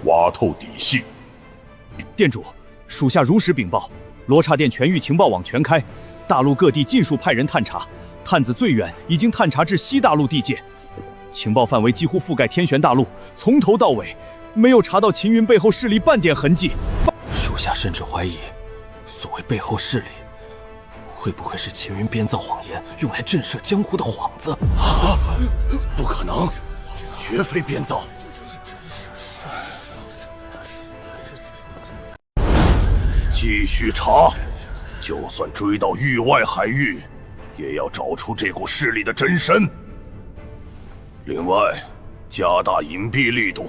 挖透底细。店主，属下如实禀报，罗刹店全域情报网全开，大陆各地尽数派人探查，探子最远已经探查至西大陆地界，情报范围几乎覆盖天玄大陆，从头到尾没有查到秦云背后势力半点痕迹。属下甚至怀疑，所谓背后势力，会不会是秦云编造谎言，用来震慑江湖的幌子？不可能，绝非编造。继续查，就算追到域外海域，也要找出这股势力的真身。另外，加大隐蔽力度。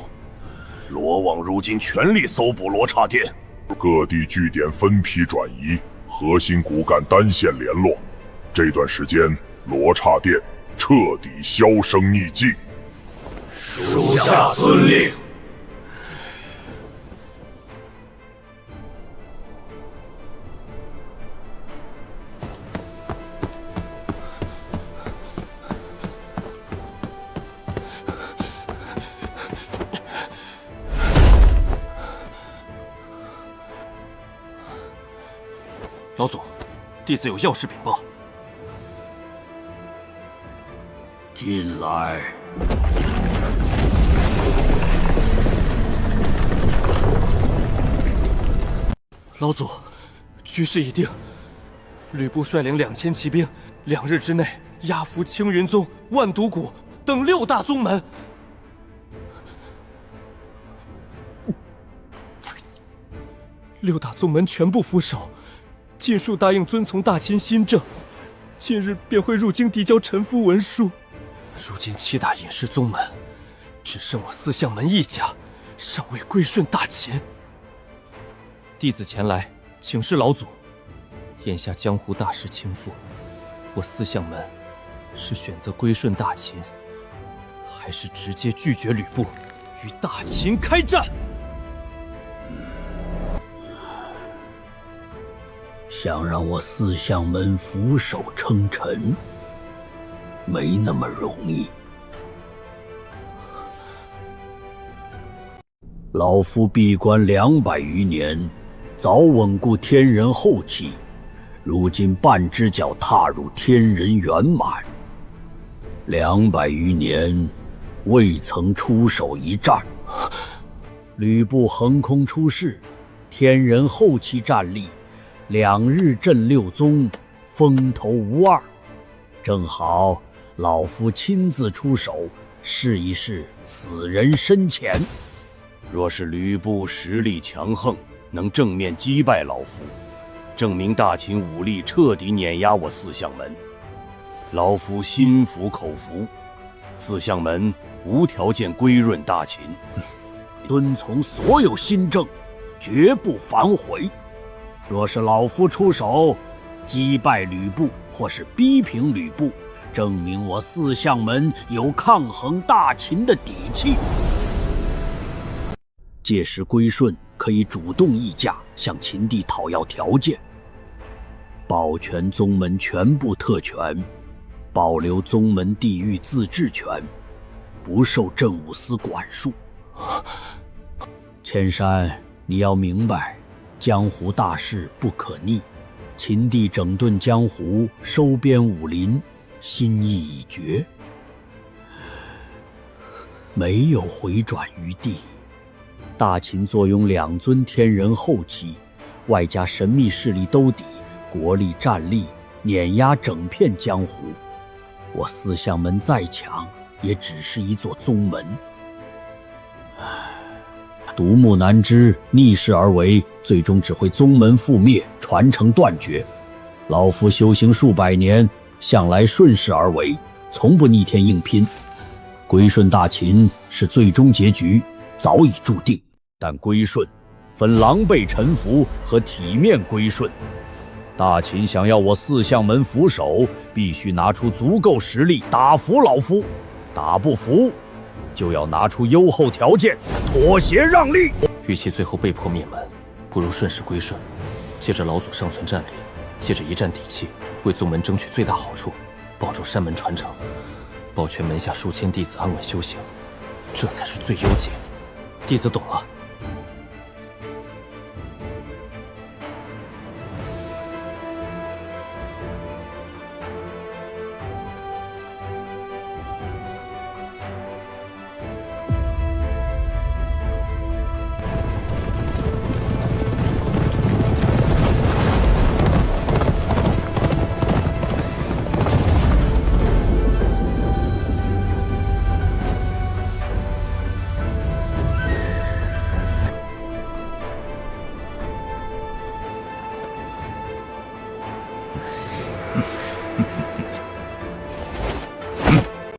罗网如今全力搜捕罗刹店，各地据点分批转移，核心骨干单线联络。这段时间，罗刹店彻底销声匿迹。属下遵令。老祖，弟子有要事禀报。进来。老祖，局势已定，吕布率领2000骑兵，2日之内压服青云宗、万毒谷等6大宗门。6大宗门全部俯首，尽数答应遵从大秦新政，近日便会入京递交臣服文书。如今7大隐士宗门，只剩我四相门一家，尚未归顺大秦。弟子前来请示老祖，眼下江湖大势倾覆，我四相门是选择归顺大秦，还是直接拒绝吕布，与大秦开战？想让我四相门俯首称臣，没那么容易。老夫闭关200余年，早稳固天人后期，如今半只脚踏入天人圆满。200余年，未曾出手一战。吕布横空出世，天人后期战力2日震6宗，风头无二。正好老夫亲自出手，试一试此人深浅。若是吕布实力强横，能正面击败老夫，证明大秦武力彻底碾压我四相门，老夫心服口服，四相门无条件归润大秦，遵从所有新政，绝不反悔。若是老夫出手击败吕布，或是逼平吕布，证明我四相门有抗衡大秦的底气。届时归顺可以主动议价，向秦帝讨要条件，保全宗门全部特权，保留宗门地域自治权，不受政务司管束。千山，你要明白，江湖大势不可逆，秦帝整顿江湖，收编武林，心意已决，没有回转余地。大秦坐拥2尊天人后期，外加神秘势力兜底，国力战力碾压整片江湖。我四相门再强，也只是一座宗门。独木难支，逆势而为，最终只会宗门覆灭，传承断绝。老夫修行数百年，向来顺势而为，从不逆天硬拼。归顺大秦是最终结局，早已注定。但归顺分狼狈臣服和体面归顺。大秦想要我四相门俯首，必须拿出足够实力打服老夫，打不服就要拿出优厚条件，妥协让利。与其最后被迫灭门，不如顺势归顺，借着老祖尚存战力，借着一战底气，为宗门争取最大好处，保住山门传承，保全门下数千弟子安稳修行，这才是最优解。弟子懂了。